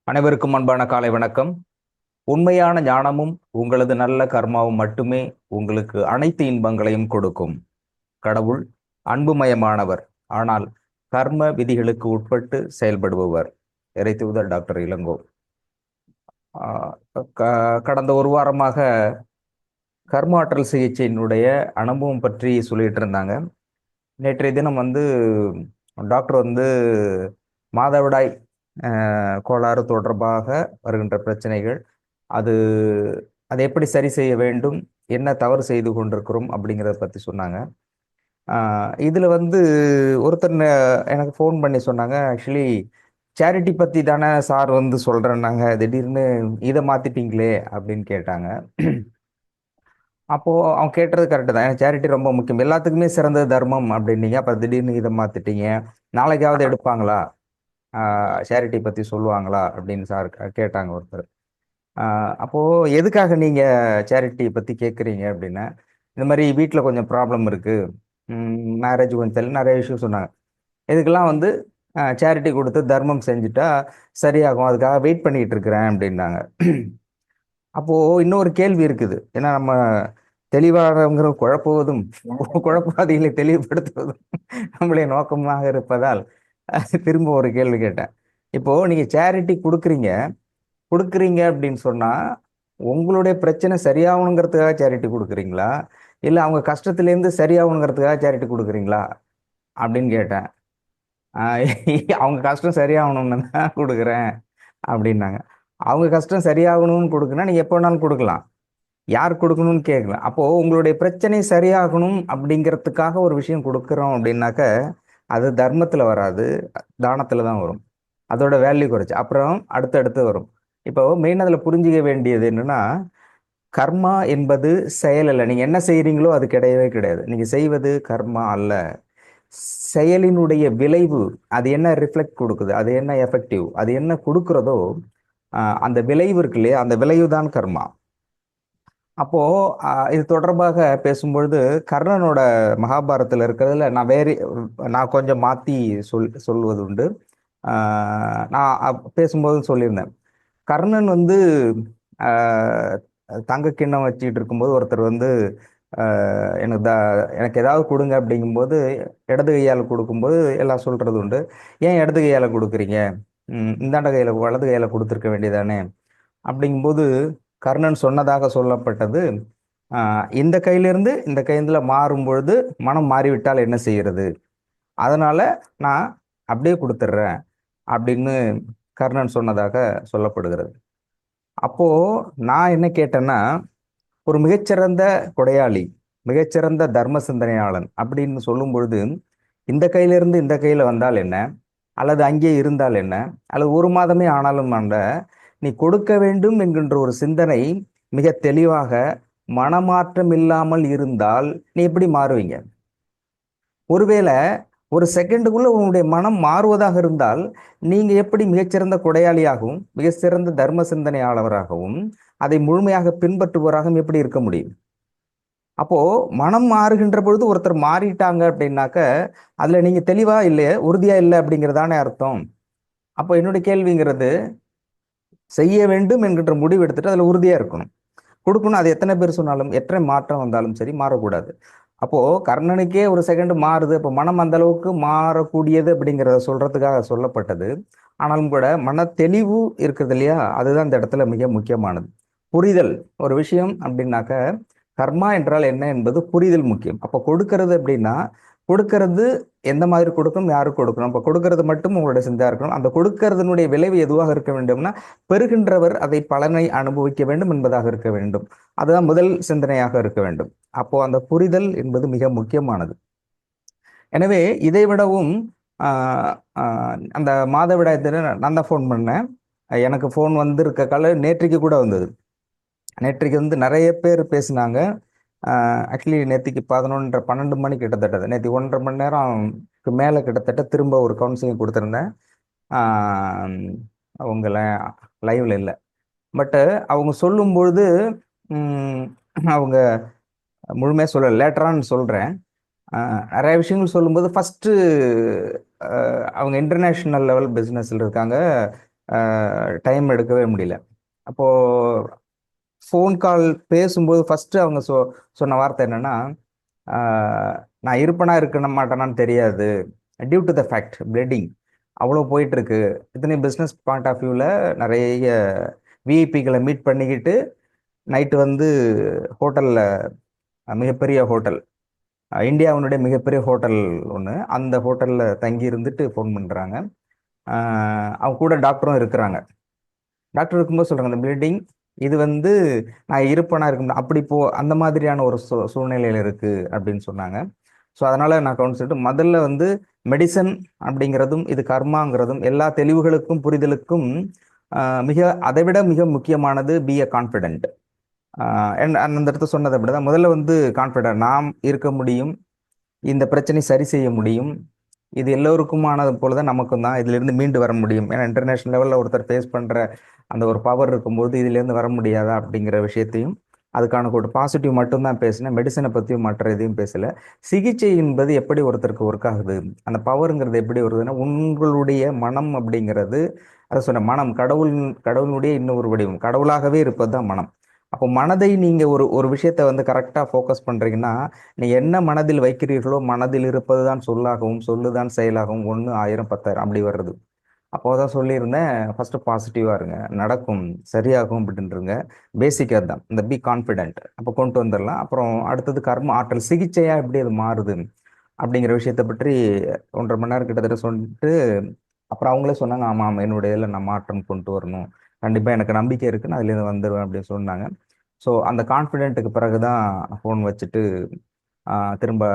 அனைவருக்கும் அன்பான காலை வணக்கம். உண்மையான ஞானமும் உங்களது நல்ல கர்மாவும் மட்டுமே உங்களுக்கு அனைத்து இன்பங்களையும் கொடுக்கும். கடவுள் அன்புமயமானவர், ஆனால் கர்ம விதிகளுக்கு உட்பட்டு செயல்படுபவர். இறைத்தூதர் டாக்டர் இளங்கோ. ஆஹ் கடந்த ஒரு வாரமாக கர்மாற்றல் சிகிச்சையினுடைய அனுபவம் பற்றி சொல்லிட்டு இருந்தாங்க. நேற்றைய தினம் டாக்டர் மாதவிடாய் கோளாறு தொடர்பாக வருகின்ற பிரச்சனைகள், அது அதை எப்படி சரி செய்ய வேண்டும், என்ன தவறு செய்து கொண்டிருக்கிறோம் அப்படிங்கிறத பற்றி சொன்னாங்க. இதில் ஒருத்தர் எனக்கு ஃபோன் பண்ணி சொன்னாங்க, ஆக்சுவலி சேரிட்டி பற்றி தானே சார் சொல்கிறேன்னாங்க, திடீர்னு இதை மாற்றிட்டீங்களே அப்படின்னு கேட்டாங்க. அப்போது அவங்க கேட்டது கரெக்டு தான். ஏன்னா சேரிட்டி ரொம்ப முக்கியம், எல்லாத்துக்குமே சிறந்தது தர்மம் அப்படின்னீங்க. அப்போ திடீர்னு இதை மாற்றிட்டீங்க, நாளைக்காவது எடுப்பாங்களா, சேரிட்டி பற்றி சொல்லுவாங்களா அப்படின்னு சார் கேட்டாங்க ஒருத்தர். அப்போது எதுக்காக நீங்கள் சேரிட்டி பற்றி கேட்குறீங்க அப்படின்னா, இந்த மாதிரி வீட்டில் கொஞ்சம் ப்ராப்ளம் இருக்குது, மேரேஜ் கொஞ்சம் தெரியல, நிறைய இஷ்யூ சொன்னாங்க. இதுக்கெல்லாம் சேரிட்டி கொடுத்து தர்மம் செஞ்சுட்டா சரியாகும், அதுக்காக வெயிட் பண்ணிக்கிட்டு இருக்கிறேன் அப்படின்னாங்க. அப்போது இன்னொரு கேள்வி இருக்குது. ஏன்னா நம்ம தெளிவானவங்கிற குழப்புவதும் குழப்பாதிகளை தெளிவுபடுத்துவதும் நம்முடைய நோக்கமாக இருப்பதால் திரும்ப ஒரு கேள்வி கேட்டேன். இப்போது நீங்கள் சேரிட்டி கொடுக்குறீங்க அப்படின்னு சொன்னால் உங்களுடைய பிரச்சனை சரியாகணுங்கிறதுக்காக சேரிட்டி கொடுக்குறீங்களா, இல்லை அவங்க கஷ்டத்துலேருந்து சரியாகணுங்கிறதுக்காக சேரிட்டி கொடுக்குறீங்களா அப்படின்னு கேட்டேன். அவங்க கஷ்டம் சரியாகணும்னு தான் கொடுக்குறேன் அப்படின்னாங்க. அவங்க கஷ்டம் சரியாகணும்னு கொடுக்குன்னா நீங்கள் எப்போ வேணாலும் கொடுக்கலாம், யார் கொடுக்கணும்னு கேட்கலாம். அப்போது உங்களுடைய பிரச்சனை சரியாகணும் அப்படிங்கிறதுக்காக ஒரு விஷயம் கொடுக்குறோம் அப்படின்னாக்க அது தர்மத்தில் வராது, தானத்தில் தான் வரும். அதோட வேல்யூ குறைச்சி அப்புறம் அடுத்தடுத்து வரும். இப்போ மெயின் அதில் புரிஞ்சிக்க வேண்டியது என்னன்னா, கர்மா என்பது செயல் அல்ல. நீங்கள் என்ன செய்கிறீங்களோ அது கிடையவே கிடையாது. நீங்கள் செய்வது கர்மா அல்ல, செயலினுடைய விளைவு. அது என்ன ரிஃப்ளெக்ட் கொடுக்குது, அது என்ன எஃபெக்டிவ், அது என்ன கொடுக்குறதோ அந்த விளைவு இருக்கு இல்லையா, அந்த விளைவு தான் கர்மா. அப்போ இது தொடர்பாக பேசும்பொழுது கர்ணனோட மகாபாரத்தில் இருக்கிறதுல நான் கொஞ்சம் மாற்றி சொல்வது உண்டு. நான் பேசும்போது சொல்லியிருந்தேன், கர்ணன் தங்க கிண்ணம் வச்சுக்கிட்டு இருக்கும்போது ஒருத்தர் எனக்கு ஏதாவது கொடுங்க அப்படிங்கும்போது இடது கையால் கொடுக்கும்போது எல்லாம் சொல்றது உண்டு. ஏன் இடது கையால் கொடுக்குறீங்க, இந்தாண்ட கையில் வலது கையால் கொடுத்துருக்க வேண்டியதானே அப்படிங்கும்போது கர்ணன் சொன்னதாக சொல்லப்பட்டது, இந்த கையிலிருந்து இந்த கையில் மாறும் பொழுது மனம் மாறிவிட்டால் என்ன செய்யறது, அதனால நான் அப்படியே கொடுத்துட்றேன் அப்படின்னு கர்ணன் சொன்னதாக சொல்லப்படுகிறது. அப்போ நான் என்ன கேட்டேன்னா, ஒரு மிகச்சிறந்த கொடையாளி, மிகச்சிறந்த தர்ம சிந்தனையாளன் அப்படின்னு சொல்லும் பொழுது இந்த கையிலிருந்து இந்த கையில வந்தால் என்ன, அல்லது அங்கே இருந்தால் என்ன, அல்லது ஒரு மாதமே ஆனாலும் நீ கொடுக்க வேண்டும் என்கின்ற ஒரு சிந்தனை மிக தெளிவாக மனமாற்றம் இல்லாமல் இருந்தால் நீ எப்படி மாறுவீங்க? ஒருவேளை ஒரு செகண்டுக்குள்ள உங்களுடைய மனம் மாறுவதாக இருந்தால் நீங்க எப்படி மிகச்சிறந்த கொடையாளியாகவும் மிகச்சிறந்த தர்ம சிந்தனையாளராகவும் அதை முழுமையாக பின்பற்றுபவராகவும் எப்படி இருக்க முடியும்? அப்போ மனம் மாறுகின்ற பொழுது ஒருத்தர் மாறிட்டாங்க அப்படின்னாக்க அதுல நீங்க தெளிவா இல்லையே, உறுதியா இல்லை அப்படிங்கிறதானே அர்த்தம். அப்போ என்னுடைய கேள்விங்கிறது, செய்ய வேண்டும் என்கின்ற முடிவு எடுத்துட்டு அதுல உறுதியா இருக்கணும், கொடுக்கணும். அது எத்தனை பேர் சொன்னாலும் எத்தனை மாற்றம் வந்தாலும் சரி மாறக்கூடாது. அப்போ கர்ணனுக்கே ஒரு செகண்ட் மாறுது, அப்போ மனம் அந்த அளவுக்கு மாறக்கூடியது அப்படிங்கிறத சொல்றதுக்காக சொல்லப்பட்டது. ஆனாலும் கூட மன தெளிவு இருக்குது இல்லையா, அதுதான் இந்த இடத்துல மிக முக்கியமானது. புரிதல் ஒரு விஷயம் அப்படின்னாக்க கர்மா என்றால் என்ன என்பது புரிதல் முக்கியம். அப்போ கொடுக்கறது அப்படின்னா கொடுக்கறது எந்த மாதிரி கொடுக்கணும், யாருக்கு கொடுக்கணும், அப்போ கொடுக்கறது மட்டும் உங்களுடைய சிந்தையா இருக்கணும். அந்த கொடுக்கறதுனுடைய விளைவு எதுவாக இருக்க வேண்டும்னா பெறுகின்றவர் அதை பலனை அனுபவிக்க வேண்டும் என்பதாக இருக்க வேண்டும். அதுதான் முதல் சிந்தனையாக இருக்க வேண்டும். அப்போ அந்த புரிதல் என்பது மிக முக்கியமானது. எனவே இதை விடவும் அந்த மாதவிடாய் நான் தான் ஃபோன் பண்ணேன். எனக்கு ஃபோன் வந்திருக்க கால நேற்றைக்கு கூட வந்தது. நேற்றைக்கு நிறைய பேர் பேசினாங்க. ஆக்சுவலி நேற்றுக்கு 12 மணி கிட்டத்தட்ட, நேற்று 1.5 மணி நேரம்க்கு மேலே கிட்டத்தட்ட திரும்ப ஒரு கவுன்சிலிங் கொடுத்துருந்தேன். அவங்கள லைவ்ல இல்லை, பட்டு அவங்க சொல்லும்பொழுது அவங்க முழுமையாக சொல்லலை, லேட்டரான்னு சொல்கிறேன். நிறைய விஷயங்கள் சொல்லும்போது ஃபஸ்ட்டு அவங்க இன்டர்நேஷ்னல் லெவல் பிஸ்னஸில் இருக்காங்க, டைம் எடுக்கவே முடியல. அப்போது ஃபோன் கால் பேசும்போது ஃபஸ்ட்டு அவங்க சொன்ன வார்த்தை என்னன்னா, நான் இருப்பேனா இருக்க மாட்டேனான்னு தெரியாது. Due to the fact bleeding அவ்வளோ போயிட்டு இருக்கு. இத்தனையும் பிஸ்னஸ் பாயிண்ட் ஆஃப் வியூவில் நிறைய விஐபிகளை மீட் பண்ணிக்கிட்டு நைட்டு வந்து ஹோட்டலில், மிகப்பெரிய ஹோட்டல், இந்தியாவினுடைய மிகப்பெரிய ஹோட்டல் ஒன்று, அந்த ஹோட்டலில் தங்கி இருந்துட்டு ஃபோன் பண்ணுறாங்க. அவங்க கூட டாக்டரும் இருக்கிறாங்க. டாக்டர் இருக்கும்போது சொல்கிறாங்க, இந்த ப்ளீடிங் இது வந்து நான் இருப்பேனா இருக்கும் அப்படி அந்த மாதிரியான ஒரு சூழ்நிலையில் இருக்குது அப்படின்னு சொன்னாங்க. ஸோ அதனால் நான் கவுன்சிலிட்டு முதல்ல வந்து மெடிசன் அப்படிங்கிறதும் இது கர்மாங்கிறதும் எல்லா தெளிவுகளுக்கும் புரிதலுக்கும் மிக அதை விட மிக முக்கியமானது பி எ கான்ஃபிடென்ட். அந்த இடத்த சொன்னது அப்படிதான். முதல்ல வந்து கான்ஃபிடென்ட், நாம் இருக்க முடியும், இந்த பிரச்சனை சரி செய்ய முடியும், இது எல்லோருக்குமானது போல தான் நமக்கும் தான் இதிலிருந்து மீண்டு வர முடியும். ஏன்னா இன்டர்நேஷனல் லெவலில் ஒருத்தர் ஃபேஸ் பண்ணுற அந்த ஒரு பவர் இருக்கும்போது இதிலேருந்து வர முடியாதா அப்படிங்கிற விஷயத்தையும், அதுக்கான ஒரு பாசிட்டிவ் மட்டும்தான் பேசினேன். மெடிசனை பற்றியும் மற்ற எதையும் பேசலை. சிகிச்சை என்பது எப்படி ஒருத்தருக்கு ஒர்க் ஆகுது, அந்த பவருங்கிறது எப்படி வருதுன்னா, உங்களுடைய மனம் அப்படிங்கிறது, அதை சொன்ன மனம் கடவுளுடைய இன்னொரு வடிவம், கடவுளாகவே இருப்பது தான் மனம். அப்போ மனதை நீங்கள் ஒரு ஒரு விஷயத்தை வந்து கரெக்டாக ஃபோக்கஸ் பண்ணுறீங்கன்னா, நீங்கள் என்ன மனதில் வைக்கிறீர்களோ மனதில் இருப்பது தான் சொல்லாகவும் சொல்லுதான் செயலாகவும் 1 1000 10,000 அப்படி வர்றது. அப்போ தான் சொல்லியிருந்தேன், ஃபஸ்ட்டு பாசிட்டிவாக இருங்க, நடக்கும், சரியாகும் அப்படின்றங்க. பேசிக் அதுதான், இந்த பி கான்ஃபிடென்ட் அப்போ கொண்டு வந்துடலாம். அப்புறம் அடுத்தது கர்ம ஆற்றல் சிகிச்சையாக எப்படி அது மாறுது அப்படிங்கிற விஷயத்தை பற்றி 1.5 மணி நேரம் கிட்டத்தட்ட சொல்லிட்டு, அப்புறம் அவங்களே சொன்னாங்க, ஆமாம் ஆமாம் என்னுடைய இதில் நான் மாற்றம் கொண்டு வரணும், கண்டிப்பாக எனக்கு நம்பிக்கை இருக்குது, நான் அதுலேருந்து வந்துடுவேன் அப்படின்னு சொன்னாங்க. ஸோ அந்த கான்ஃபிடென்ட்டுக்கு பிறகு தான் ஃபோன் வச்சுட்டு திரும்ப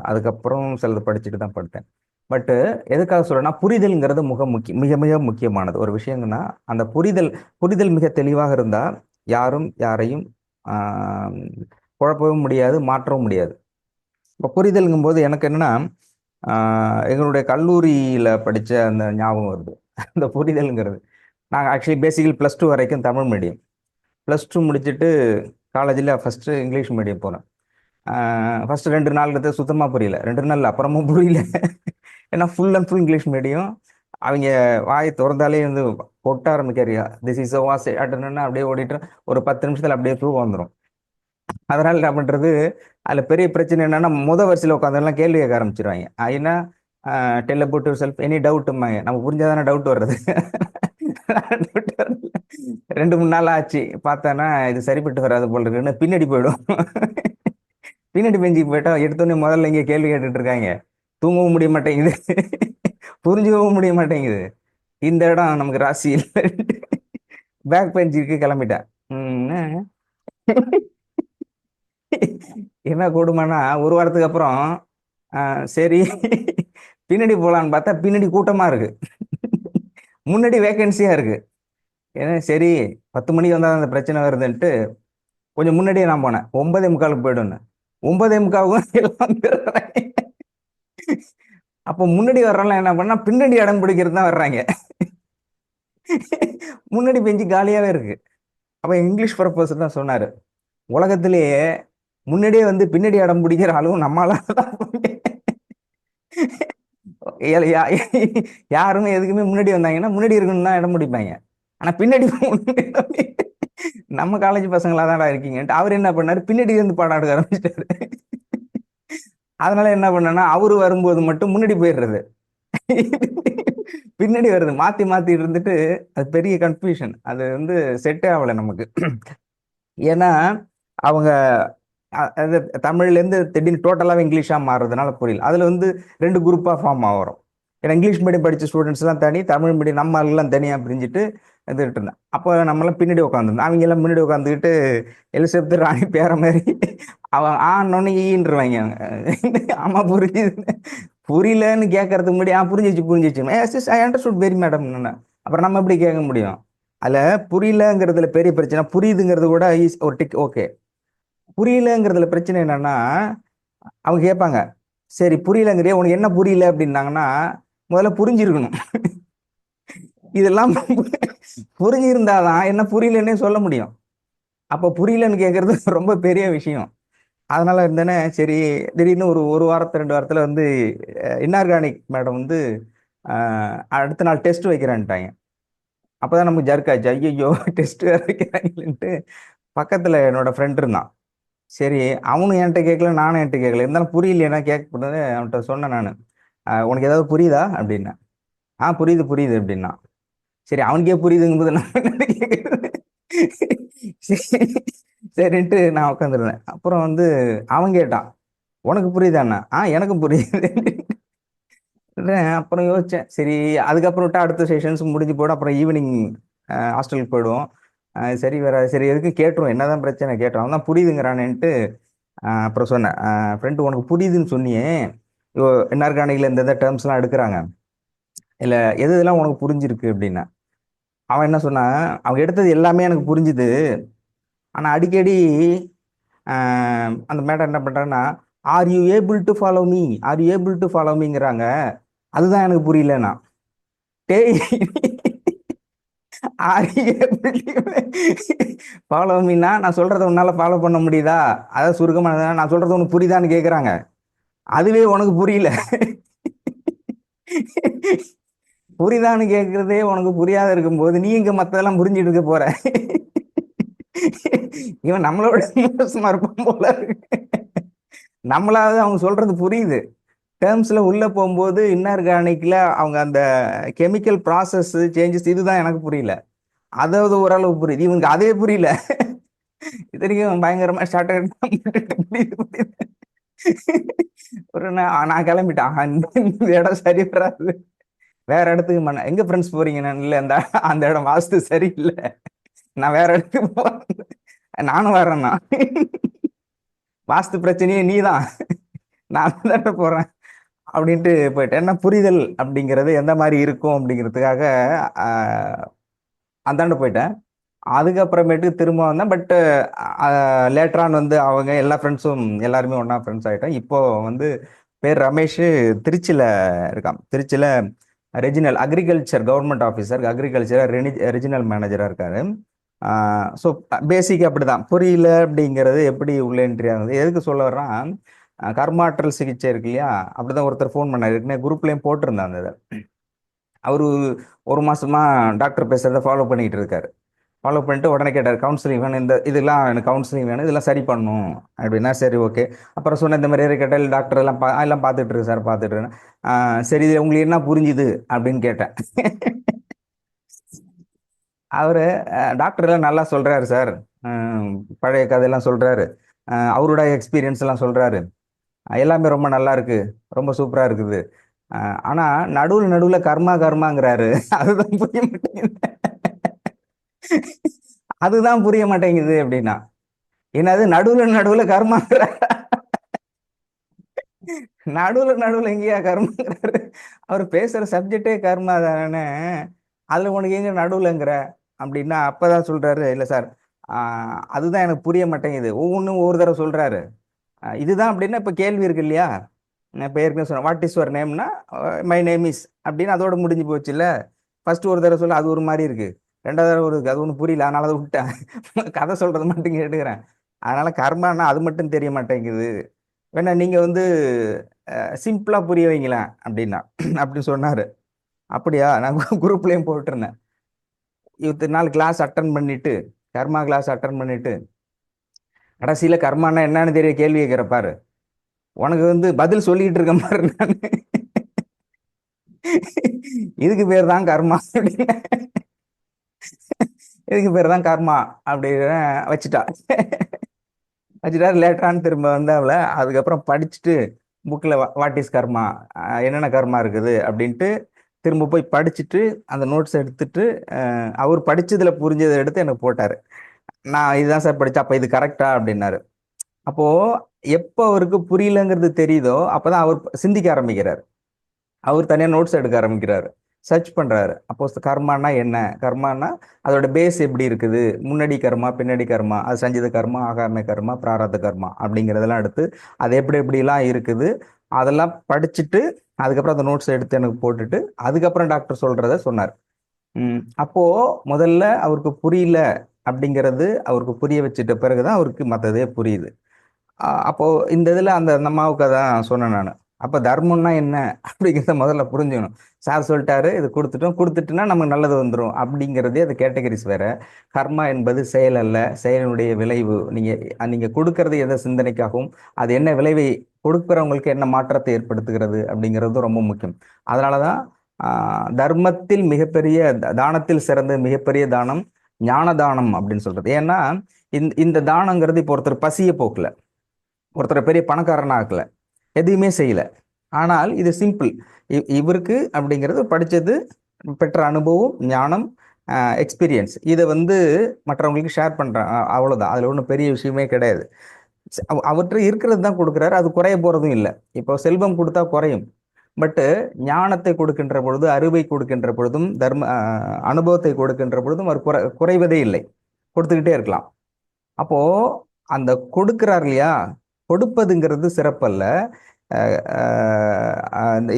அதுக்கப்புறம் சிலது படிச்சுட்டு தான் படுத்தேன். பட்டு எதுக்காக சொல்றேன்னா, புரிதல்ங்கிறது மிக மிக முக்கியமானது ஒரு விஷயங்கன்னா, அந்த புரிதல் புரிதல் மிக தெளிவாக இருந்தால் யாரும் யாரையும் ஆஹ், குழப்பவும் முடியாது, மாற்றவும் முடியாது. இப்போ புரிதல்ங்கும்போது எனக்கு என்னன்னா, எங்களுடைய கல்லூரியில் படித்த அந்த ஞாபகம் வருது. அந்த புரிதல்ங்கிறது, நாங்கள் ஆக்சுவலி பேசிக்கலி +2 வரைக்கும் தமிழ் மீடியம். +2 முடிச்சுட்டு காலேஜில் ஃபஸ்ட்டு இங்கிலீஷ் மீடியம் போனேன். ஃபஸ்ட்டு 2 நாள் சுத்தமாக புரியல, 2 நாள் அப்புறமும் புரியல. ஏன்னா full and full English medium. அவங்க வாயை திறந்தாலே வந்து கொட்ட ஆரம்பிக்காரியா, திஸ் இஸ் வாஸ் அட்டன்னா அப்படியே ஓடிட்டு ஒரு 10 நிமிஷத்தில் அப்படியே தூக்கம் வந்துடும். அதனால என்ன பண்ணுறது, அதில் பெரிய பிரச்சனை என்னன்னா, வரிசையில் உட்காந்துலாம் கேள்வி கேட்க ஆரம்பிச்சிருவாங்க. ஏன்னா tell about yourself, any டவுட்டுமாங்க. நம்ம புரிஞ்சாதானே டவுட் வர்றது. 2 3 நாள் ஆச்சு, பார்த்தானா இது சரிப்பட்டு வராது போல் இருக்குன்னு பின்னாடி போயிடும். பின்னாடி பெஞ்சுக்கு போயிட்டா எடுத்தோடனே முதல்ல இங்கே கேள்வி கேட்டுட்டு இருக்காங்க. தூங்கவும் முடிய மாட்டேங்குது, புரிஞ்சுக்கவும் முடிய மாட்டேங்குது. இந்த இடம் நமக்கு ராசி இல்லை. பேக் பெஞ்சுக்கு கிளம்பிட்டேன். என்ன கொடுமைன்னா, ஒரு வாரத்துக்கு அப்புறம் சரி பின்னாடி போகலான்னு பார்த்தா பின்னாடி கூட்டமாக இருக்கு, முன்னாடி வேகன்சியாக இருக்கு. ஏன்னா சரி 10 மணிக்கு வந்தால் அந்த பிரச்சனை வருதுன்ட்டு கொஞ்சம் முன்னாடியே நான் போனேன். 9:45 போயிடுன்னு, 9:45 எல்லாம் அப்போ முன்னாடி வர்றவங்க என்ன பண்ணா, பின்னாடி இடம் பிடிக்கிறது தான் வர்றாங்க. முன்னாடி பெஞ்சு காலியாவே இருக்கு. அப்ப இங்கிலீஷ் ப்ரொஃபஸர் தான் சொன்னாரு, உலகத்திலேயே முன்னாடியே வந்து பின்னாடி இடம் பிடிக்கிற அளவு நம்மளால தான் யாருமே எதுக்குமே முன்னாடி வந்தாங்கன்னா முன்னாடி இருக்கணும் தான் இடம் பிடிப்பாங்க. ஆனா பின்னாடி நம்ம காலேஜ் பசங்களா தான்டா இருக்கீங்கன்ட்டு அவர் என்ன பண்ணாரு, பின்னாடி இருந்து பாடம் எடுக்க ஆரம்பிச்சிட்டாரு. அதனால என்ன பண்ணனா, அவரு வரும்போது மட்டும் முன்னாடி போயிடுறது, பின்னாடி வருது, மாத்தி மாத்தி இருந்துட்டு அது பெரிய கன்ஃபியூஷன். அது வந்து செட்டே ஆகலை நமக்கு. ஏன்னா அவங்க அது தமிழ்லேருந்து திடீர்னு டோட்டலாகவே இங்கிலீஷாக மாறுறதுனால புரியல. அதில் வந்து 2 குரூப்பாக ஃபார்ம் ஆகிறோம். ஏன்னா இங்கிலீஷ் மீடியம் படித்த ஸ்டூடெண்ட்ஸ்லாம் தனி, தமிழ் மீடியம் நம்ம எல்லாம் தனியாக பிரிஞ்சுட்டு இருந்துகிட்டு இருந்தேன். அப்போ நம்மளாம் பின்னாடி உட்காந்துருந்தோம், அவங்க எல்லாம் முன்னாடி உட்காந்துக்கிட்டு எலிசபெத் ராணி பேர மாதிரி அவன் ஆனோன்னு ஈன்றுவாங்க. ஆமாம் புரியுது, புரியலன்னு கேட்கறதுக்கு முன்னாடி புரிஞ்சிச்சு புரிஞ்சிச்சு ஐ அண்டர்ஸ்டுட் வெரி மேடம். அப்புறம் நம்ம எப்படி கேட்க முடியும்? அதில் புரியலங்கிறதுல பெரிய பிரச்சனை, புரியுதுங்கிறது கூட ஒரு டிக் ஓகே. புரியலங்கிறதுல பிரச்சனை என்னன்னா, அவங்க கேட்பாங்க, சரி புரியலங்கிறியா, உனக்கு என்ன புரியல அப்படின்னாங்கன்னா, முதல்ல புரிஞ்சிருக்கணும். இதெல்லாம் புரிஞ்சிருந்தாதான் என்ன புரியலன்னே சொல்ல முடியும். அப்போ புரியலன்னு கேட்கறது ரொம்ப பெரிய விஷயம். அதனால இருந்தேனே சரி, திடீர்னு ஒரு ஒரு வாரத்து 2 வாரத்தில் வந்து இன்ஆர்கானிக் மேடம் வந்து அடுத்த நாள் டெஸ்ட் வைக்கிறேன்ட்டாங்க. அப்பதான் நமக்கு ஜர்க் ஆச்சு. ஐயோ, டெஸ்ட் வேற வைக்கிறாங்களேன்ட்டு. பக்கத்துல என்னோட ஃப்ரெண்ட் இருந்தான். சரி, அவனும் என்கிட்ட கேட்கல, நானும் என்கிட்ட கேட்கல. இருந்தாலும் புரியலையே கேட்கக்கூடாது. அவன்கிட்ட சொன்னேன் நான், உனக்கு ஏதாவது புரியுதா அப்படின்னா. புரியுது புரியுது அப்படின்னா. சரி, அவனுக்கே புரியுதுங்கும்போது நான் என்னத்த கேட்கறது? சரி, சரின்ட்டு நான் உட்காந்துருந்தேன். அப்புறம் அவன் கேட்டான், உனக்கு புரியுதாண்ணா? எனக்கும் புரியுது. அப்புறம் யோசிச்சேன். சரி, அதுக்கப்புறம் விட்டா அடுத்த செஷன்ஸ் முடிஞ்சு போய்டும். அப்புறம் ஈவினிங் ஹாஸ்டலுக்கு போயிடுவோம். சரி, வேற சரி எதுக்கு கேட்டுருவோம், என்னதான் பிரச்சனை கேட்டுரும். அவன் தான் புரியுதுங்கிறானேன்ட்டு அப்புறம் சொன்னேன், ஃப்ரெண்டு உனக்கு புரியுதுன்னு சொன்னியே, இன்ஆர்கானிக்ல இந்த டேர்ம்ஸ்லாம் எடுக்கிறாங்க, இல்ல எது இதெல்லாம் உனக்கு புரிஞ்சிருக்கு அப்படின்னா. அவன் என்ன சொன்னான், அவங்க எடுத்தது எல்லாமே எனக்கு புரிஞ்சுது. ஆனா அடிக்கடி அந்த மேடம் என்ன பண்றாங்கன்னா, are you able to follow me, are you able to follow மீங்கிறாங்க. அதுதான் எனக்கு புரியலண்ணா. டேய், ஆர் யூ ஏபிள் ஃபாலோ மீனா, நான் சொல்றதை உன்னால ஃபாலோ பண்ண முடியுதா? அதாவது சுருக்கமா நான் சொல்றது உனக்கு புரியுதான்னு கேக்குறாங்க. அதுவே உனக்கு புரியல. புரியுதான்னு கேட்கறதே உனக்கு புரியாத இருக்கும்போது நீ இங்க மத்ததெல்லாம் புரிஞ்சுட்டு இருக்க போற. இவன் நம்மளோட மோசமா இருப்பான் போல இருக்கு. நம்மளாவது அவங்க சொல்றது புரியுது, டேர்ம்ஸ்ல உள்ள போகும்போது இன்ஆர்கானிக்ல அவங்க அந்த கெமிக்கல் ப்ராசஸ் சேஞ்சஸ் இதுதான் எனக்கு புரியல. அதாவது ஓரளவு புரியுது, இவனுக்கு அதே புரியல. இத்தனைக்கும் பயங்கரமா ஸ்டார்ட் புரியுது புரியுது. நான் கிளம்பிட்டேன். இந்த இடம் சரி வராது, வேற இடத்துக்கு எங்க ஃப்ரெண்ட்ஸ் போறீங்க? நான் இல்ல, அந்த இடம் வாஸ்து சரியில்லை, நான் வேற இடத்துக்கு போறேன். நானும் வர்றேன்னா, வாஸ்து பிரச்சனையே நீதான், நான் தான் போறேன் அப்படின்ட்டு போயிட்டேன். என்ன புரிதல் அப்படிங்கிறது எந்த மாதிரி இருக்கும் அப்படிங்கிறதுக்காக அந்தாண்ட போயிட்டேன். அதுக்கப்புறமேட்டு திரும்ப வந்தேன். பட் லேட்டரான் அவங்க எல்லா ஃப்ரெண்ட்ஸும் எல்லாருமே ஒன்றா ஃப்ரெண்ட்ஸ் ஆகிட்டோம். இப்போ பேர் ரமேஷ், திருச்சியில் இருக்கான். திருச்சியில் Reginald agriculture government officer, agriculture Reginald மேனேஜராக இருக்காரு. ஸோ பேசிக் அப்படிதான். புரியல அப்படிங்கிறது எப்படி உள்ள என்ட்ரி ஆகுது, எதுக்கு சொல்ல வர்றான், கர்மாற்றல் சிகிச்சை இருக்கு இல்லையா, அப்படிதான் ஒருத்தர் ஃபோன் பண்ணார். ஏற்கனவே குரூப்லேயும் போட்டிருந்தாங்க இதை. அவரு ஒரு மாசமா டாக்டர் பேசுறத ஃபாலோ பண்ணிட்டு இருக்காரு. ஃபாலோ பண்ணிட்டு உடனே கேட்டார், கவுன்சிலிங் வேணும், இதெல்லாம் எனக்கு கவுன்சிலிங் வேணும், இதெல்லாம் சரி பண்ணும் அப்படின்னா. சரி, ஓகே. அப்புறம் சொன்ன இந்த மாதிரி கேட்டால் டாக்டர் எல்லாம் பார்த்துட்டு இருக்கு சார், பார்த்துட்டு இருக்கேன். சரி, இது உங்களுக்கு என்ன புரிஞ்சுது அப்படின்னு கேட்டேன். அவரு டாக்டர் எல்லாம் நல்லா சொல்றாரு சார், பழைய கதையெல்லாம் சொல்றாரு, அவரோட எக்ஸ்பீரியன்ஸ் எல்லாம் சொல்றாரு, எல்லாமே ரொம்ப நல்லா இருக்கு, ரொம்ப சூப்பரா இருக்குது. ஆனா நடுவுல நடுவுல கர்மா கர்மாங்கிறாரு. அதுதான் புரிய மாட்டேங்குது. அதுதான் புரிய மாட்டேங்குது அப்படின்னா. என்னது நடுவுல நடுவுல கர்மாங்கிற? நடுவுல நடுவுல எங்கேயா கர்மாங்கிறாரு? அவர் பேசுற சப்ஜெக்டே கர்மா தானே, அதுல உனக்கு எங்க நடுவுலங்கிற அப்படின்னா. அப்பதான் சொல்றாரு, இல்ல சார், அதுதான் எனக்கு புரிய மாட்டேங்குது, ஒவ்வொன்றும் ஒவ்வொரு தடவை சொல்றாரு. இதுதான் அப்படின்னா இப்ப கேள்வி இருக்கு இல்லையா, நான் இப்போ ஏற்கனவே சொன்னேன், வாட் இஸ் யுவர் நேம்னா மை நேம் இஸ் அப்படின்னு அதோட முடிஞ்சு போச்சு இல்ல. ஃபர்ஸ்ட் ஒரு தடவை சொல்ல அது ஒரு மாதிரி இருக்கு, ரெண்டாவது தடவை ஒரு அது ஒன்றும் புரியல, அதனால அதை விட்டேன். கதை சொல்றது மட்டும் கேட்டுக்கிறேன். அதனால கர்மானா அது மட்டும் தெரிய மாட்டேங்குது, வேணா நீங்க சிம்பிளா புரிய வைங்களேன் அப்படின்னா. அப்படின்னு சொன்னாரு. அப்படியா, நான் குரூப்லயும் போட்டுருந்தேன். இத்தனை நாள் கிளாஸ் அட்டன் பண்ணிட்டு, கர்மா கிளாஸ் அட்டன் பண்ணிட்டு, கடைசியில கர்மானா என்னன்னு தெரிய கேள்வி கேட்கிற பாரு, உனக்கு பதில் சொல்லிட்டு இருக்க மாதிரி நான். இதுக்கு பேர் தான் கர்மா அப்படின்னு. இதுக்கு பேர் தான் கர்மா அப்படின்னு வச்சுட்டா. வச்சுட்டாரு. லேட்டரான்னு திரும்ப வந்தாவில். அதுக்கப்புறம் படிச்சுட்டு புக்கில் வாட் இஸ் கர்மா, என்னென்ன கர்மா இருக்குது அப்படின்ட்டு திரும்ப போய் படிச்சுட்டு அந்த நோட்ஸ் எடுத்துட்டு அவர் படிச்சதுல புரிஞ்சதை எடுத்து எனக்கு போட்டாரு. நான் இதுதான் சார் படித்தேன், அப்போ இது கரெக்டா அப்படின்னாரு. அப்போ எப்போ அவருக்கு புரியலங்கிறது தெரியுதோ அப்பதான் அவர் சிந்திக்க ஆரம்பிக்கிறார். அவர் தனியா நோட்ஸ் எடுக்க ஆரம்பிக்கிறாரு, சர்ச் பண்றாரு. அப்போ கர்மானா என்ன, கர்மானா அதோட பேஸ் எப்படி இருக்குது, முன்னாடி கர்மா பின்னாடி கர்மா, அது சஞ்சித கர்மா, ஆகாம கர்மா, பிராரத்த கர்மா அப்படிங்கிறதெல்லாம் எடுத்து அது எப்படி எப்படிலாம் இருக்குது அதெல்லாம் படிச்சுட்டு அதுக்கப்புறம் அந்த நோட்ஸ் எடுத்து எனக்கு போட்டுட்டு அதுக்கப்புறம் டாக்டர் சொல்றத சொன்னார். அப்போ முதல்ல அவருக்கு புரியல அப்படிங்கிறது அவருக்கு புரிய வச்சுட்ட பிறகுதான் அவருக்கு மற்றதே புரியுது. அப்போ இந்த இதுல அந்த அம்மாவுக்கு தான் சொன்னேன் நான், அப்ப தர்மம்னா என்ன அப்படிங்கிறத முதல்ல புரிஞ்சுக்கணும். சார் சொல்லிட்டாரு, இது கொடுத்துட்டோம், கொடுத்துட்டுனா நமக்கு நல்லது வந்துடும் அப்படிங்கிறதே அது கேட்டகரிஸ் வேற. கர்மா என்பது செயல் அல்ல, செயலினுடைய விளைவு. நீங்க நீங்க கொடுக்கறது எதை சிந்தனைக்காகவும், அது என்ன விளைவை கொடுக்கிறவங்களுக்கு என்ன மாற்றத்தை ஏற்படுத்துகிறது அப்படிங்கிறது ரொம்ப முக்கியம். அதனாலதான் தர்மத்தில் மிகப்பெரிய தானத்தில் சிறந்த மிகப்பெரிய தானம் ஞான தானம் அப்படின்னு சொல்றது. ஏன்னா இந்த தானங்கிறது இப்போ ஒருத்தர் பசிய போக்கல, ஒருத்தர் பெரிய பணக்காரனா ஆக்கல, எதுவுமே செய்யல. ஆனால் இது சிம்பிள். இவருக்கு அப்படிங்கிறது படிச்சது, பெற்ற அனுபவம், ஞானம், எக்ஸ்பீரியன்ஸ், இதை வந்து மற்றவங்களுக்கு ஷேர் பண்றேன், அவ்வளவுதான். அதுல ஒன்றும் பெரிய விஷயமே கிடையாது. அவற்றை இருக்கிறது தான் கொடுக்குறாரு, அது குறைய போறதும் இல்லை. இப்போ செல்வம் கொடுத்தா குறையும், பட்டு ஞானத்தை கொடுக்கின்ற பொழுது, அறிவை கொடுக்கின்ற பொழுதும், அனுபவத்தை கொடுக்கின்ற பொழுதும் அவர் குறைவதே இல்லை, கொடுத்துக்கிட்டே இருக்கலாம். அப்போ அந்த கொடுக்கிறார் இல்லையா, கொடுப்பதுங்கிறது சிறப்பல்ல.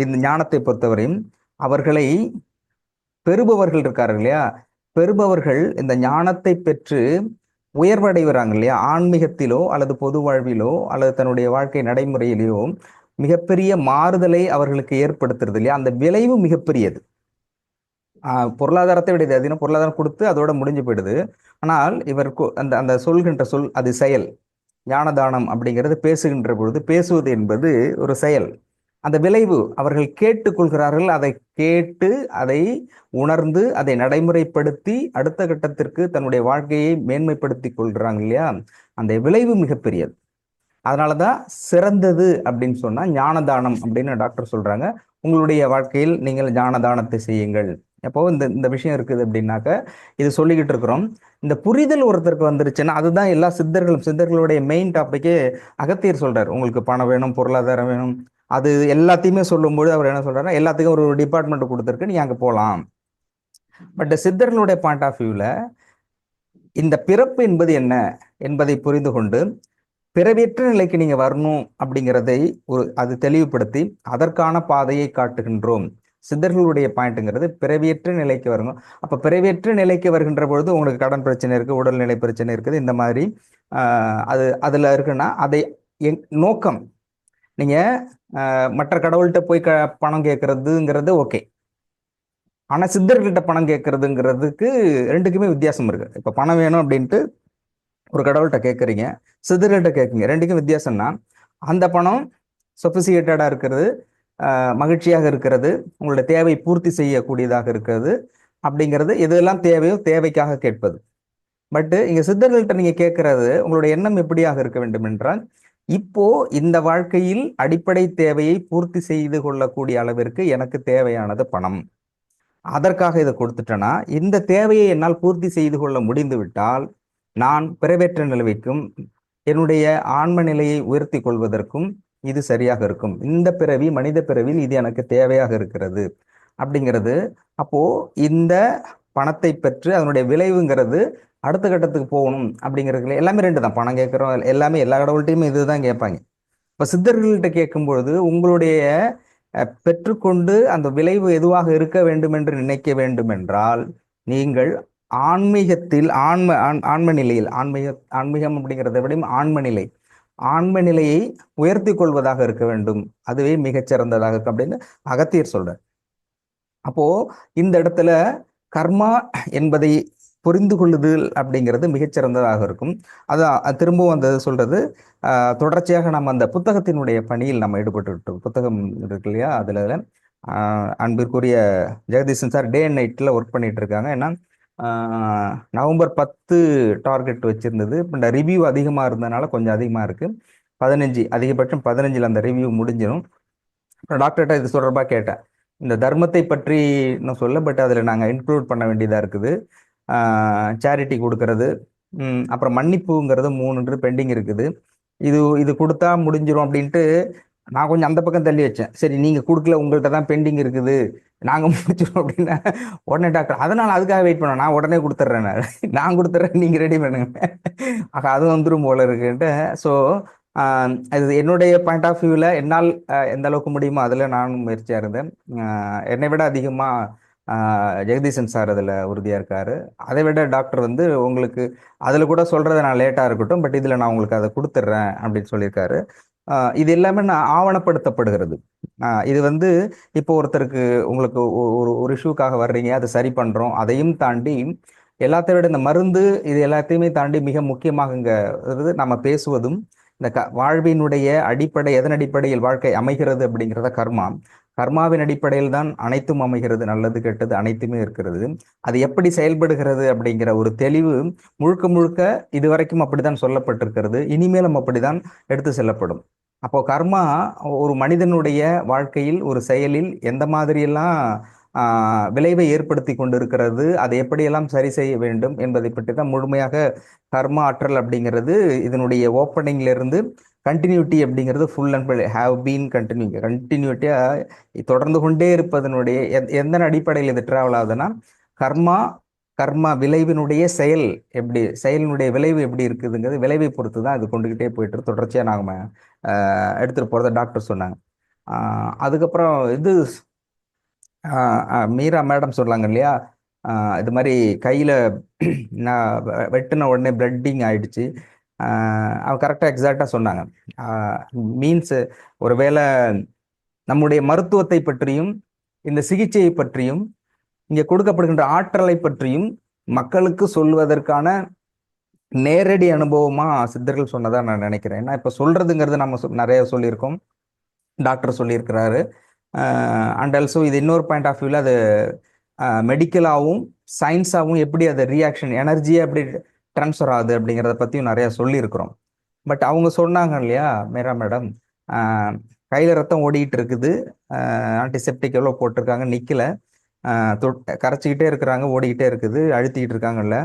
இந்த ஞானத்தை பொறுத்தவரையும் அவர்களை பெறுபவர்கள் இருக்காரு இல்லையா, பெறுபவர்கள் இந்த ஞானத்தை பெற்று உயர்வடைகிறாங்க இல்லையா, ஆன்மீகத்திலோ அல்லது பொது வாழ்விலோ அல்லது தன்னுடைய வாழ்க்கை நடைமுறையிலேயோ மிகப்பெரிய மாறுதலை அவர்களுக்கு ஏற்படுத்துறது இல்லையா, அந்த விளைவு மிகப்பெரியது. பொருளாதாரத்தை விட அதிகம், பொருளாதாரம் கொடுத்து அதோட முடிஞ்சு போயிடுது. ஆனால் இவர் அந்த அந்த சொல்கின்ற சொல் அது செயல். ஞானதானம் அப்படிங்கிறது பேசுகின்ற பொழுது, பேசுவது என்பது ஒரு செயல். அந்த விளைவு அவர்கள் கேட்டுக்கொள்கிறார்கள், அதை கேட்டு அதை உணர்ந்து அதை நடைமுறைப்படுத்தி அடுத்த கட்டத்திற்கு தன்னுடைய வாழ்க்கையை மேன்மைப்படுத்தி கொள்கிறாங்க இல்லையா, அந்த விளைவு மிகப்பெரியது. அதனாலதான் சிறந்தது அப்படின்னு சொன்னா ஞானதானம் அப்படின்னு டாக்டர் சொல்றாங்க. உங்களுடைய வாழ்க்கையில் நீங்கள் ஞானதானத்தை செய்யுங்கள். எப்போ இந்த விஷயம் இருக்குது அப்படின்னாக்க இது சொல்லிக்கிட்டு இருக்கிறோம். இந்த புரிதல் ஒருத்தருக்கு வந்துருச்சுன்னா அதுதான் எல்லா சித்தர்களுடைய மெயின் டாபிக்கே. அகத்தியர் சொல்றாரு, உங்களுக்கு பணம் வேணும், பொருளாதாரம் வேணும், அது எல்லாத்தையுமே சொல்லும்போது அவர் என்ன சொல்றாருன்னா, எல்லாத்துக்கும் ஒரு டிபார்ட்மெண்ட் கொடுத்துருக்கு, நீங்க அங்க போகலாம். பட் சித்தர்களுடைய பாயிண்ட் ஆஃப் வியூல இந்த பிறப்பு என்பது என்ன என்பதை புரிந்து கொண்டு பிறவியற்ற நிலைக்கு நீங்க வரணும் அப்படிங்கிறதை அது தெளிவுபடுத்தி அதற்கான பாதையை காட்டுகின்றோம். சித்தர்களுடைய பாயிண்ட்ங்கிறது பிறவியற்ற நிலைக்கு வரணும். அப்ப பிறவியற்ற நிலைக்கு வருகின்ற பொழுது உங்களுக்கு கடன் பிரச்சனை இருக்கு, உடல்நிலை பிரச்சனை இருக்குது, இந்த மாதிரி அதுல இருக்குன்னா அதை நோக்கம் நீங்க மற்ற கடவுள்கிட்ட போய் பணம் கேட்கறதுங்கிறது ஓகே. ஆனா சித்தர்கிட்ட பணம் கேட்கறதுங்கிறதுக்கு ரெண்டுக்குமே வித்தியாசம் இருக்கு. இப்ப பணம் வேணும் அப்படின்ட்டு ஒரு கடவுள்கிட்ட கேட்குறீங்க, சித்தர்கிட்ட கேட்குங்க, ரெண்டுக்கும் வித்தியாசம்னா அந்த பணம் சொபிசிகேட்டடா இருக்கிறது, மகிழ்ச்சியாக இருக்கிறது, உங்களோட தேவை பூர்த்தி செய்யக்கூடியதாக இருக்கிறது அப்படிங்கிறது, எதெல்லாம் தேவையோ தேவைக்காக கேட்பது. பட்டு இங்க சித்தர்கள்ட்ட நீங்க கேட்கறது உங்களுடைய எண்ணம் எப்படியாக இருக்க வேண்டும் என்றால், இப்போ இந்த வாழ்க்கையில் அடிப்படை தேவையை பூர்த்தி செய்து கொள்ளக்கூடிய அளவிற்கு எனக்கு தேவையானது பணம், அதற்காக இதை கொடுத்துட்டேன்னா இந்த தேவையை என்னால் பூர்த்தி செய்து கொள்ள முடிந்து விட்டால் நான் பிறவேற்ற நிலைக்கும் என்னுடைய ஆன்ம நிலையை உயர்த்தி கொள்வதற்கும் இது சரியாக இருக்கும். இந்த பிறவி மனித பிறவியில் இது எனக்கு தேவையாக இருக்கிறது அப்படிங்கிறது. அப்போ இந்த பணத்தை பெற்று அதனுடைய விளைவுங்கிறது அடுத்த கட்டத்துக்கு போகணும் அப்படிங்கிறது எல்லாமே ரெண்டு தான். பணம் கேட்கிறோம் எல்லாமே எல்லா கடவுள்கிட்டையுமே இதுதான் கேட்பாங்க. இப்ப சித்தர்கள்ட்ட கேட்கும் பொழுது உங்களுடைய பெற்றுக்கொண்டு அந்த விளைவு எதுவாக இருக்க வேண்டும் என்று நினைக்க வேண்டும் என்றால் நீங்கள் ஆன்மீகத்தில் ஆன்ம நிலையில் ஆன்மீகம் அப்படிங்கிறத விட ஆன்ம நிலையை உயர்த்தி கொள்வதாக இருக்க வேண்டும், அதுவே மிகச்சிறந்ததாக இருக்கும் அப்படின்னு அகத்தியர் சொல்றார். அப்போ இந்த இடத்துல கர்மா என்பதை புரிந்து கொள்ளுதல் அப்படிங்கிறது மிகச்சிறந்ததாக இருக்கும். அதான் திரும்பவும் அந்த சொல்றது, தொடர்ச்சியாக நம்ம அந்த புத்தகத்தினுடைய பணியில் நம்ம ஈடுபட்டு புத்தகம் இருக்கு இல்லையா, அதுல அன்பிற்குரிய ஜெகதீசன் சார் டே அண்ட் நைட்ல ஒர்க் பண்ணிட்டு இருக்காங்க. ஏன்னா நவம்பர் 10 டார்கெட் வச்சிருந்தது. இப்போ ரிவ்யூ அதிகமாக இருந்ததுனால கொஞ்சம் அதிகமாக இருக்கு. 15 அதிகபட்சம் 15 அந்த ரிவ்யூ முடிஞ்சிடும். அப்புறம் டாக்டர்கிட்ட இது தொடர்பாக கேட்டேன், இந்த தர்மத்தை பற்றி இன்னும் சொல்ல, பட் அதில் நாங்கள் இன்க்ளூட் பண்ண வேண்டியதாக இருக்குது. சேரிட்டி கொடுக்கறது, அப்புறம் மன்னிப்புங்கிறது 3 பெண்டிங் இருக்குது. இது கொடுத்தா முடிஞ்சிடும் அப்படின்ட்டு நான் கொஞ்சம் அந்த பக்கம் தள்ளி வச்சேன். சரி நீங்க கொடுக்கல, உங்கள்கிட்ட தான் பெண்டிங் இருக்குது, நாங்க முடிச்சிடும் அப்படின்னா உடனே டாக்டர் அதனால அதுக்காக வெயிட் பண்ண, நான் உடனே கொடுத்துட்றேன், நான் கொடுத்துட்றேன், நீங்க ரெடி பண்ணுங்க. ஆக அது வந்துடும் போல இருக்குன்ட்டு. ஸோ அது என்னுடைய பாயிண்ட் ஆஃப் வியூவில் என்னால் எந்த அளவுக்கு முடியுமோ அதில் நானும் முயற்சியாக இருந்தேன். என்னை விட அதிகமாக ஜெகதீசன் சார் அதில் உறுதியாக இருக்காரு. அதை விட டாக்டர் வந்து உங்களுக்கு அதில் கூட சொல்கிறத நான் லேட்டாக இருக்கட்டும், பட் இதில் நான் உங்களுக்கு அதை கொடுத்துட்றேன் அப்படின்னு சொல்லியிருக்காரு. இது எல்லாமே நான் ஆவணப்படுத்தப்படுகிறது. இது வந்து இப்போ ஒருத்தருக்கு உங்களுக்கு ஒரு இஷ்யூக்காக வர்றீங்க, அதை சரி பண்றோம். அதையும் தாண்டி எல்லாத்தை விட இந்த மருந்து இது எல்லாத்தையுமே தாண்டி மிக முக்கியமாக நம்ம பேசுவதும் இந்த வாழ்வினுடைய அடிப்படை, எதன் அடிப்படையில் வாழ்க்கை அமைகிறது அப்படிங்கிறத கர்மா. கர்மாவின் அடிப்படையில் தான் அனைத்தும் அமைகிறது, நல்லது கெட்டது அனைத்துமே இருக்கிறது. அது எப்படி செயல்படுகிறது அப்படிங்கிற ஒரு தெளிவு முழுக்க முழுக்க இதுவரைக்கும் அப்படித்தான் சொல்லப்பட்டிருக்கிறது, இனிமேலும் அப்படிதான் எடுத்து செல்லப்படும். அப்போ கர்மா ஒரு மனிதனுடைய வாழ்க்கையில் ஒரு செயலில் எந்த மாதிரியெல்லாம் விளைவை ஏற்படுத்தி கொண்டிருக்கிறது, அதை எப்படியெல்லாம் சரி செய்ய வேண்டும் என்பதை பற்றி தான் முழுமையாக கர்மா ஆற்றல் அப்படிங்கிறது இதனுடைய ஓப்பனிங்ல இருந்து கண்டினியூட்டி அப்படிங்கிறது full and full have been கண்டினியூட்டியா தொடர்ந்து கொண்டே இருப்பதனுடைய எந்த அடிப்படையில் இது டிராவல் ஆகுதுன்னா கர்மா கர்மா விளைவினுடைய செயல் எப்படி, செயலினுடைய விளைவு எப்படி இருக்குதுங்கிறது விளைவை பொறுத்து தான் இது கொண்டுகிட்டே போயிட்டு தொடர்ச்சியாக நாங்கள் எடுத்துகிட்டு போகிறத டாக்டர் சொன்னாங்க. அதுக்கப்புறம் இது மீரா மேடம் சொன்னாங்க இல்லையா, இது மாதிரி கையில் நான் வெட்டின உடனே பிளட்டிங் ஆயிடுச்சு. அவங்க கரெக்டாக எக்ஸாக்டாக சொன்னாங்க. மீன்ஸ் ஒருவேளை நம்முடைய மருத்துவத்தை பற்றியும் இந்த சிகிச்சையை பற்றியும் இங்கே கொடுக்கப்படுகின்ற ஆற்றலை பற்றியும் மக்களுக்கு சொல்வதற்கான நேரடி அனுபவமா சித்தர்கள் சொன்னதா நான் நினைக்கிறேன். ஏன்னா இப்போ சொல்றதுங்கிறது நம்ம நிறைய சொல்லியிருக்கோம், டாக்டர் சொல்லியிருக்கிறாரு. அண்ட் ஆல்சோ இது இன்னொரு பாயிண்ட் ஆஃப் வியூவில் அது மெடிக்கலாகவும் சயின்ஸாகவும் எப்படி அது ரியாக்ஷன் எனர்ஜியை எப்படி ட்ரான்ஸ்ஃபர் ஆகுது அப்படிங்கிறத பற்றியும் நிறையா சொல்லியிருக்கிறோம். பட் அவங்க சொன்னாங்க இல்லையா மீரா மேடம், கையில் ரத்தம் ஓடிக்கிட்டு இருக்குது, ஆன்டிசெப்டிக் எவ்வளோ போட்டிருக்காங்க, நிற்கலை, கரைச்சிக்கிட்டே இருக்கிறாங்க, ஓடிக்கிட்டே இருக்குது, அழுத்திக்கிட்டு இருக்காங்கல்ல,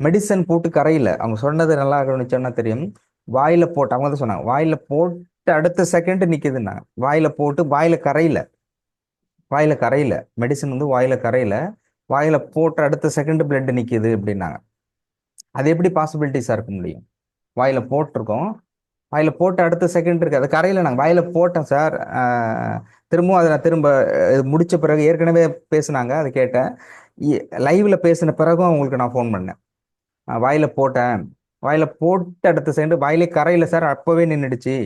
மெடிசன் போட்டு கரையில. அவங்க சொன்னது நல்லா கவனிச்சோன்னா தெரியும். வாயில போட்டு, அவங்க தான் சொன்னாங்க, வாயில போட்டு அடுத்த செகண்ட் நிக்குதுன்னாங்க. வாயில போட்டு வாயில கரையில, வாயில கரையில மெடிசன் வந்து வாயில கரையில, வாயில போட்டு அடுத்த செகண்ட் பிளட் நிக்குது அப்படின்னாங்க. அது எப்படி பாசிபிலிட்டிஸா இருக்க முடியும்? வாயில போட்டிருக்கோம், வாயில போட்டு அடுத்த செகண்ட் இருக்கு, அது கரையில. நாங்கள் வாயில போட்டேன் சார், திரும்பவும் அதை நான் திரும்ப முடிச்ச பிறகு ஏற்கனவே பேசுனாங்க, அதை கேட்டேன். லைவ்ல பேசின பிறகும் அவங்களுக்கு நான் ஃபோன் பண்ணேன், வாயில போட்டேன், வாயில போட்டு அடுத்த செகண்ட் வாயிலே கரையில சார், அப்பவே நின்றுடுச்சு.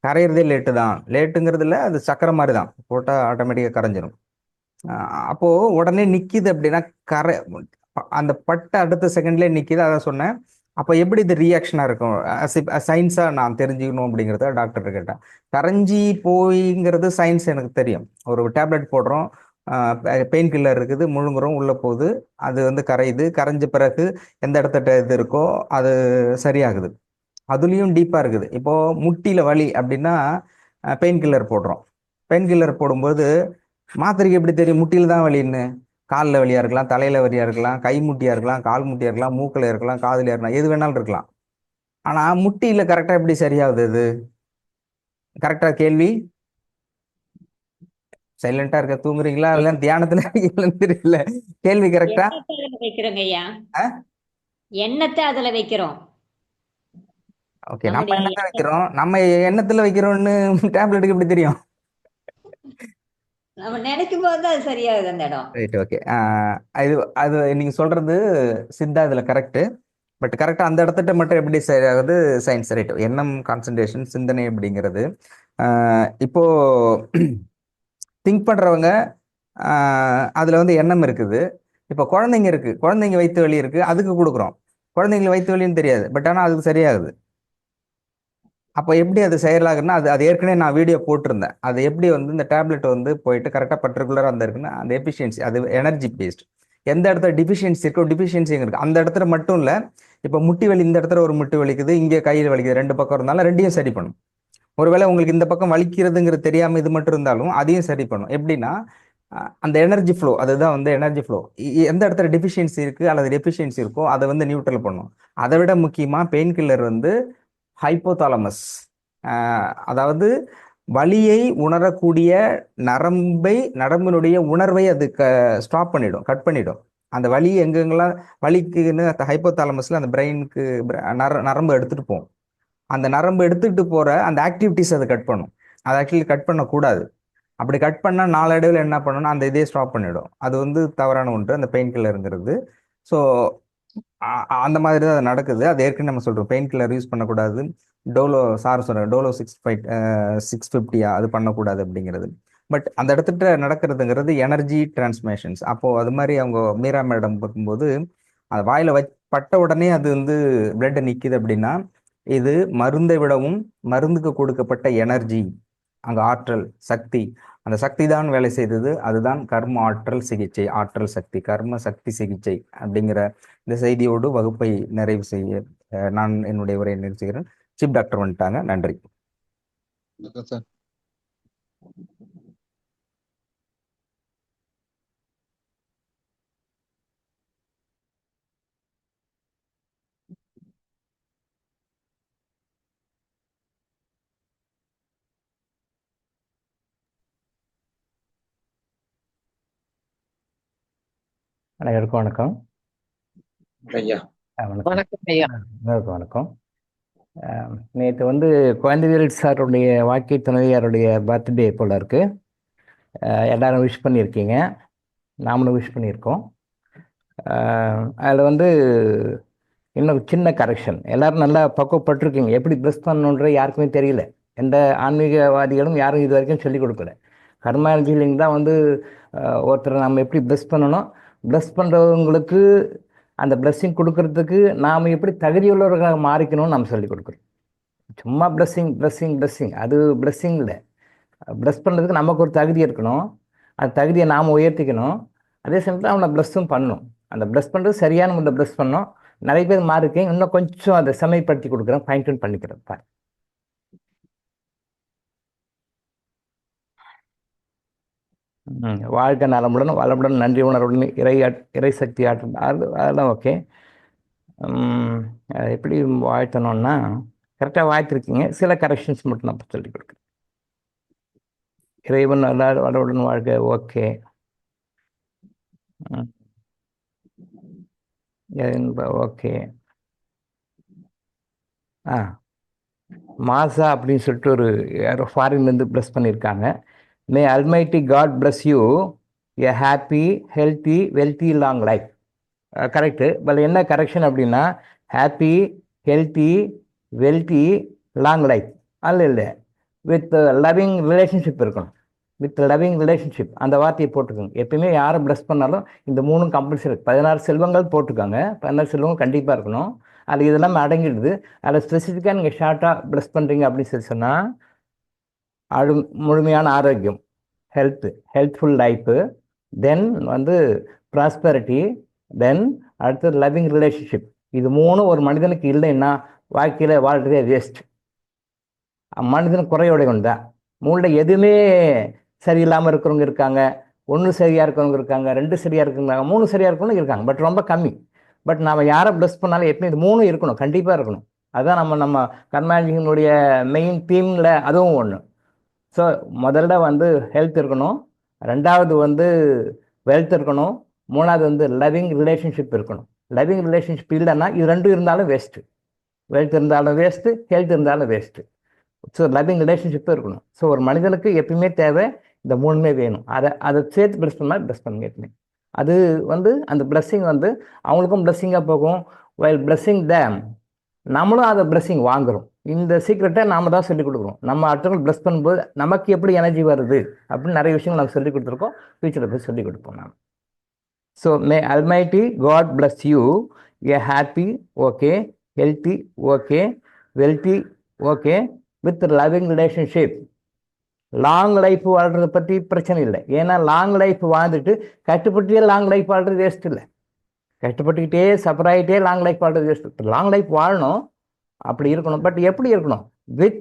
கரையிறதே லேட்டு தான், லேட்டுங்கிறது இல்லை, அது சக்கரை மாதிரி தான், போட்டால் ஆட்டோமேட்டிக்காக கரைஞ்சிடும். அப்போ உடனே நிக்குது அப்படின்னா கரை அந்த பட்ட அடுத்த செகண்ட்லேயே நிக்குது, அதான் சொன்னேன். அப்போ எப்படி இது ரியாக்ஷனாக இருக்கும் சயின்ஸாக நான் தெரிஞ்சுக்கணும் அப்படிங்கிறத டாக்டர் கேட்டேன். கரைஞ்சி போய்ங்கிறது சயின்ஸ் எனக்கு தெரியும். ஒரு டேப்லெட் போடுறோம், பெயின் கில்லர் இருக்குது, முழுங்குறோம், உள்ளே போகுது, அது வந்து கரையுது, கரைஞ்ச பிறகு எந்த இடத்த இது இருக்கோ அது சரியாகுது. அதுலேயும் டீப்பாக இருக்குது. இப்போது முட்டியில் வலி அப்படின்னா பெயின் கில்லர் போடுறோம். பெயின் கில்லர் போடும்போது மாத்திரைக்கு எப்படி தெரியும் முட்டியில் தான் வலின்னு? காலில் வலியாக இருக்கலாம், தலையில் வலியாக இருக்கலாம், கை முட்டியாக இருக்கலாம், கால் முட்டியாக இருக்கலாம், மூக்கில் இருக்கலாம், காதில் இருக்கலாம், எது வேணாலும் இருக்கலாம். ஆனால் முட்டியில் கரெக்டாக எப்படி சரியாகுது? இது கரெக்டாக கேள்வி. சைலண்டா இருக்க, தூங்குறீங்களா இல்ல தியானத்துல தெரியல. கேள்வி கரெக்டா? வைக்கிறோங்க ஐயா, எண்ணத்தை அதுல வைக்கிறோம். ஓகே, நம்ம எண்ணத்தை வைக்கிறோம், நம்ம எண்ணத்துல வைக்கிறோம்னு டேப்லெட்டுக்கு எப்படி தெரியும்? நம்ம நினைக்கும் போது அது சரியாகுது அந்த இடம். Right, okay. அது அது நீங்க சொல்றது சித்தா இதுல கரெக்ட். பட் கரெக்டா அந்த இடத்துட்ட மட்டும் எப்படி சரியாகுது சயின்ஸ். ரைட், எண்ணம் கான்சன்ட்ரேஷன் சிந்தனை அப்படிங்கிறது. இப்போ திங்க் பண்றவங்க அதுல வந்து எண்ணம் இருக்குது. இப்போ குழந்தைங்க இருக்கு, குழந்தைங்க வயிற்று வலி இருக்கு, அதுக்கு கொடுக்குறோம். குழந்தைங்களுக்கு வயிற்று வலின்னு தெரியாது, பட் ஆனால் அதுக்கு சரியாகுது. அப்போ எப்படி அது செயலாகுன்னா அது அது ஏற்கனவே நான் வீடியோ போட்டிருந்தேன். அது எப்படி வந்து இந்த டேப்லெட் வந்து போயிட்டு கரெக்டாக பர்டிகுலராக அந்த இருக்குன்னா அந்த எஃபிஷியன்சி, அது எனர்ஜி பேஸ்ட். எந்த இடத்துல டிஃபிஷியன்சி இருக்கோ, டிஃபிஷியன்சி எங்கே இருக்குது அந்த இடத்துல மட்டும் இல்லை. இப்போ முட்டி வலி, இந்த இடத்துல ஒரு முட்டி வலிக்குது, இங்கே கையில் வலிக்குது, ரெண்டு பக்கம் இருந்தாலும் ரெண்டையும் சரி பண்ணும். ஒருவேளை உங்களுக்கு இந்த பக்கம் வலிக்கிறதுங்கிறது தெரியாமல் இது மட்டும் இருந்தாலும் அதையும் சரி பண்ணும். எப்படின்னா அந்த எனர்ஜி ஃப்ளோ, அதுதான் வந்து எனர்ஜி ஃப்ளோ. எந்த இடத்துல டெஃபிஷியன்சி இருக்குது அல்லது டெஃபிஷியன்சி இருக்கோ அதை வந்து நியூட்ரல் பண்ணும். அதை விட முக்கியமாக பெயின் கில்லர் வந்து ஹைப்போதாலமஸ், அதாவது வலியை உணரக்கூடிய நரம்பினுடைய உணர்வை அது ஸ்டாப் பண்ணிடும், கட் பண்ணிடும். அந்த வலி எங்கெங்கெல்லாம் வலிக்குன்னு அந்த ஹைப்போதாலமஸ்ல அந்த பிரெயினுக்கு நரம்பு எடுத்துட்டு போகும். அந்த நரம்பு எடுத்துட்டு போற அந்த ஆக்டிவிட்டிஸ் அதை கட் பண்ணும். அதை ஆக்சுவலி கட் பண்ணக்கூடாது. அப்படி கட் பண்ணால் நாளடைவில் என்ன பண்ணணும்னா அந்த இதே ஸ்டாப் பண்ணிடும். அது வந்து தவறான ஒன்று அந்த பெயின் கில்லருங்கிறது. ஸோ அந்த மாதிரி தான் அது நடக்குது. அது ஏற்கனவே நம்ம சொல்றோம், பெயின் கில்லர் யூஸ் பண்ணக்கூடாது. சார் சொல்ற டோலோ 650 அது பண்ணக்கூடாது அப்படிங்கிறது. பட் அந்த இடத்துல நடக்கிறதுங்கிறது எனர்ஜி டிரான்ஸ்மிஷன்ஸ். அப்போ அது மாதிரி அவங்க மீரா மேடம் பார்க்கும்போது அது வாயில பட்ட உடனே அது வந்து பிளட் நிக்குது அப்படின்னா, இது மருந்தை விடவும் மருந்துக்கு கொடுக்கப்பட்ட எனர்ஜி, அங்க ஆற்றல் சக்தி, அந்த சக்தி தான் வேலை செய்தது. அதுதான் கர்ம ஆற்றல் சிகிச்சை, ஆற்றல் சக்தி கர்ம சக்தி சிகிச்சை அப்படிங்கிற இந்த செய்தியோடு வகுப்பை நிறைவு செய்ய நான் என்னுடைய உரையை நிறைவு செய்கிறேன். சீஃப் டாக்டர் வந்துட்டாங்க. நன்றி. சார். அனைவருக்கும் வணக்கம். ஐயா வணக்கம் ஐயா. வணக்கம். நேற்று வந்து குழந்தைவேல் சாருடைய வாழ்க்கை துணைவியாருடைய பர்த்டே போல இருக்கு. எல்லாரும் விஷ் பண்ணியிருக்கீங்க, நாமளும் விஷ் பண்ணியிருக்கோம். அதில் வந்து இன்னும் சின்ன கரெக்ஷன். எல்லாரும் நல்லா பக்குவப்பட்டிருக்கீங்க. எப்படி ப்ளஸ் பண்ணணுன்றது யாருக்குமே தெரியல. எந்த ஆன்மீகவாதிகளும் யாரும் இது வரைக்கும் சொல்லிக் கொடுக்கல. கர்மாலஜிலிங் தான் வந்து ஒருத்தரை நம்ம எப்படி ப்ளஸ் பண்ணணும், ப்ளஸ் பண்ணுறவங்களுக்கு அந்த பிளஸ்ஸிங் கொடுக்கறதுக்கு நாம் எப்படி தகுதியுள்ளவர்களாக மாறிக்கணும்னு நம்ம சொல்லிக் கொடுக்குறோம். சும்மா பிளஸ்ஸிங் அது பிளஸ்ஸிங் இல்லை. பிளஸ் பண்ணுறதுக்கு நமக்கு ஒரு தகுதி இருக்கணும். அந்த தகுதியை நாம் உயர்த்திக்கணும். அதே சமயத்தில் அவனை ப்ளஸ்ஸும் பண்ணணும். அந்த ப்ளஸ் பண்ணுறது சரியான முறையில் ப்ளஸ் பண்ணணும். நிறைய பேர் மாறிருக்கேன். இன்னும் கொஞ்சம் அதை செமைப்படுத்தி கொடுக்குறேன், ஃபைன் டியூன் பண்ணிக்கிறேன். பாரு, வாழ்க்கை நலமுடன் வளமுடன் நன்றி உணர்வுடன் இறை சக்தி ஆற்றல் அதெல்லாம் ஓகே. எப்படி வாழ்த்தணும்னா கரெக்டாக வாழ்த்திருக்கீங்க. சில கரெக்ஷன்ஸ் மட்டும் நான் சொல்லிக் கொடுக்குறேன். இறைவன் எல்லாரும் வளமுடன் வாழ்க்கை ஓகே. ஓகே. மாசா அப்படின்னு சொல்லிட்டு ஒரு யாரோ ஃபாரின்லேருந்து ப்ளஸ் பண்ணியிருக்காங்க. May almighty God bless you a happy healthy wealthy long life. Correct. But என்ன கரெக்ஷன் அப்படின்னா happy healthy wealthy long life அல்ல இல்லை, வித் லவ்விங் ரிலேஷன்ஷிப் இருக்கணும். வித் லவ்விங் ரிலேஷன்ஷிப் அந்த வார்த்தையை போட்டுக்கோங்க. எப்பயுமே யாரை ப்ளஸ் பண்ணாலும் இந்த மூணும் கம்பல்சரி. 16 செல்வங்கள் போட்டுக்காங்க. 16 செல்வங்கள் கண்டிப்பாக இருக்கணும். அது இதெல்லாம் அடங்கிடுது. அதில் ஸ்பெசிஃபிக்காக நீங்கள் ஷார்ட்டாக ப்ளஸ் பண்ணுறீங்க அப்படின்னு சொல்லி சொன்னால் முழுமையான ஆரோக்கியம், ஹெல்த்ஃபுல் லைஃபு, தென் வந்து ப்ராஸ்பரிட்டி, தென் அடுத்தது லவ்விங் ரிலேஷன்ஷிப். இது மூணும் ஒரு மனிதனுக்கு இல்லைன்னா வாழ்க்கையில் வாழ்றதே வேஸ்ட். மனிதன் குறையுடையவன் தான். மூணில் எதுவுமே சரியில்லாமல் இருக்கிறவங்க இருக்காங்க, 1 சரியாக இருக்கிறவங்க இருக்காங்க, 2 சரியாக இருக்கிறவங்க, 3 சரியாக இருக்கிறவங்க இருக்காங்க. பட் ரொம்ப கம்மி. பட் நம்ம யாரை ப்ளஸ் பண்ணாலும் எப்பயும் இது 3 இருக்கணும், கண்டிப்பாக இருக்கணும். அதுதான் நம்ம கர்மாஜினுடைய மெயின் தீமில் அதுவும் ஒன்று. ஸோ முதல்ல வந்து ஹெல்த் இருக்கணும், 2வது வந்து வெல்த் இருக்கணும், 3வது வந்து லவ்விங் ரிலேஷன்ஷிப் இருக்கணும். லவ்விங் ரிலேஷன்ஷிப் இல்லைன்னா இது 2 இருந்தாலும் வேஸ்ட்டு. வெல்த் இருந்தாலும் வேஸ்ட்டு, ஹெல்த் இருந்தாலும் வேஸ்ட்டு. ஸோ லவ்விங் ரிலேஷன்ஷிப்பும் இருக்கணும். ஸோ ஒரு மனிதனுக்கு எப்பயுமே தேவை இந்த 3மே வேணும். அதை சேர்த்து ப்ளஸ் பண்ணால் ப்ளஸ் பண்ணுங்க எப்பவுமே. அது வந்து அந்த பிளஸ்ஸிங் வந்து அவங்களுக்கும் பிளஸ்ஸிங்காக போகும். வைல் பிளஸ்ஸிங் தேம், நம்மளும் அதை பிளஸ்ஸிங் வாங்குறோம். இந்த சீக்ரெட்டை நாம தான் சொல்லிக் கொடுக்குறோம். நம்ம அடுத்தவங்க பிளஸ் பண்ணும்போது நமக்கு எப்படி எனர்ஜி வருது அப்படின்னு நிறைய விஷயங்கள் நம்ம சொல்லிக் கொடுத்துருக்கோம். ஃபியூச்சரில் போய் சொல்லிக் கொடுப்போம் நாம். So may almighty God bless you a happy okay, healthy okay, wealthy okay, with loving relationship. Long life வாழ்றதை பற்றி பிரச்சனை இல்லை. ஏன்னா லாங் லைஃப் வாழ்ந்துட்டு கஷ்டப்பட்டுட்டே லாங் லைஃப் வாழ்றது வேஸ்ட் இல்லை. கஷ்டப்பட்டுக்கிட்டே சஃபர் ஆகிட்டே லாங் லைஃப் வாழ்றது வேஸ்ட். லாங் லைஃப் வாழணும், அப்படி இருக்கணும். பட் எப்படி இருக்கணும்? With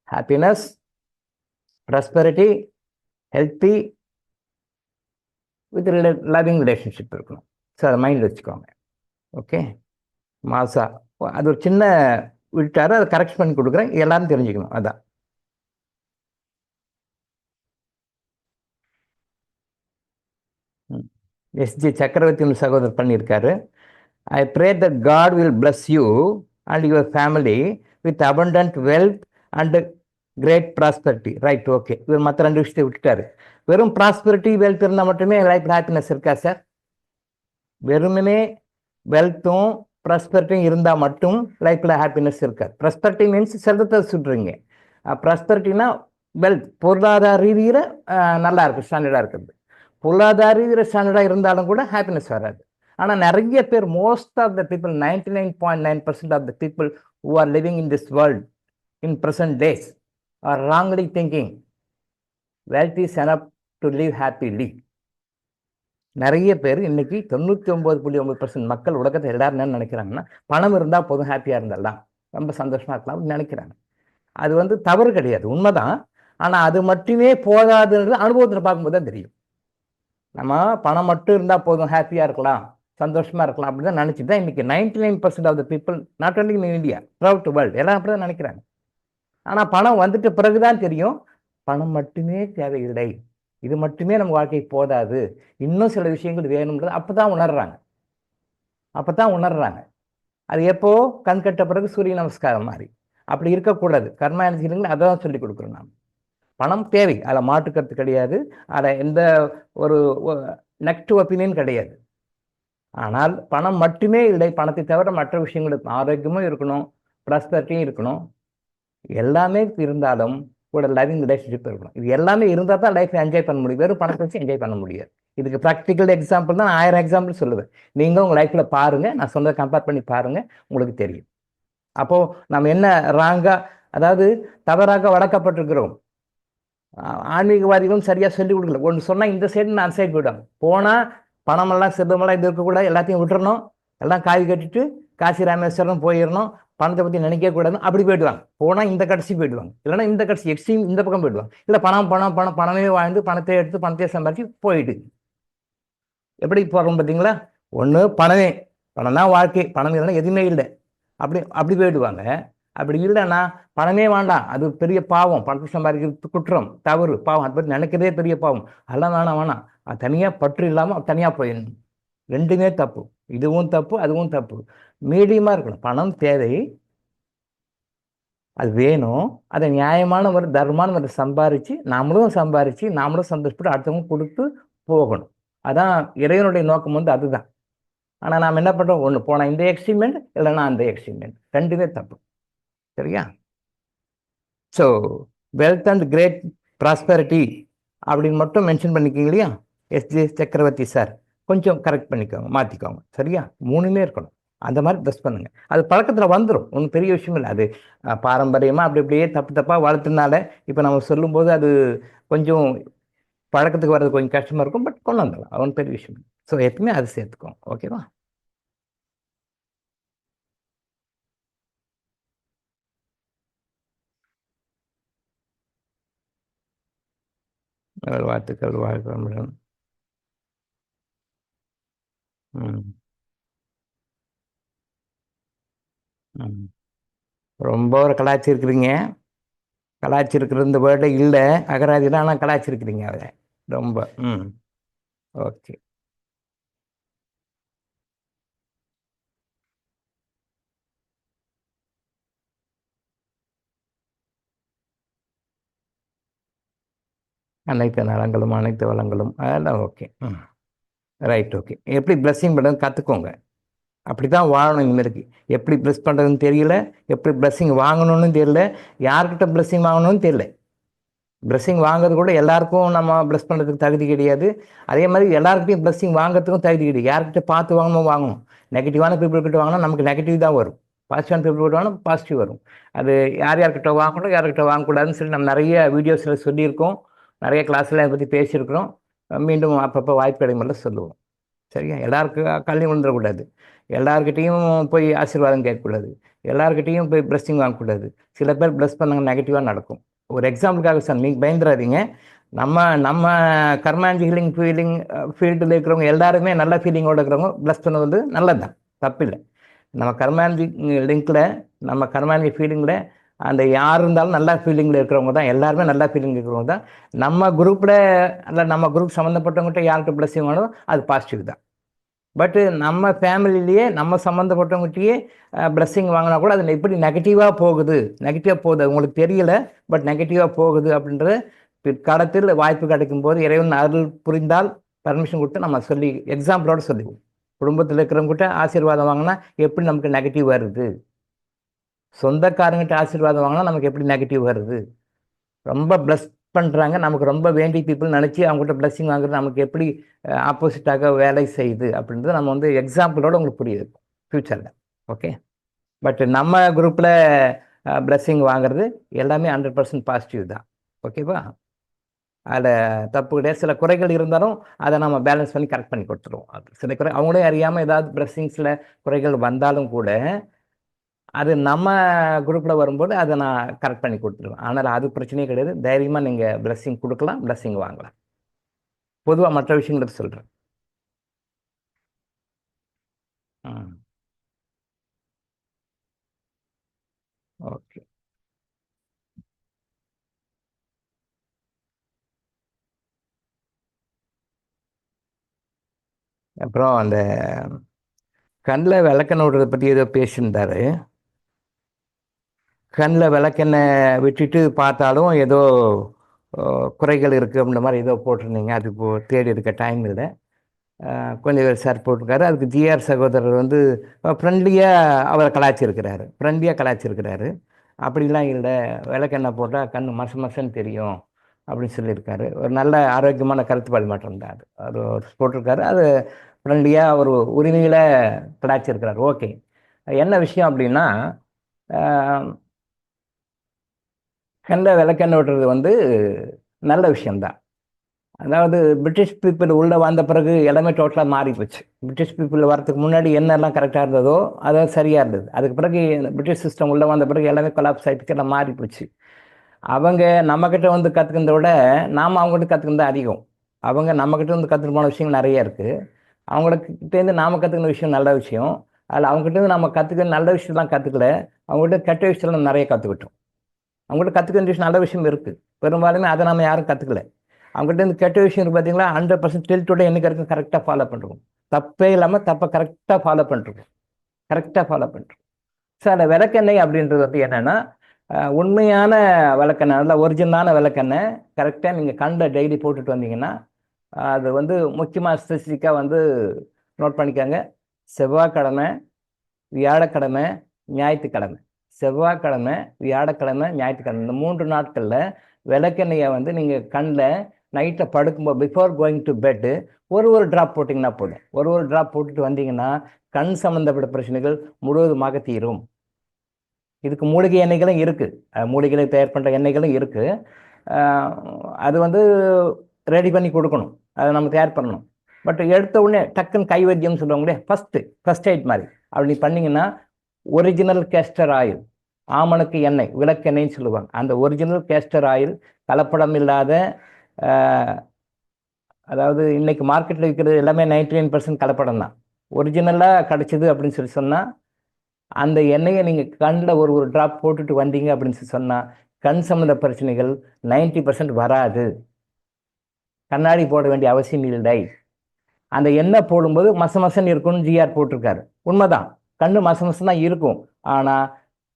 happiness, prosperity, healthy, with loving relationship இருக்கணும். ஸோ அதை மைண்டில் வச்சுக்கோங்க. ஓகே. மாசா அது ஒரு சின்ன விட்டாரு, அதை கரெக்ட் பண்ணி கொடுக்குறேன், எல்லாரும் தெரிஞ்சுக்கணும். அதான் எஸ்ஜி சக்கரவர்த்தி சகோதரர் பண்ணியிருக்காரு. I pray that God will bless you and your family with abundant wealth and great prosperity. Right, okay. இவர் மற்ற 2 விஷயத்தை விட்டுட்டாரு. வெறும் ப்ராஸ்பரிட்டி வெல்த் இருந்தால் மட்டுமே லைஃப் ஹாப்பினஸ் இருக்கா சார்? வெறுமனே வெல்த்தும் ப்ராஸ்பரிட்டியும் இருந்தால் மட்டும் லைஃப்பில் ஹாப்பினஸ் இருக்காது. ப்ராஸ்பரிட்டி மீன்ஸ் செல்வத்தை சுட்டுறீங்க. ப்ராஸ்பரிட்டினா வெல்த், பொருளாதார ரீதியில் நல்லா இருக்குது, ஸ்டாண்டர்டாக இருக்குது. பொருளாதார ரீதியில் ஸ்டாண்டர்டாக இருந்தாலும் கூட ஹாப்பினஸ் வராது. ஆனால் நிறைய பேர், most of the people, 99.9% of the people who are living in this world in present days are wrongly thinking wealth is enough to live happily. நிறைய பேர் இன்னைக்கு 99.9% மக்கள் உலகத்தை எல்லாரும் என்ன நினைக்கிறாங்கன்னா, பணம் இருந்தால் போதும், ஹாப்பியாக இருந்தலாம், ரொம்ப சந்தோஷமா இருக்கலாம் அப்படின்னு நினைக்கிறாங்க. அது வந்து தவறு கிடையாது, உண்மைதான். ஆனால் அது மட்டுமே போதாதுன்றது அனுபவத்தில் பார்க்கும்போது தான் தெரியும். நம்ம பணம் மட்டும் இருந்தால் போதும், ஹாப்பியாக இருக்கலாம், சந்தோஷமா இருக்கலாம் அப்படின்னு தான் நினச்சிட்டு தான் இன்னைக்கு 99% of the people, not only in India, throughout the world, எல்லாம் அப்படி தான் நினைக்கிறாங்க. ஆனால் பணம் வந்துட்டு பிறகுதான் தெரியும், பணம் மட்டுமே தேவையில்லை, இது மட்டுமே நம்ம வாழ்க்கைக்கு போதாது, இன்னும் சில விஷயங்கள் வேணும்ன்றது அப்போ தான் உணர்றாங்க. அது எப்போ கண் கட்ட பிறகு சூரிய நமஸ்காரம் மாதிரி. அப்படி இருக்கக்கூடாது. கர்மா எனர்ஜிகள் அதை தான் சொல்லிக் கொடுக்குறோம். நாம் பணம் தேவை, அதில் மாற்றுக்கருத்து கிடையாது, அதில் எந்த ஒரு நெகட்டிவ் ஒப்பீனியன் கிடையாது. ஆனால் பணம் மட்டுமே இல்லை, பணத்தை தவிர மற்ற விஷயங்களுக்கு ஆரோக்கியமும் இருக்கணும், ப்ராஸ்பரிட்டியும் இருக்கணும், எல்லாமே இருந்தாலும் கூட லைவிங் ரிலேஷன்ஷிப் இருக்கணும். இது எல்லாமே இருந்தால் தான் லைஃப்பை என்ஜாய் பண்ண முடியும். வெறும் பணத்தை வச்சு என்ஜாய் பண்ண முடியாது. இதுக்கு ப்ராக்டிக்கல் எக்ஸாம்பிள் தான் 1000 எக்ஸாம்பிள் சொல்லுவேன். நீங்கள் உங்கள் லைஃப்பில் பாருங்கள், நான் சொன்னதை கம்பேர் பண்ணி பாருங்கள், உங்களுக்கு தெரியும். அப்போது நம்ம என்ன ராங்காக, அதாவது தவறாக வளர்க்கப்பட்டிருக்கிறோம். ஆன்மீகவாதிகளும் சரியாக சொல்லிக் கொடுக்கல. ஒன்று சொன்னால் இந்த சைடு நான் சைடு போயிடுவாங்க. போனால் பணமெல்லாம் செல்வமெல்லாம் இது இருக்கக்கூடாது, எல்லாத்தையும் விட்டுறணும், எல்லாம் காவி கட்டிட்டு காசி ராமேஸ்வரம் போயிடணும், பணத்தை பற்றி நினைக்கவே கூடாது, அப்படி போயிடுவாங்க. போனால் இந்த கடைசி போயிடுவாங்க, இல்லைன்னா இந்த கடைசி எக்ஸ்ட்ரீம் இந்த பக்கம் போயிடுவாங்க. இல்லை பணமே வாழ்ந்து பணத்தை எடுத்து பணத்தை சம்பாதிச்சு போயிட்டு எப்படி போகிறோம் பார்த்தீங்களா? ஒன்று பணம் தான் வாழ்க்கை, பணம் இல்லைன்னா எதுவுமே இல்லை, அப்படி போயிடுவாங்க. அப்படி இல்லைன்னா பணமே வேண்டாம், அது பெரிய பாவம், பணத்தை சம்பாதிக்கிறது குற்றம், தவறு, பாவம், அதை பற்றி நினைக்கிறதே பெரிய பாவம், அதெல்லாம் வேணாம், அது தனியாக பற்று இல்லாமல் தனியாக போயிடணும். ரெண்டுமே தப்பு, இதுவும் தப்பு அதுவும் தப்பு. மீடியமாக இருக்கணும். பணம் தேவை, அது வேணும், அதை நியாயமான ஒரு தர்மமான ஒரு சம்பாரித்து நாமளும் சந்தோஷப்பட்டு அடுத்தவங்க கொடுத்து போகணும். அதான் இறைவனுடைய நோக்கம் வந்து அதுதான். ஆனால் நாம் என்ன பண்ணுறோம், ஒன்று போனால் இந்த எக்ஸ்ட்ரீமெண்ட், இல்லைன்னா அந்த எக்ஸ்ட்ரீமெண்ட், ரெண்டுமே தப்பு. சரியா? So wealth and great prosperity அப்படின்னு மட்டும் மென்ஷன் பண்ணிக்கிங்க இல்லையா? எஸ்ஜே சக்கரவர்த்தி சார், கொஞ்சம் கரெக்ட் பண்ணிக்கோங்க, மாற்றிக்கோங்க. சரியா? மூணுமே இருக்கணும். அந்த மாதிரி ட்ரெஸ் பண்ணுங்க. அது பழக்கத்தில் வந்துடும், ஒன்றும் பெரிய விஷயம் இல்லை. அது பாரம்பரியமாக அப்படியே தப்பாக வளர்த்துனால இப்போ நம்ம சொல்லும்போது அது கொஞ்சம் பழக்கத்துக்கு வர்றது கொஞ்சம் கஷ்டமாக இருக்கும். பட் கொண்டு வந்துடலாம், அது ஒன்றும் பெரிய விஷயம் இல்லை. ஸோ எப்பவுமே அது சேர்த்துக்கோங்க. ஓகேவா? வாழ்த்துக்கள், வாழ்க்கை. ரொம்ப ஒரு கலாச்சிருக்கிறீங்க. கலாச்சிருக்கிறது இந்த வேர்டே இல்லை அகராதியில், ஆனால் கலாச்சிருக்கிறீங்க அவரை ரொம்ப. ஓகே. அனைத்து நலங்களும் அனைத்து வளங்களும் அதெல்லாம் ஓகே. Right, okay. எப்படி பிளஸ்ஸிங் பண்ணுறது கற்றுக்கோங்க. அப்படி தான் வாழணும். இனிமேலுக்கு எப்படி ப்ளஸ் பண்ணுறதுன்னு தெரியல, எப்படி பிளஸ்ஸிங் வாங்கணும்னு தெரியல, யார்கிட்ட பிளஸ்ஸிங் வாங்கணும்னு தெரியல. பிளஸ்ஸிங் வாங்குறது கூட எல்லாருக்கும் நம்ம ப்ளஸ் பண்ணுறதுக்கு தகுதி கிடையாது. அதே மாதிரி எல்லாருக்கிட்டையும் பிளஸ்ஸிங் வாங்குறதுக்கும் தகுதி கிடையாது. யார்கிட்ட பார்த்து வாங்கணும். நெகட்டிவான பீப்புள் கிட்ட வாங்கினா நமக்கு நெகட்டிவ் தான் வரும், பாசிட்டிவான பீப்புள் கிட்ட வாங்கினா பாசிட்டிவ் வரும். அது யார்கிட்ட வாங்கணும் யார்கிட்ட வாங்கக்கூடாதுன்னு சொல்லி நம்ம நிறைய வீடியோஸில் சொல்லியிருக்கோம், நிறைய கிளாஸில் அதை பற்றி பேசியிருக்கிறோம். மீண்டும் அப்பப்போ வாய்ப்பு கிடைக்கும் சொல்லுவோம். சரியா? எல்லாருக்கும் கல்வி விழுந்துடக்கூடாது, எல்லாருக்கிட்டையும் போய் ஆசீர்வாதம் கேட்கக்கூடாது, எல்லாருக்கிட்டையும் போய் பிளஸ்ஸிங் வாங்கக்கூடாது. சில பேர் ப்ளஸ் பண்ணாங்க நெகட்டிவாக நடக்கும். ஒரு எக்ஸாம்பிளுக்காக சார், நீங்கள் பயந்துடாதீங்க. நம்ம கர்மாஞ்சி ஹீலிங் ஃபீல்டில் இருக்கிறவங்க எல்லாருமே நல்ல ஃபீலிங்கோடு இருக்கிறவங்க ப்ளஸ் பண்ணது வந்து நல்லது தான், தப்பில்லை. நம்ம கர்மாஞ்சி லிங்கில், நம்ம கர்மாஞ்சி ஃபீலிங்கில் அந்த யார் இருந்தாலும் நல்ல ஃபீலிங்கில் இருக்கிறவங்க தான், எல்லாருமே நல்ல ஃபீலிங் இருக்கிறவங்க தான். நம்ம குரூப்பில் இல்லை நம்ம குரூப் சம்மந்தப்பட்டவங்ககிட்ட யார்கிட்ட பிளஸ்ஸிங் வாங்கணும் அது பாசிட்டிவ் தான். பட்டு நம்ம ஃபேமிலிலேயே நம்ம சம்மந்தப்பட்டவங்ககிட்டயே பிளஸ்ஸிங் வாங்கினா கூட அது எப்படி நெகட்டிவாக போகுது உங்களுக்கு தெரியல, பட் நெகட்டிவாக போகுது அப்படின்றது பிற்காலத்தில் வாய்ப்பு கிடைக்கும் போது இறைவன் அருள் புரிந்தால் பர்மிஷன் கொடுத்து நம்ம சொல்லி எக்ஸாம்பிளோடு சொல்லுவோம், குடும்பத்தில் இருக்கிறவங்ககிட்ட ஆசீர்வாதம் வாங்கினா எப்படி நமக்கு நெகட்டிவ் வருது? சொந்தக்காரங்கிட்ட ஆசீர்வாதம் வாங்கினா நமக்கு எப்படி நெகட்டிவ் வருது? ரொம்ப ப்ளஸ் பண்ணுறாங்க, நமக்கு ரொம்ப வேண்டி பீப்புள் நினச்சி அவங்ககிட்ட பிளஸ்ஸிங் வாங்குறது நமக்கு எப்படி ஆப்போசிட்டாக வேலை செய்யுது அப்படின்றது நம்ம வந்து எக்ஸாம்பிளோட உங்களுக்கு புரியுது ஃப்யூச்சரில். ஓகே, பட் நம்ம குரூப்பில் பிளஸ்ஸிங் வாங்குறது எல்லாமே 100% பாசிட்டிவ் தான். ஓகேவா? அதில் தப்பு கிடையாது. சில குறைகள் இருந்தாலும் அதை நம்ம பேலன்ஸ் பண்ணி கரெக்ட் பண்ணி கொடுத்துருவோம். அது சில குறை அவங்களே அறியாமல் ஏதாவது பிளஸ்ஸிங்ஸில் குறைகள் வந்தாலும் கூட அது நம்ம குரூப்பில் வரும்போது அதை நான் கரெக்ட் பண்ணி கொடுத்துருவேன். ஆனால் அது பிரச்சனையே கிடையாது. தைரியமாக நீங்கள் பிளஸ்ஸிங் கொடுக்கலாம், பிளஸ்ஸிங் வாங்கலாம். பொதுவாக மற்ற விஷயங்களுக்கு சொல்கிறேன். ஓகே, அப்புறம் அந்த கண்ணில் விளக்கெண்ணெய் விடுறதை பற்றி ஏதோ பேசியிருந்தாரு. கண்ணில் விளக்கெண்ணெய் விட்டுட்டு பார்த்தாலும் ஏதோ குறைகள் இருக்குது அப்படின்ற மாதிரி ஏதோ போட்டிருந்தீங்க. அது தேடி இருக்க டைம் இல்லை. கொஞ்சம் சார் போட்டிருக்காரு. அதுக்கு ஜிஆர் சகோதரர் வந்து ஃப்ரெண்ட்லியாக அவரை கலாய்ச்சிருக்கிறாரு. அப்படிலாம் இல்லை, விளக்கெண்ணெய் போட்டால் கண் மசன்னு தெரியும் அப்படின்னு சொல்லியிருக்காரு. ஒரு நல்ல ஆரோக்கியமான கருத்துப்பாடு மாற்றம் தான் அது. அவர் போட்டிருக்காரு. அது ஃப்ரெண்ட்லியாக ஒரு உரிமையில் கலாய்ச்சிருக்கிறார். ஓகே, என்ன விஷயம் அப்படின்னா, கண்ணில் விளக்கெண்ணெய் விடுறது வந்து நல்ல விஷயம்தான். அதாவது பிரிட்டிஷ் பீப்புள் உள்ளே வந்த பிறகு எல்லாமே டோட்டலாக மாறி போச்சு. பிரிட்டிஷ் பீப்புள் வரதுக்கு முன்னாடி என்னெல்லாம் கரெக்டாக இருந்ததோ அதாவது சரியாக இருந்தது. அதுக்கு பிறகு பிரிட்டிஷ் சிஸ்டம் உள்ளே வந்த பிறகு எல்லாமே கொலாப்ஸ் ஆகிட்டு எல்லாம் மாறி போச்சு. அவங்க நம்மக்கிட்ட வந்து கற்றுக்கிறத விட நாம் அவங்ககிட்ட கற்றுக்கிறது அதிகம். அவங்க நம்மக்கிட்ட வந்து கற்றுட்டு போன விஷயங்கள் நிறைய இருக்குது. அவங்ககிட்டேருந்து நாம் கற்றுக்கின விஷயம் நல்ல விஷயம். அதில் அவங்ககிட்டேருந்து நம்ம கற்றுக்க நல்ல விஷயம்லாம் கற்றுக்கல, அவங்ககிட்ட கெட்ட விஷயம்லாம் நிறைய கற்றுக்கிட்டோம். அவங்ககிட்ட கற்றுக்கிற விஷயம் நல்ல விஷயம் இருக்குது, பெரும்பாலுமே அதை நம்ம யாரும் கற்றுக்கல. அவங்ககிட்ட இருந்து கெட்ட விஷயம் இருக்குது பார்த்தீங்களா, 100% டில் டுடே என்னைக்கு வரைக்கும் கரெக்டாக ஃபாலோ பண்ணுறோம். தப்பே இல்லாமல் தப்பை கரெக்டாக ஃபாலோ பண்ணுறோம். ஸோ அந்த விளக்கெண்ணெய் அப்படின்றது வந்து என்னென்னா, உண்மையான விளக்கெண்ணெய், நல்ல ஒரிஜினலான விளக்கெண்ணெய் கரெக்டாக நீங்கள் கண்ணில் டெய்லி போட்டுட்டு வந்தீங்கன்னா, அது வந்து முக்கியமாக ஸ்பெசிஃபிக்காக வந்து நோட் பண்ணிக்கோங்க. செவ்வாய்க்கிழமை, வியாழக்கிழமை, ஞாயிற்றுக்கிழமை. செவ்வாய்க்கிழமை, வியாழக்கிழமை, ஞாயிற்றுக்கிழமை இந்த 3 நாட்களில் விளக்கெண்ணெயை வந்து நீங்கள் கண்ணில் நைட்டை படுக்கும்போது பிஃபோர் கோயிங் டு பெட்டு ஒரு ட்ராப் போட்டிங்கன்னா போதும். ஒரு ட்ராப் போட்டுட்டு வந்தீங்கன்னா கண் சம்மந்தப்பட்ட பிரச்சனைகள் முழுவதுமாக தீரும். இதுக்கு மூலிகை எண்ணெய்களும் இருக்குது, மூலிகைகளை தயார் பண்ணுற எண்ணெய்களும் இருக்குது. அது வந்து ரெடி பண்ணி கொடுக்கணும், அதை நம்ம தயார் பண்ணணும். பட் எடுத்த உடனே டக்குன்னு கைவைத்தியம்னு சொல்லுவாங்களே, ஃபஸ்ட் எய்ட் மாதிரி அப்படி பண்ணிங்கன்னா ஒரிஜினல் கேஸ்டர் ஆயில், ஆமணக்கு எண்ணெய், விளக்கெண்ணெய்ன்னு சொல்லுவாங்க, அந்த ஒரிஜினல் கேஸ்டர் ஆயில் கலப்படம் இல்லாத, அதாவது இன்னைக்கு மார்க்கெட்டில் விற்கிறது எல்லாமே 99% கலப்படம் தான். ஒரிஜினலாக கிடச்சிது அப்படின்னு சொல்லி சொன்னால் அந்த எண்ணெயை நீங்கள் கண்ணில் ஒரு ட்ராப் போட்டுட்டு வந்தீங்க அப்படின்னு சொல்லி சொன்னால் கண் சம்மந்த பிரச்சனைகள் 90% வராது. கண்ணாடி போட வேண்டிய அவசியம் இல்லை. அந்த எண்ணெய் போடும்போது மசன்னு இருக்கும்னு ஜிஆர் போட்டிருக்காரு. உண்மைதான், கண்ணு மசம் தான் இருக்கும். ஆனால்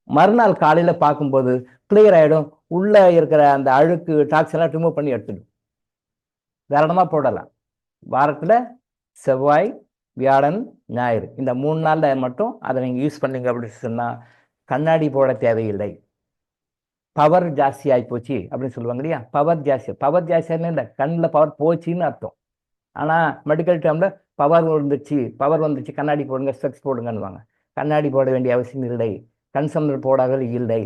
மறுநாள் காலையில் பார்க்கும்போது கிளியர் ஆகிடும். உள்ளே இருக்கிற அந்த அழுக்கு டாக்ஸ் எல்லாம் ரிமூவ் பண்ணி எடுத்துடும். தாராளமாக போடலாம். வாரத்தில் செவ்வாய், வியாழன், ஞாயிறு இந்த 3 நாளில் மட்டும் அதை நீங்கள் யூஸ் பண்ணீங்க அப்படின்னு சொன்னால் கண்ணாடி போட தேவையில்லை. பவர் ஜாஸ்தி ஆகி போச்சு அப்படின்னு சொல்லுவாங்க இல்லையா, பவர் ஜாஸ்தியானு இல்லை, கண்ணில் பவர் போச்சுன்னு அர்த்தம். ஆனால் மெடிக்கல் டேர்மில் பவர் வந்துச்சு கண்ணாடி போடுங்க, ஸ்பெக்ஸ் போடுங்கன்னுவாங்க. கண்ணாடி போட வேண்டிய அவசியம் இல்லை, கண் சம்மந்தம் போடாத இல்லை.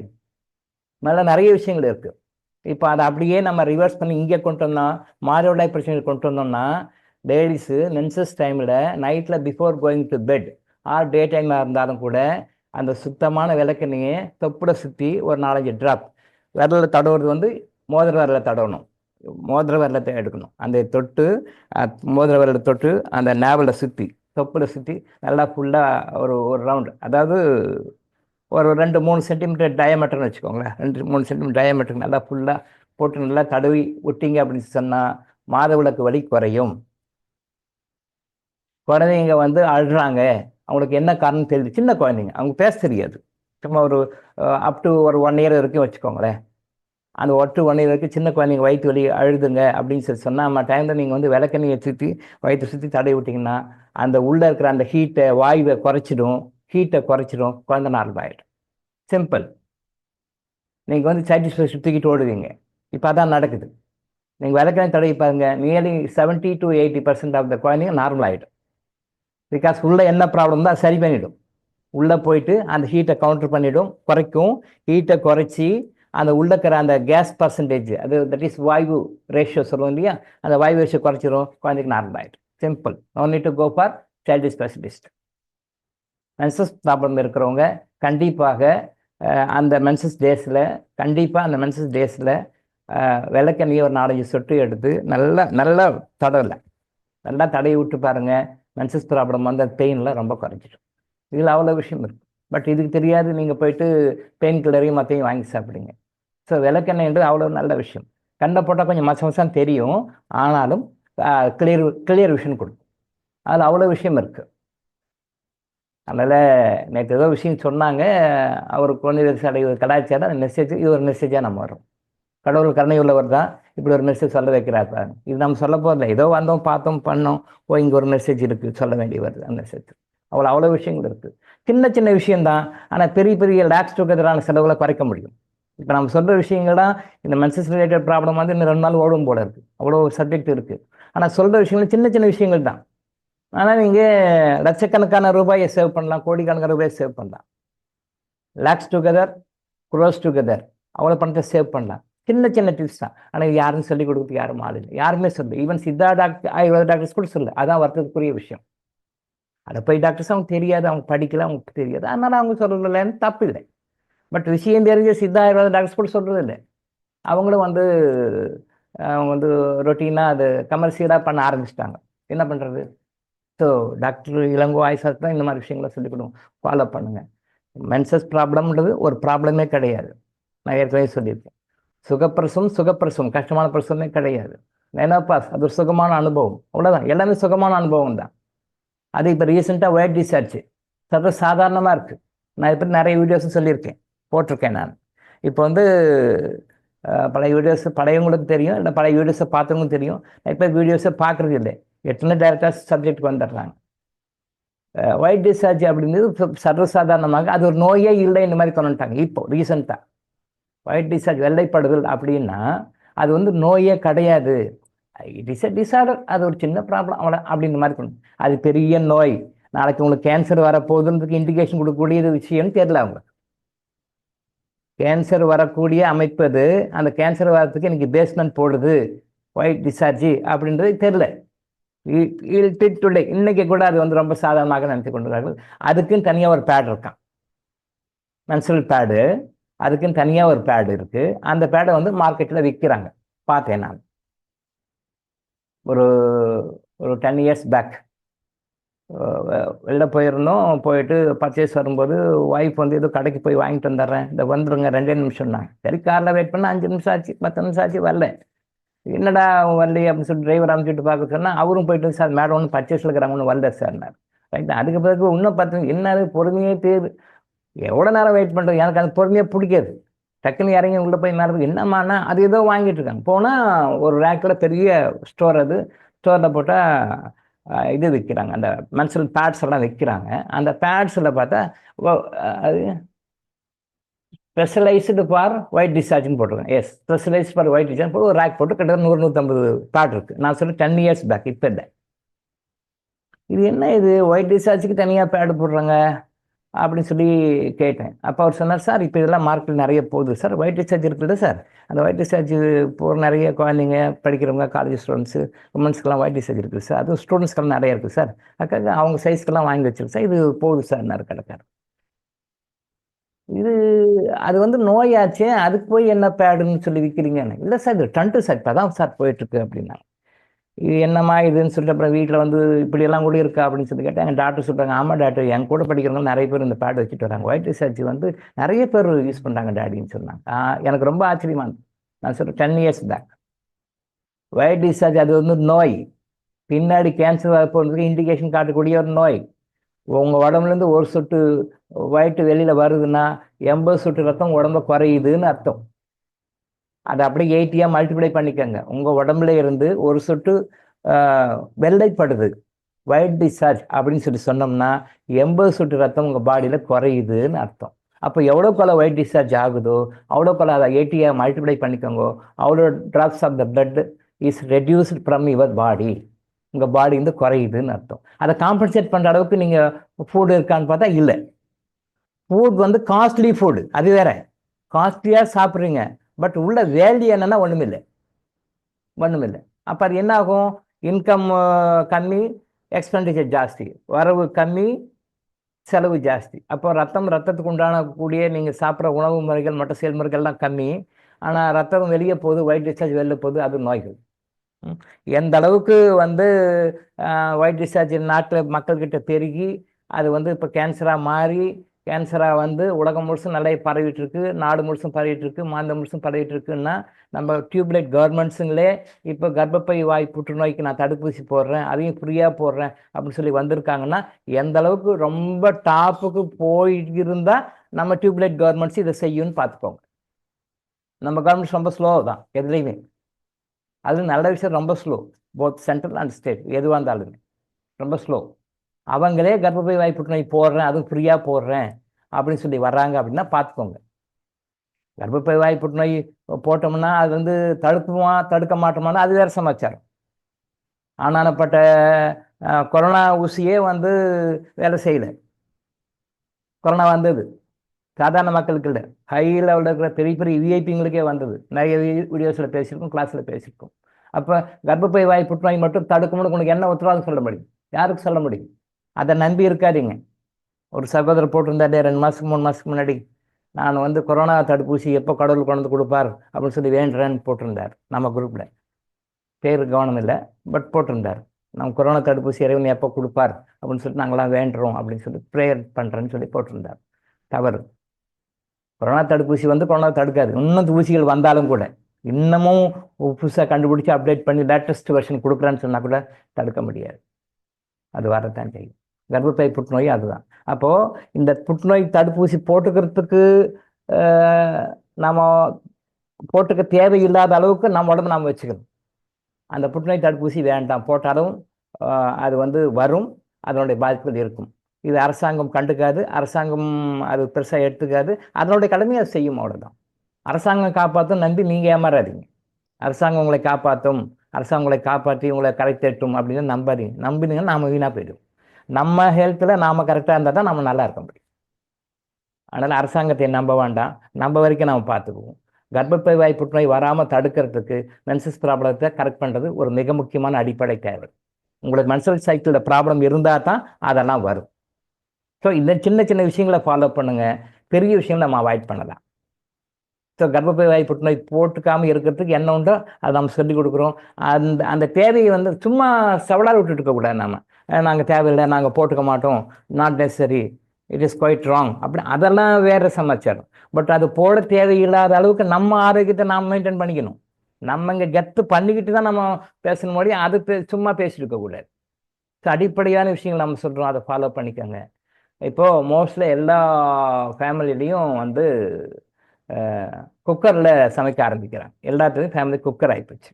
மேலே நிறைய விஷயங்கள் இருக்குது. இப்போ அதை அப்படியே நம்ம ரிவர்ஸ் பண்ணி இங்கே கொண்டு வந்தோம், மாதவிடாய் பிரச்சனைகள் கொண்டு வந்தோம்னா, லேடிஸு மென்சஸ் டைமில் நைட்டில் before going to bed or day டைமில் இருந்தாலும் கூட அந்த சுத்தமான விளக்கெண்ணையை தொப்புட சுற்றி ஒரு 4-5 ட்ராப் விரலில் தடவுறது வந்து மோதிர விரலில் தடவணும், மோதிர விரலத்தை எடுக்கணும். அந்த தொட்டு மோதிர விரலை தொட்டு அந்த நேவலை சுற்றி தொப்புட சுற்றி நல்லா ஃபுல்லாக ஒரு ரவுண்டு, அதாவது ஒரு 2-3 சென்டிமீட்டர் டயமீட்டர்னு வச்சுக்கோங்களேன், 2-3 சென்டிமீட்டர் டயமீட்டருக்கு நல்லா ஃபுல்லாக போட்டு நல்லா தடவி விட்டீங்க அப்படின்னு சொன்னால் மாதவிலக்கு வலி குறையும். குழந்தைங்க வந்து அழுறாங்க, அவங்களுக்கு என்ன காரணம் தெரியுது, சின்ன குழந்தைங்க, அவங்க பேச தெரியாது, சும்மா ஒரு அப் டு ஒரு 1 இயர் வரைக்கும் வச்சுக்கோங்களேன். அந்த 1 வரைக்கும் சின்ன குழந்தைங்க வயிற்று வலி அழுதுங்க அப்படின்னு சொல்லி சொன்னால் நம்ம டைமில் நீங்கள் வந்து விளக்கெண்ணையை சுற்றி வயிற்று சுற்றி தடவி விட்டிங்கன்னா அந்த உள்ளே இருக்கிற அந்த வாயுவை குறைச்சிடும், குழந்தை நார்மல் ஆகிடும். சிம்பிள். நீங்கள் வந்து சைல்டு ஸ்பெஷல் தூக்கிட்டு ஓடுவீங்க. இப்போ அதான் நடக்குது. நீங்கள் விளக்கெண்ணெய் தடவி பாருங்க, நியர்லி 70 to 80% ஆஃப் த குழந்தைங்க நார்மல் ஆகிடும். பிகாஸ் உள்ளே என்ன ப்ராப்ளம் தான் சரி பண்ணிவிடும். உள்ளே போயிட்டு அந்த ஹீட்டை கவுண்டர் பண்ணிவிடும், குறைக்கும். ஹீட்டை குறைச்சி அந்த உள்ள இருக்கிற அந்த கேஸ் பர்சன்டேஜ், அது தட் இஸ் வாயு ரேஷியோ சொல்லுவோம் இல்லையா, அந்த வாயு ரேஷியோ குறைச்சிரும், குழந்தைக்கு நார்மல் ஆகிடும். Simple. No need to go for child specialist. Menses problem இருக்கிறவங்க கண்டிப்பாக அந்த மென்சஸ் டேஸில் விளக்கெண்ணையை ஒரு 4-5 சொட்டு எடுத்து நல்லா தடவி விட்டு பாருங்கள். மென்சஸ் ப்ராப்ளம் வந்து பெயினில் ரொம்ப குறைஞ்சிடும். இதில் அவ்வளோ விஷயம் இருக்குது. பட் இதுக்கு தெரியாது, நீங்கள் போயிட்டு பெயின் கில்லரையும் மற்றையும் வாங்கி சாப்பிடுங்க. ஸோ விளக்கெண்ணெய்ன்றது அவ்வளோ நல்ல விஷயம். கண்ணை போட்டால் கொஞ்சம் மசமசான்னு தெரியும், ஆனாலும் கிளியர் விஷன் கொடுக்கும். அதில் அவ்வளோ விஷயம் இருக்குது. அதனால் நேற்று ஏதோ விஷயம் சொன்னாங்க, அவர் குழந்தை கலாச்சாரம், அந்த மெசேஜ் இது ஒரு மெசேஜாக நம்ம வரும். கடவுள் கருணை உள்ளவர் தான் இப்படி ஒரு மெசேஜ் சொல்ல வைக்கிறார் பாருங்க. இது நம்ம சொல்ல போகிறதில்ல, ஏதோ வந்தோம் பார்த்தோம் பண்ணோம், இங்கே ஒரு மெசேஜ் இருக்குது சொல்ல வேண்டி வருது. அந்த மெசேஜ் அவ்வளோ விஷயங்கள் இருக்குது. சின்ன விஷயம்தான், ஆனால் பெரிய லேக்ஸ் டுகெதரான செலவுகளை குறைக்க முடியும். இப்போ நம்ம சொல்கிற விஷயங்கள் தான் இந்த மென்சஸ் ரிலேட்டட் ப்ராப்ளம் வந்து இன்னும் 2 நாள் ஓடும் போல இருக்குது. அவ்வளோ சப்ஜெக்ட் இருக்குது. ஆனால் சொல்கிற விஷயங்கள் சின்ன விஷயங்கள் தான். ஆனால் நீங்கள் லட்சக்கணக்கான ரூபாயை சேவ் பண்ணலாம், கோடிக்கணக்கான ரூபாயை சேவ் பண்ணலாம். லேக்ஸ் டுகெதர், க்ரோஸ் டுகெதர், அவ்வளோ பணத்தை சேவ் பண்ணலாம். சின்ன டிப்ஸ் தான். ஆனால் யாரும் சொல்லிக் கொடுக்குறது யாரும் ஆள் இல்லை, யாருமே சொல்லு. ஈவன் சித்தா டாக்டர், ஆயுர்வேத டாக்டர்ஸ் கூட சொல்லு. அதான் வருத்தத்துக்குரிய விஷயம். அதை போய் டாக்டர்ஸ் அவங்க தெரியாது, அவங்க படிக்கல, அவங்களுக்கு தெரியாது, அதனால் அவங்க சொல்கிறதில்லைன்னு தப்பு இல்லை. பட் விஷயம் தெரிஞ்ச சித்தா ஆயுர்வேத டாக்டர்ஸ் கூட சொல்கிறது இல்லை. அவங்களும் வந்து அவங்க வந்து ரொட்டீனாக அது கமர்ஷியலாக பண்ண ஆரம்பிச்சிட்டாங்க. என்ன பண்ணுறது? ஸோ டாக்டர் இளங்கோ ஆயுசாஸ் தான் இந்த மாதிரி விஷயங்களை சொல்லிக் கொடுங்க, ஃபாலோ பண்ணுங்கள். மென்சஸ் ப்ராப்ளம்ன்றது ஒரு ப்ராப்ளமே கிடையாது. நான் ஏற்கனவே சொல்லியிருக்கேன். சுகப்பிரசவம் கஷ்டமான பிரசவமே கிடையாது. மெனோபாஸ் அது ஒரு சுகமான அனுபவம், அவ்வளோதான். எல்லாமே சுகமான அனுபவம் தான். அது இப்போ ரீசெண்டாக ஒயிட் டிஸ்சார்ஜ் சாதாரணமாக இருக்குது. நான் இப்போ நிறைய வீடியோஸும் சொல்லியிருக்கேன், போட்டிருக்கேன் நான். இப்போ வந்து பழைய வீடியோஸ் பழையவங்களுக்கு தெரியும், இல்லை பழைய வீடியோஸை பார்த்தவங்களுக்கும் தெரியும். இப்போ வீடியோஸை பார்க்குறது இல்லை, எத்தனை டேரக்டாக சப்ஜெக்ட் வந்துடுறாங்க. ஒயிட் டிஸ்சார்ஜ் அப்படிங்கிறது சர்வசாதாரணமாக அது ஒரு நோயே இல்லை இந்த மாதிரி கொண்டுட்டாங்க. இப்போ ரீசெண்டாக ஒயிட் டிஸ்சார்ஜ், வெள்ளைப்படுதல் அப்படின்னா அது வந்து நோயே கிடையாது. இட் இஸ் எ டிசார்டர், அது ஒரு சின்ன ப்ராப்ளம் அவ்வளோ அப்படின்ற மாதிரி கொண்டு. அது பெரிய நோய், நாளைக்கு உங்களுக்கு கேன்சர் வரப்போகுதுன்றதுக்கு இண்டிகேஷன் கொடுக்கக்கூடியது விஷயம்னு தெரியல. அவங்க கேன்சர் வரக்கூடிய அமைப்பது, அந்த கேன்சர் வரத்துக்கு எனக்கு பேஸ்மெண்ட் போடுது ஒயிட் டிஸ்சார்ஜ் அப்படின்றது தெரியல. டுடே இன்னைக்கு கூட அது வந்து ரொம்ப சாதாரணமாக நினைத்து கொண்டிருக்கார்கள். அதுக்குன்னு தனியாக ஒரு பேட் இருக்கான், மென்சுரல் பேடு. அதுக்குன்னு தனியாக ஒரு பேடு இருக்குது. அந்த பேடை வந்து மார்க்கெட்டில் விற்கிறாங்க, பார்த்தேன் நான். ஒரு 10 years பேக் வெளில போயிருந்தோம். போயிட்டு பர்ச்சேஸ் வரும்போது ஒய்ஃப் வந்து ஏதோ கடைக்கு போய் வாங்கிட்டு வந்துடுறேன், இந்த வந்துடுங்க 2 நிமிஷம் தான். சரி, காரில் வெயிட் பண்ணால் 5 நிமிஷம் ஆச்சு, 10 நிமிஷம் ஆச்சு, வரல. என்னடா வரலையே அப்படின்னு சொல்லி டிரைவர் அனுப்பிச்சுட்டு பார்க்க சொன்னால், அவரும் போயிட்டு சார் மேடம் ஒன்று பர்ச்சேஸில் இருக்கிறாங்க, ஒன்று வரல சார்னார். ரைட். அதுக்கு பிறகு இன்னும் 10 என்னது பொறுமையே தேவை, எவ்வளோ நேரம் வெயிட் பண்ணுறது, எனக்கு அந்த பொறுமையாக பிடிக்காது. டக்குன்னு இறங்கி உள்ளே போய் மேலே என்னம்மாண்ணா அது ஏதோ வாங்கிட்டு இருக்காங்க. போனால் ஒரு ரேக்கில் பெரிய ஸ்டோர், அது ஸ்டோரில் போட்டால் இது விற்கிறாங்க, அந்த மென்சுரல் பேட்ஸ் எல்லாம் விற்கிறாங்க. அந்த பேட்ஸில் பார்த்தா அது ஸ்பெஷலைஸ்டு ஃபார் ஒயிட் டிஸ்சார்ஜ்னு போட்டிருக்கேன். Yes, specialised for white discharge போட்டு ஒரு ரேக் போட்டு கிட்டத்தட்ட 100-150 பேட் இருக்குது. நான் சொல்லி 10 years பேக், இப்போ இல்லை. இது என்ன இது ஒயிட் டிஸ்சார்ஜுக்கு தனியாக பேடு போடுறாங்க அப்படின்னு சொல்லி கேட்டேன். அப்போ அவர் சொன்னார், சார் இப்போ இதெல்லாம் மார்க்கெட்டில் நிறைய போகுது சார், ஒயிட் டிஸ்சார்ஜ் இருக்குல்ல சார், அந்த ஒயிட் டிஸ்சார்ஜ் போகிற நிறைய குழந்தைங்க படிக்கிறவங்க, காலேஜ் ஸ்டூடெண்ட்ஸு, உமன்ஸ்க்கெல்லாம் ஒயிட் டிஸ்சார்ஜ் இருக்குது சார், அதுவும் ஸ்டூடெண்ட்ஸ்க்கெல்லாம் நிறைய இருக்குது சார், அக்காக அவங்க சைஸ்க்கெல்லாம் வாங்கி வச்சிருக்கு சார், இது போகுது சார் நிறைய கடைக்காரர். இது அது வந்து நோயாச்சே, அதுக்கு போய் என்ன பேடுன்னு சொல்லி விற்கிறீங்கன்னு. இல்லை சார், இது டன்ட்டு சார், இப்போ தான் சார் போயிட்டுருக்கு அப்படின்னா. இது என்னம்மா இதுன்னு சொல்லிட்டு அப்புறம் வீட்டில் வந்து இப்படியெல்லாம் கூட இருக்கா அப்படின்னு சொல்லி கேட்டேன். எங்கள் டாக்டர் சொல்கிறாங்க, ஆமாம் டாக்டர், என் கூட படிக்கிறவங்க நிறைய பேர் இந்த பேட் வச்சுட்டு வராங்க, ஒயிட் டிஸ்சார்ஜ் வந்து நிறைய பேர் யூஸ் பண்ணுறாங்க டாடின்னு சொன்னாங்க. எனக்கு ரொம்ப ஆச்சரியமா இருந்தது. நான் சொல்கிறேன் 10 years பேக் ஒயிட் டிஸ்சார்ஜ் அது வந்து நோய், பின்னாடி கேன்சர் வரப்போகிறதுக்கு இண்டிகேஷன் காட்டக்கூடிய ஒரு நோய். உங்கள் உடம்புலேருந்து ஒரு சொட்டு ஒயிட்டு வெளியில் வருதுன்னா 80 சொட்டு ரத்தம் உடம்புல குறையுதுன்னு அர்த்தம். அதை அப்படியே 80 மல்டிப்ளை பண்ணிக்கோங்க. உங்கள் உடம்புல இருந்து ஒரு சொட்டு வெள்ளைப்படுது, ஒயிட் டிஸ்சார்ஜ் அப்படின்னு சொல்லி சொன்னோம்னா 80 சொட்டு ரத்தம் உங்கள் பாடியில் குறையுதுன்னு அர்த்தம். அப்போ எவ்வளோக்குள்ள ஒயிட் டிஸ்சார்ஜ் ஆகுதோ அவ்வளோக்குள்ள அதை 80 மல்டிப்ளை பண்ணிக்கோங்க. அவ்வளோ drops of the blood is reduced from your body. உங்கள் பாடி வந்து குறையுதுன்னு அர்த்தம். அதை காம்பன்சேட் பண்ணுற அளவுக்கு நீங்கள் ஃபுட் இருக்கான்னு பார்த்தா இல்லை. ஃபுட் வந்து காஸ்ட்லி ஃபுட், அது வேற. காஸ்ட்லியாக சாப்பிட்றீங்க, பட் உள்ள வேல்யூ என்னன்னா ஒன்றுமில்லை. அப்போ அது என்ன ஆகும்? இன்கம் கம்மி, எக்ஸ்பெண்டிச்சர் ஜாஸ்தி, வரவு கம்மி, செலவு ஜாஸ்தி. அப்போ ரத்தத்துக்கு உண்டான கூடிய நீங்கள் சாப்பிட்ற உணவு முறைகள் மற்ற செயல்முறைகள்லாம் கம்மி. ஆனால் ரத்தம் வெளியே போகுது, ஒயிட் டிஸ்சார்ஜ் வெளில போகுது, அது நோய்கள். எந்த அளவுக்கு வந்து ஒயிட் டிஸ்சார்ஜ் நாட்டில் மக்கள்கிட்ட பெருகி அது வந்து இப்போ கேன்சராக மாறி, கேன்சராக வந்து உலகம் முழுசும் நல்லா பரவிட்டு இருக்கு, நாடு முழுசும் பரவிட்டு இருக்கு, மாநிலம் முழுசும் பரவிட்டு இருக்குன்னா நம்ம டியூப்லைட் கவர்மெண்ட்ஸுங்களே இப்போ கர்ப்பப்பை வாய் புற்றுநோய்க்கு நான் தடுப்பூசி போடுறேன், அதையும் ஃப்ரீயாக போடுறேன் அப்படின்னு சொல்லி வந்திருக்காங்கன்னா எந்த அளவுக்கு ரொம்ப டாப்புக்கு போயிருந்தால் நம்ம டியூப்லைட் கவர்மெண்ட்ஸ் இதை செய்யும்னு பார்த்துக்கோங்க. நம்ம கவர்மெண்ட்ஸ் ரொம்ப ஸ்லோ தான் எதுலேயுமே. அது நல்ல விஷயம், ரொம்ப slow. Both central and state எதுவாக இருந்தாலும் ரொம்ப ஸ்லோ. அவங்களே கர்ப்பப்பை வாய் புற்றுநோய் போடுறேன், அதுவும் ஃப்ரீயாக போடுறேன் அப்படின்னு சொல்லி வர்றாங்க அப்படின்னா பார்த்துக்கோங்க. கர்ப்பப்பை வாய் புற்றுநோய் போட்டோம்னா அது வந்து தடுக்க மாட்டோம்னா அது வேறு சமாச்சாரம். ஆனானப்பட்ட கொரோனா ஊசியே வந்து வேலை செய்யலை. கொரோனா வந்தது சாதாரண மக்களுக்கு இல்லை, ஹை லெவலில் இருக்கிற பெரிய பெரிய விஐபிங்களுக்கே வந்தது. நிறைய வீடியோஸில் பேசியிருக்கோம், கிளாஸில் பேசியிருக்கோம். அப்போ கர்ப்பப்பை வாய் புற்றுநோய் மட்டும் தடுக்கணும்னு உனக்கு என்ன உத்தரவாதம் சொல்ல முடியும்? யாருக்கு சொல்ல முடியும்? அதை நம்பி இருக்காதீங்க. ஒரு சகோதரர் போட்டிருந்தாரு 2 மாதத்துக்கு 3 மாதத்துக்கு முன்னாடி, நான் வந்து கொரோனா தடுப்பூசி எப்போ கடவுள் கொண்டு வந்து கொடுப்பார் அப்படின்னு சொல்லி வேண்டுறேன்னு போட்டிருந்தார். நம்ம குரூப்பில் பேர் கவனம் இல்லை, பட் போட்டிருந்தார். நம்ம கொரோனா தடுப்பூசி இறைவன் எப்போ கொடுப்பார் அப்படின்னு சொல்லிட்டு நாங்களாம் வேண்டுறோம் அப்படின்னு சொல்லி ப்ரேயர் பண்ணுறேன்னு சொல்லி போட்டிருந்தார். தவறு. கொரோனா தடுப்பூசி வந்து கொரோனா தடுக்காது. இன்னும் ஊசிகள் வந்தாலும் கூட இன்னமும் புதுசாக கண்டுபிடிச்சி அப்டேட் பண்ணி லேட்டஸ்ட் வெர்ஷன் கொடுக்குறான்னு சொன்னால் கூட தடுக்க முடியாது. அது வரத்தான் செய்யும். கர்ப்பப்பை புற்றுநோய் அதுதான். அப்போது இந்த புற்றுநோய் தடுப்பூசி போட்டுக்கிறதுக்கு நம்ம போட்டுக்க தேவையில்லாத அளவுக்கு நம்ம உடம்பு நாம் வச்சுக்கணும். அந்த புற்றுநோய் தடுப்பூசி வேண்டாம், போட்டாலும் அது வந்து வரும், அதனுடைய பாதிப்புகள் இருக்கும். இது அரசாங்கம் கண்டுக்காது, அரசாங்கம் அது பெருசாக எடுத்துக்காது, அதனுடைய கடமையை அது செய்யும், அவ்வளோதான். அரசாங்கம் காப்பாற்றும் நம்பி நீங்கள் ஏமாறாதீங்க. அரசாங்கம் உங்களை காப்பாற்றும், அரசாங்கம் உங்களை காப்பாற்றி உங்களை கரெக்டேட்டும் அப்படின்னு நம்பாதீங்க. நம்பினீங்கன்னா நாம் வீணாக போயிடும். நம்ம ஹெல்த்தில் நாம் கரெக்டாக இருந்தால் தான் நம்ம நல்லா இருக்க முடியும். அதனால் அரசாங்கத்தை நம்ப வேண்டாம், நம்ம வரைக்கும் நம்ம பார்த்துக்குவோம். கர்ப்பப்பை வாய் புற்றுநோய் வராமல் தடுக்கிறதுக்கு மென்சஸ் ப்ராப்ளத்தை கரெக்ட் பண்ணுறது ஒரு மிக முக்கியமான அடிப்படை தேவை. உங்களுக்கு மென்சல் சைக்கிளில் ப்ராப்ளம் இருந்தால் தான் அதெல்லாம் வரும். ஸோ இந்த சின்ன சின்ன விஷயங்களை ஃபாலோ பண்ணுங்கள், பெரிய விஷயங்களை நம்ம அவாய்ட் பண்ணலாம். ஸோ கர்ப்பப்பை வாய் புற்றுநோய் போட்டுக்காமல் இருக்கிறதுக்கு என்ன உண்டோ அதை நம்ம சொல்லிக் கொடுக்குறோம். அந்த தேவையை வந்து சும்மா சவலால் விட்டுட்டு இருக்கக்கூடாது. நாங்கள் தேவையில்லை, நாங்கள் போட்டுக்க மாட்டோம், not necessary, it is quite wrong அப்படி அதெல்லாம் வேறு சமாச்சாரம். பட் அது போட தேவையில்லாத அளவுக்கு நம்ம ஆரோக்கியத்தை நாம் மெயின்டைன் பண்ணிக்கணும். நம்ம இங்கே கெத்து பண்ணிக்கிட்டு தான் நம்ம பேசணும் மொழி, அது சும்மா பேசிட்டு இருக்கக்கூடாது. ஸோ அடிப்படையான விஷயங்கள் நம்ம சொல்கிறோம், அதை ஃபாலோ பண்ணிக்கோங்க. இப்போது மோஸ்ட்லி எல்லா ஃபேமிலிலையும் வந்து குக்கரில் சமைக்க ஆரம்பிக்கிறாங்க. எல்லாத்துலேயும் ஃபேமிலி குக்கர் ஆகிப்போச்சு.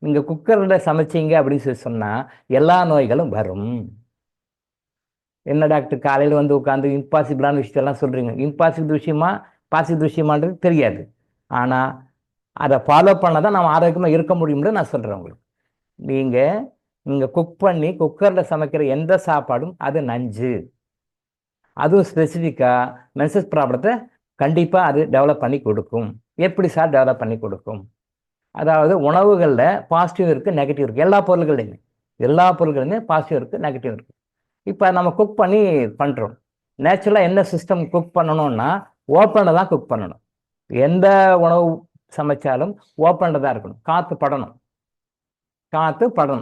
நீங்கள் குக்கரில் சமைச்சிங்க அப்படின்னு சொல்லி சொன்னால் எல்லா நோய்களும் வரும். என்ன டாக்டர் காலையில் வந்து உட்காந்து இம்பாசிபிளான விஷயத்தெல்லாம் சொல்கிறீங்க. பாசிபிள் விஷயமான்றது தெரியாது, ஆனால் அதை ஃபாலோ பண்ண தான் நம்ம ஆரோக்கியமாக இருக்க முடியும்னு நான் சொல்கிறேன் உங்களுக்கு. நீங்கள் குக் பண்ணி குக்கரில் சமைக்கிற எந்த சாப்பாடும் அது நஞ்சு. அதுவும் ஸ்பெசிஃபிக்காக மென்சஸ் ப்ராப்ளத்தை கண்டிப்பாக அது டெவலப் பண்ணி கொடுக்கும். எப்படி சார் டெவலப் பண்ணி கொடுக்கும்? அதாவது உணவுகளில் பாசிட்டிவ் இருக்குது, நெகட்டிவ் இருக்குது. எல்லா பொருள்களையுமே பாசிட்டிவ் இருக்குது, நெகட்டிவ் இருக்குது. இப்போ நம்ம குக் பண்ணி பண்ணுறோம். நேச்சுரலாக என்ன சிஸ்டம் குக் பண்ணணும்னா ஓப்பனில் தான் குக் பண்ணணும். எந்த உணவு சமைச்சாலும் ஓப்பனில் தான் இருக்கணும். காற்று படணும்.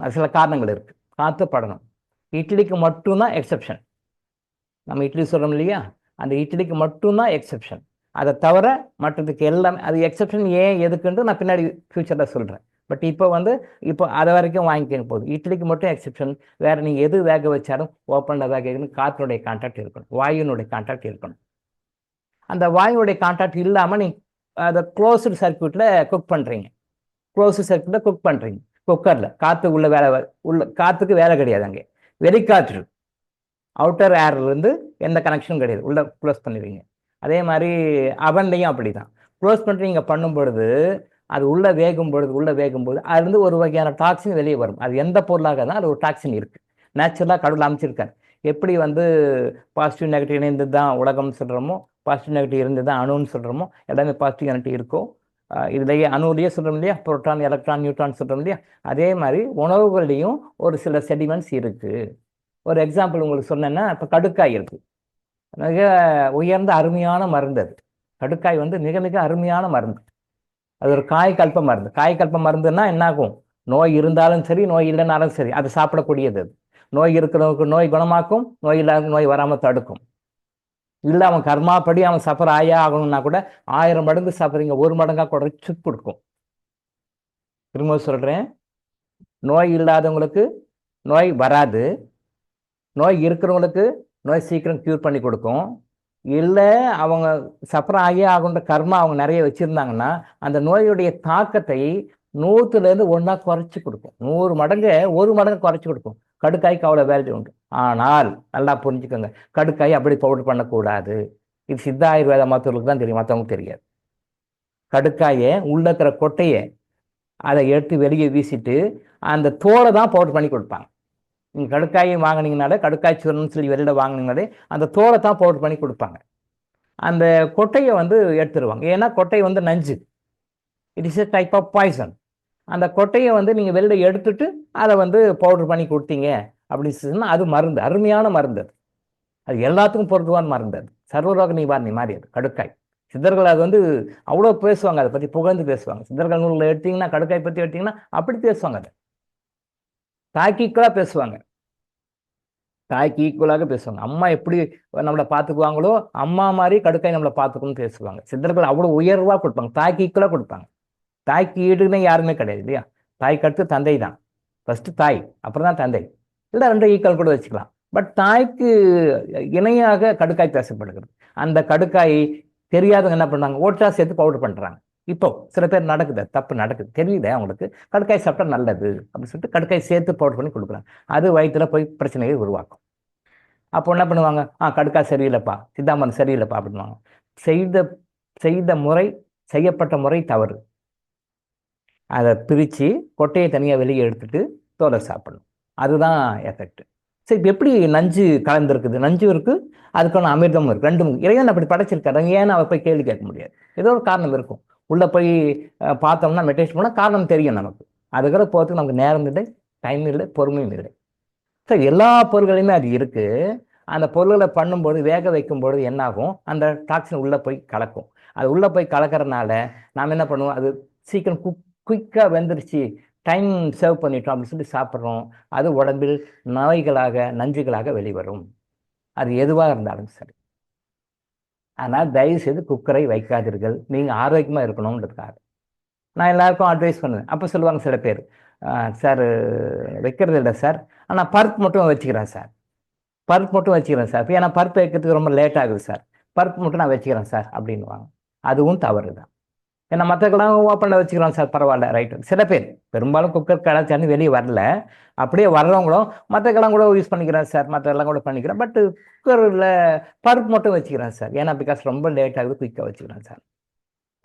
அது சில காரணங்கள் இருக்குது. காற்று படணும். இட்லிக்கு மட்டும்தான் எக்ஸெப்ஷன். நம்ம இட்லி சொல்கிறோம் இல்லையா, அந்த இட்லிக்கு மட்டும்தான் எக்ஸெப்ஷன். அதை தவிர மற்றதுக்கு எல்லாமே அது எக்ஸெப்ஷன். ஏன் எதுக்குன்ட்டு நான் பின்னாடி ஃப்யூச்சரில் சொல்கிறேன். பட் இப்போ அதை வரைக்கும் வாங்கிக்க போகுது. இட்லிக்கு மட்டும் எக்ஸெப்ஷன். வேறு நீங்கள் எது வேக வச்சாலும் ஓப்பனில் வேக வைக்கணும். காற்றினுடைய கான்டாக்ட் இருக்கணும், வாயுனுடைய கான்டாக்ட் இருக்கணும். அந்த வாயுனுடைய கான்டாக்ட் இல்லாமல் நீ அதை க்ளோஸ்டு சர்க்யூட்டில் குக் பண்ணுறீங்க. க்ளோஸ்டு சர்க்யூட்டில் குக் பண்ணுறீங்க. குக்கரில் காற்று உள்ள உள்ள காற்றுக்கு வேலை கிடையாது. அங்கே வெளிக்காற்று அவுட்டர் ஏர்லேருந்து எந்த கனெக்ஷனும் கிடையாது. உள்ளே க்ளோஸ் பண்ணிடுவீங்க. அதே மாதிரி அவன்லையும் அப்படி தான் க்ளோஸ் பண்ணிட்டு நீங்கள் பண்ணும் பொழுது அது உள்ளே வேகும்போது அதுலேருந்து ஒரு வகையான டாக்ஸின் வெளியே வரும். அது எந்த பொருளாக தான் அது ஒரு டாக்ஸின் இருக்குது. நேச்சுரலாக கடவுள் அமைச்சிருக்காரு. எப்படி வந்து பாசிட்டிவ் நெகட்டிவ் இணைந்து தான் உலகம்னு சொல்கிறோமோ, பாசிட்டிவ் நெகட்டிவ் இருந்து தான் அணுன்னு சொல்கிறோமோ, எல்லாமே பாசிட்டிவ் நெகட்டிவ் இருக்கோ. இதுலேயே அணுலேயே சொல்கிறோம் இல்லையா, புரோட்டான் எலக்ட்ரான் நியூட்ரான் சொல்கிறோம் இல்லையா, அதே மாதிரி உணவுகள்லையும் ஒரு சில செடிமெண்ட்ஸ் இருக்குது. ஒரு எக்ஸாம்பிள் உங்களுக்கு சொன்னேன்னா, இப்போ கடுக்காய் இருக்குது. மிக உயர்ந்த அருமையான மருந்து. அது கடுக்காய் வந்து மிக மிக அருமையான மருந்து. அது ஒரு காய்கல்ப மருந்து. காய்கல்ப மருந்துன்னா என்னாகும், நோய் இருந்தாலும் சரி நோய் இல்லைனாலும் சரி அது சாப்பிடக்கூடியது. அது நோய் இருக்கிறவனுக்கு நோய் குணமாக்கும், நோய் இல்லாத நோய் வராமல் தடுக்கும். இல்லை அவன் கர்மாப்படி அவன் சஃபர் ஆகணும்னா கூட 1000 மடங்கு சஃபரிங்க 1 மடங்காக குறைச்சி கொடுக்கும். திரும்ப சொல்கிறேன், நோய் இல்லாதவங்களுக்கு நோய் வராது, நோய் இருக்கிறவங்களுக்கு நோய் சீக்கிரம் க்யூர் பண்ணி கொடுக்கும். இல்லை அவங்க சஃபர் ஆகுன்ற கர்மா அவங்க நிறைய வச்சுருந்தாங்கன்னா அந்த நோயுடைய தாக்கத்தை 100லேருந்து 1 குறைச்சி கொடுக்கும். 100 மடங்கு 1 மடங்கு குறைச்சி கொடுக்கும். கடுக்காய்க்கு அவ்வளோ வேல்யூ உண்டு. ஆனால் நல்லா புரிஞ்சுக்கோங்க, கடுக்காய் அப்படி பவுடர் பண்ணக்கூடாது. இது சித்த ஆயுர்வேத மற்றவர்களுக்கு தான் தெரியும், மற்றவங்களுக்கு தெரியாது. கடுக்காயை உள்ள இருக்கிற கொட்டையை அதை எடுத்து வெளியே வீசிட்டு அந்த தோலை தான் பவுடர் பண்ணி கொடுப்பாங்க. நீங்கள் கடுக்காயை வாங்கினீங்கனாலே, கடுக்காய் சூரன்னு சொல்லி வெளியில் வாங்கினீங்கனாலே அந்த தோலை தான் பவுடர் பண்ணி கொடுப்பாங்க. அந்த கொட்டையை வந்து எடுத்துருவாங்க. ஏன்னா கொட்டை வந்து நஞ்சு, it is a type of poison. அந்த கொட்டையை வந்து நீங்கள் வெளியில் எடுத்துட்டு அதை வந்து பவுடர் பண்ணி கொடுத்தீங்க அப்படின்னு சொன்னால் அது மருந்து, அருமையான மருந்து. அது எல்லாத்துக்கும் பொருத்துவான மருந்து. அது சர்வரோக நிவாரணி மாதிரி அது கடுக்காய். சித்தர்கள் அது வந்து அவ்வளோ பேசுவாங்க, அதை பற்றி புகழ்ந்து பேசுவாங்க. சித்தர்கள் நூலில் எடுத்தீங்கன்னா, கடுக்காய் பற்றி எடுத்தீங்கன்னா அப்படி பேசுவாங்க. அதை தாய்க்கு ஈக்குவலாக பேசுவாங்க. தாய்க்கு ஈக்குவலாக பேசுவாங்க. அம்மா எப்படி நம்மளை பார்த்துக்குவாங்களோ அம்மா மாதிரி கடுக்காய் நம்மளை பார்த்துக்கணும்னு பேசுவாங்க. சித்தர்கள் அவ்வளோ உயர்வாக கொடுப்பாங்க, தாய்க்கு ஈக்குவலாக கொடுப்பாங்க. தாய்க்கு ஈடுன்னு யாருமே கிடையாது இல்லையா. தாய்க்கு அடுத்து தந்தை தான். ஃபஸ்ட்டு தாய், அப்புறம் தான் தந்தை. இல்லை 2 ஈக்குவல் கூட வச்சுக்கலாம். பட் தாய்க்கு இணையாக கடுக்காய் பேசப்படுகிறது. அந்த கடுக்காய் தெரியாதவங்க என்ன பண்ணுறாங்க, ஓட்டா சேர்த்து பவுடர் பண்ணுறாங்க. இப்போ சில பேர் நடக்குது, தப்பு நடக்குது, தெரியல அவங்களுக்கு. கடுக்காய் சாப்பிட்டா நல்லது அப்படின்னு சொல்லிட்டு கடுக்காய் சேர்த்து பவுடர் பண்ணி கொடுக்குறாங்க. அது வயிற்றுல போய் பிரச்சனையை உருவாக்கும். அப்போ என்ன பண்ணுவாங்க, கடுக்காய் சரியில்லைப்பா, சித்தாமன் சரியில்லைப்பா அப்படின்வாங்க. செய்த முறை, செய்யப்பட்ட முறை தவறு. அதை பிரித்து கொட்டையை தனியாக வெளியே எடுத்துட்டு தோலை சாப்பிடணும். அதுதான் எஃபெக்ட். சரி, இப்போ எப்படி நஞ்சு கலந்துருக்குது? நஞ்சு இருக்குது, அதுக்கான அமிர்தமும் இருக்குது. ரெண்டும் இறைவன் அப்படி படைச்சிருக்காரு. ஏன்னு அவ போய் கேள்வி கேட்க முடியாது. ஏதோ ஒரு காரணம் இருக்கும். உள்ளே போய் பார்த்தோம்னா மெடிடேஷன் போனால் காரணம் தெரியும் நமக்கு. அதுக்காக போகிறதுக்கு நமக்கு நேரம் இல்லை, டைம் இல்லை, பொறுமையும் இல்லை. சரி, எல்லா பொருள்களையுமே அது இருக்குது. அந்த பொருள்களை பண்ணும்போது வேக வைக்கும்பொழுது என்னாகும், அந்த டாக்ஸின் உள்ளே போய் கலக்கும். அது உள்ளே போய் கலக்கிறதுனால நாம் என்ன பண்ணுவோம், அது சீக்கிரம் குயிக்காக வெந்துருச்சு, டைம் சேவ் பண்ணிட்டோம் அப்படின்னு சொல்லி சாப்பிட்றோம். அது உடம்பில் நோய்களாக நஞ்சுகளாக வெளிவரும். அது எதுவாக இருந்தாலும் சரி. ஆனால் தயவுசெய்து குக்கரை வைக்காதீர்கள், நீங்கள் ஆரோக்கியமாக இருக்கணுன்றதுக்காக. நான் எல்லாருக்கும் அட்வைஸ் பண்ணுவேன். அப்போ சொல்லுவாங்க சில பேர், சார் வைக்கிறது இல்லை சார், ஆனால் பருப்பு மட்டும் வச்சுக்கிறேன் சார், பருப்பு மட்டும் வச்சுக்கிறேன் சார், ஏன்னா பருப்பு வைக்கிறதுக்கு ரொம்ப லேட் ஆகுது சார், பருப்பு மட்டும் நான் வச்சுக்கிறேன் சார் அப்படின்வாங்க. அதுவும் தவறு தான். ஏன்னா மற்றக்கெல்லாம் ஓப்பனில் வச்சுக்கிறோம் சார், பரவாயில்ல, ரைட்டு. சில பேர், பெரும்பாலும் குக்கர் கலாச்சாரம் வெளியே வரல, அப்படியே வர்றவங்களும் மற்றக்கெல்லாம் கூட யூஸ் பண்ணிக்கிறேன் சார், மற்றெல்லாம் கூட பண்ணிக்கிறேன், பட் குக்கரில் பருப்பு மட்டும் வச்சுக்கிறேன் சார், ஏன்னா பிகாஸ் ரொம்ப லேட் ஆகுது, குயிக்காக வச்சுக்கிறேன் சார்.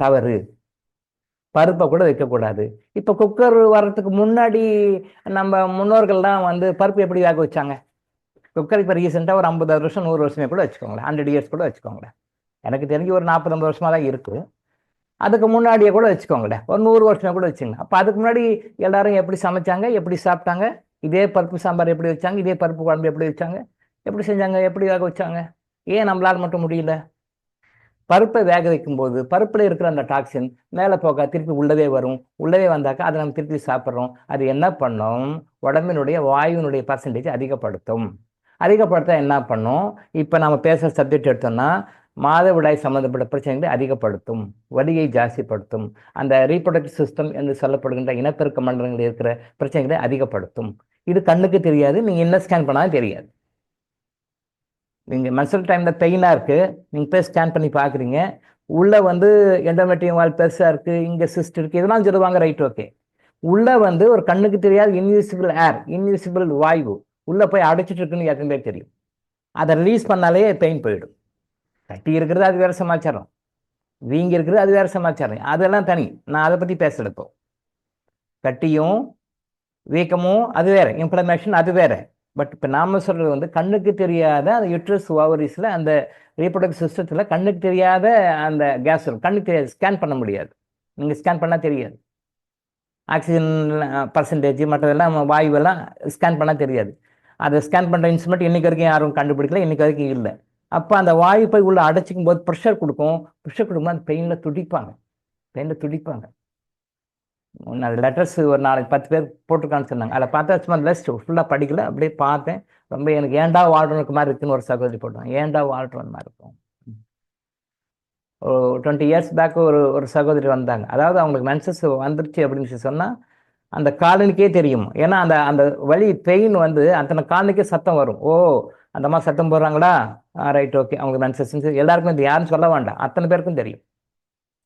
தவறு. பருப்பை கூட வைக்கக்கூடாது. இப்போ குக்கர் வர்றதுக்கு முன்னாடி நம்ம முன்னோர்கள்லாம் வந்து பருப்பு எப்படி வேக வச்சாங்க? குக்கர் இப்போ ரீசெண்டாக ஒரு 50 வருஷம் 100 வருஷமே கூட வச்சுக்கோங்களேன், 100 இயர்ஸ் கூட வச்சுக்கோங்களேன். எனக்கு தெரிஞ்சு ஒரு 40-50 வருஷமாக தான் இருக்குது. அதுக்கு முன்னாடியே கூட வச்சுக்கோங்களேன், ஒரு 100 வருஷமே கூட வச்சுங்க. அப்போ அதுக்கு முன்னாடி எல்லாரும் எப்படி சமைச்சாங்க, எப்படி சாப்பிட்டாங்க, இதே பருப்பு சாம்பார் எப்படி வச்சாங்க, இதே பருப்பு குழம்பு எப்படி வச்சாங்க, எப்படி செஞ்சாங்க, எப்படி வேக வச்சாங்க? ஏன் நம்மளால் மட்டும் முடியல? பருப்பை வேக வைக்கும்போது பருப்பில் இருக்கிற அந்த டாக்ஸின் மேலே போக திருப்பி உள்ளவே வரும். உள்ளவே வந்தாக்கா அதை நம்ம திருப்பி சாப்பிட்றோம். அது என்ன பண்ணும், உடம்பினுடைய வாயுவினுடைய பர்சன்டேஜ் அதிகப்படுத்தும். அதிகப்படுத்த என்ன பண்ணும், இப்போ நம்ம பேசுகிற சப்ஜெக்ட் எடுத்தோம்னா மாதவிடாய் சம்மந்தப்பட்ட பிரச்சனைகளை அதிகப்படுத்தும், வலியை ஜாஸ்திப்படுத்தும், அந்த ரீப்ரொடக்டிவ் சிஸ்டம் என்று சொல்லப்படுகின்ற இனப்பெருக்க மண்டலங்களில் இருக்கிற பிரச்சனைகளை அதிகப்படுத்தும். இது கண்ணுக்கு தெரியாது, நீங்கள் என்ன ஸ்கேன் பண்ணாலும் தெரியாது. நீங்கள் மென்ஸ்ட்ரல் டைமில் பெயினாக இருக்குது, நீங்கள் போய் ஸ்கேன் பண்ணி பார்க்குறீங்க, உள்ள வந்து எண்டோமெட்ரியம் வால் பெருசாக இருக்குது, இங்கே சிஸ்ட் இருக்குது, இதெல்லாம் சொல்லுவாங்க. Right, okay. உள்ள வந்து ஒரு கண்ணுக்கு தெரியாத இன்விசிபிள் ஏர், இன்விசிபிள் வாயு உள்ள போய் அடைச்சிட்டு இருக்குன்னு எத்தனை பேர் தெரியும்? அதை ரிலீஸ் பண்ணாலே பெயின் போயிடும். கட்டி இருக்கிறது அது வேற சமாச்சாரம், வீங்கி இருக்கிறது அது வேற சமாச்சாரம், அதெல்லாம் தனி. நான் அதை பற்றி பேசல. இப்போ கட்டியும் வீக்கமும் அது வேற, இன்ஃப்ளமேஷன் அது வேற. பட் இப்போ நாம சொல்றது வந்து கண்ணுக்கு தெரியாத அந்த யூட்ரஸ் ஓவரிஸில் அந்த ரீப்ரொடக்டிவ் சிஸ்டத்தில் கண்ணுக்கு தெரியாத அந்த கேஸ் இருக்கும். கண்ணுக்கு தெரியாது, ஸ்கேன் பண்ண முடியாது. நீங்கள் ஸ்கேன் பண்ணால் தெரியாது. ஆக்சிஜன் பர்சன்டேஜ் மற்றதெல்லாம் வாயுவெல்லாம் ஸ்கேன் பண்ணால் தெரியாது. அதை ஸ்கேன் பண்ணுற இன்ஸ்ட்ருமெண்ட் இன்னைக்கு வரைக்கும் யாரும் கண்டுபிடிக்கல, இன்னைக்கு வரைக்கும் இல்லை. அப்போ அந்த வாயு போய் உள்ள அடைச்சிக்கும் போது ப்ரெஷர் கொடுக்கும். ப்ரெஷர் கொடுக்கும்போது அந்த பெயினில் துடிப்பாங்க. அது லெட்டர்ஸ் ஒரு 4-10 பேர் போட்டிருக்கான்னு சொன்னாங்க. அதில் பார்த்தா சும்மா லெஸ்ட் ஃபுல்லாக படிக்கல, அப்படியே பார்த்தேன். ரொம்ப எனக்கு ஏண்டா வாழ்றனுக்கு மாதிரி இருக்குன்னு ஒரு சகோதரி போட்டாங்க. ஏண்டா வாழ்றன் மாதிரி இருக்கும். 20 இயர்ஸ் பேக் ஒரு சகோதரி வந்தாங்க. அதாவது அவங்களுக்கு மென்சஸ் வந்துருச்சு அப்படின்னு சொன்னால் அந்த காலனுக்கே தெரியும். ஏன்னா அந்த அந்த வலி பெயின் வந்து அத்தனை காலனுக்கே சத்தம் வரும். ஓ, அந்த மாதிரி சத்தம் போடுறாங்களா, ரைட், ஓகே, அவங்களுக்கு மென்சஸ் எல்லாருக்கும் இது யாருன்னு சொல்ல வேண்டாம், அத்தனை பேருக்கும் தெரியும்.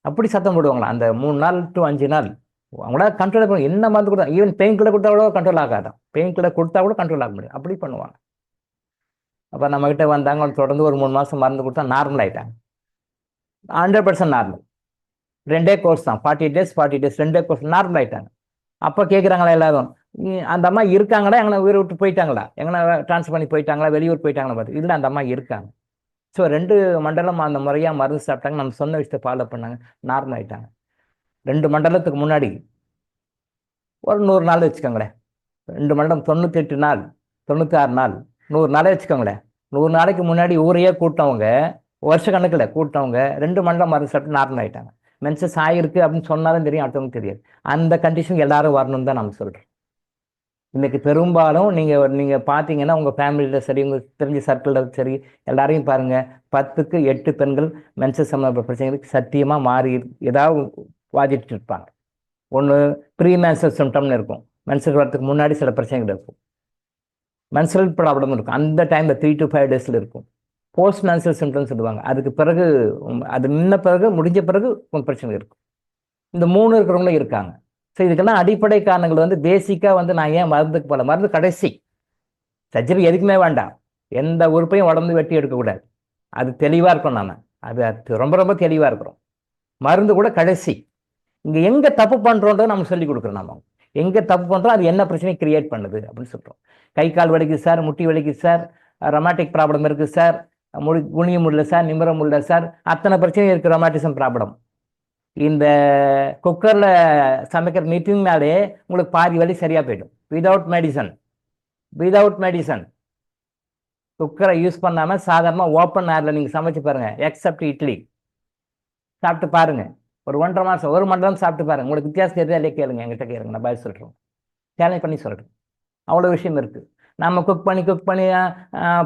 அப்படி சத்தம் போடுவாங்களா அந்த 3 நாள் to 5 நாள். அவங்களால கண்ட்ரோல் பண்ண என்ன மருந்து கொடுத்தா, ஈவன் பெயின் கில்லர் கொடுத்தா கூட கண்ட்ரோல் ஆகாதான். பெயின் கில்லர் கொடுத்தா கூட கண்ட்ரோல் ஆக முடியும். அப்படி பண்ணுவாங்க. அப்போ நம்மகிட்ட வந்தாங்க, தொடர்ந்து ஒரு 3 மாதம் மருந்து கொடுத்தா நார்மல் ஆயிட்டாங்க. 100% நார்மல். 2 கோர்ஸ் தான், 40 days 2 கோர்ஸ் நார்மல் ஆயிட்டாங்க. அப்போ கேட்குறாங்களா எல்லாரும், அந்த அம்மா இருக்காங்களா, எங்கன்னா உயிரை விட்டு போயிட்டாங்களா, எங்கன்னா ட்ரான்ஸ்ஃபர் பண்ணி போயிட்டாங்களா, வெளியூர் போயிட்டாங்களா பார்த்து. இல்லை, அந்த அம்மா இருக்காங்க. ஸோ 2 மண்டலம் அந்த முறையாக மருந்து சாப்பிட்டாங்க, நம்ம சொன்ன விஷயத்தை ஃபாலோ பண்ணாங்க, நார்மல் ஆயிட்டாங்க. 2 மண்டலத்துக்கு முன்னாடி ஒரு 100 நாள் வச்சுக்கோங்களேன். 2 மண்டலம் 98 நாள் 96 நாள் 100 நாளே வச்சுக்கோங்களேன். 100 நாளைக்கு முன்னாடி ஊரையே கூட்டவங்க, வருஷ கணக்கில் கூட்டவங்க 2 மண்டலம் மருந்து சாப்பிட்டு நார்மல் ஆயிட்டாங்க. மென்சஸ் ஆகிருக்கு அப்படின்னு சொன்னாலும் தெரியும், அடுத்தவங்க தெரியாது. அந்த கண்டிஷன் எல்லாரும் வரணும்னு தான் நம்ம சொல்கிறோம். இன்னைக்கு பெரும்பாலும் நீங்கள் பார்த்தீங்கன்னா உங்கள் ஃபேமிலியில் சரி, உங்களுக்கு தெரிஞ்ச சர்க்கிளில் சரி, எல்லாரையும் பாருங்கள், 10க்கு 8 பெண்கள் மென்சஸ் சம்மந்தப்பட்ட பிரச்சனைகளுக்கு சத்தியமாக மாறி ஏதாவது வாதிட்டு இருப்பாங்க. ஒன்று ப்ரீ மென்சஸ் சிம்டம்னு இருக்கும், மென்சஸ் வரதுக்கு முன்னாடி சில பிரச்சனைகள் இருக்கும். மென்சுரல் ப்ராப்ளம் இருக்கும், அந்த டைமில் 3 to 5 days இருக்கும். போஸ்ட் மென்சுரல் சிம்டம்ஸ் சொல்லுவாங்க. அதுக்கு பிறகு அது நின்ன பிறகு முடிஞ்ச பிறகு உங்களுக்கு பிரச்சனை இருக்கும். இந்த 3 இருக்கிறவங்களும் இருக்காங்க. ஸோ இதுக்கெல்லாம் அடிப்படை காரணங்கள் வந்து பேசிக்காக வந்து நான் ஏன் மருந்துக்கு போகல, மருந்து கடைசி, சர்ஜரி எதுக்குமே வேண்டாம், எந்த உறுப்பையும் உடம்பு வெட்டி எடுக்கக்கூடாது, அது தெளிவாக இருக்கும். அது ரொம்ப ரொம்ப தெளிவாக இருக்கிறோம். மருந்து கூட கடைசி. இங்கே எங்கே தப்பு பண்ணுறோன்றதை நம்ம சொல்லி கொடுக்குறோம். நம்ம எங்கே தப்பு பண்ணுறோம், அது என்ன பிரச்சனை கிரியேட் பண்ணுது அப்படின்னு சொல்கிறோம். கை கால் வலிக்குது சார், முட்டி வலிக்குது சார், ரொமாட்டிக் ப்ராப்ளம் இருக்குது சார், குனிய முடியல சார், நிமிர முடியல சார், அத்தனை பிரச்சனையும் இருக்குது ரொமாட்டிசம் ப்ராப்ளம். இந்த குக்கரில் சமைக்கிற நிட்டிங்னாலே உங்களுக்கு பாதி வலி சரியாக போயிடும். விதவுட் மெடிசன் குக்கரை யூஸ் பண்ணாமல் சாதாரணமாக ஓப்பன் ஏரில் நீங்கள் சமைச்சு பாருங்கள். எக்ஸப்ட் இட்லி சாப்பிட்டு பாருங்கள், ஒரு 1.5 மாதம் 1 மண்டலம் சாப்பிட்டு பாருங்கள், உங்களுக்கு வித்தியாசம் தெரியுதா இல்லையா கேளுங்க, என்கிட்ட கேளுங்க, நான் பதில் சொல்கிறோம், சேலஞ்ச் பண்ணி சொல்கிறேன். அவ்வளோ விஷயம் இருக்குது. நம்ம குக் பண்ணி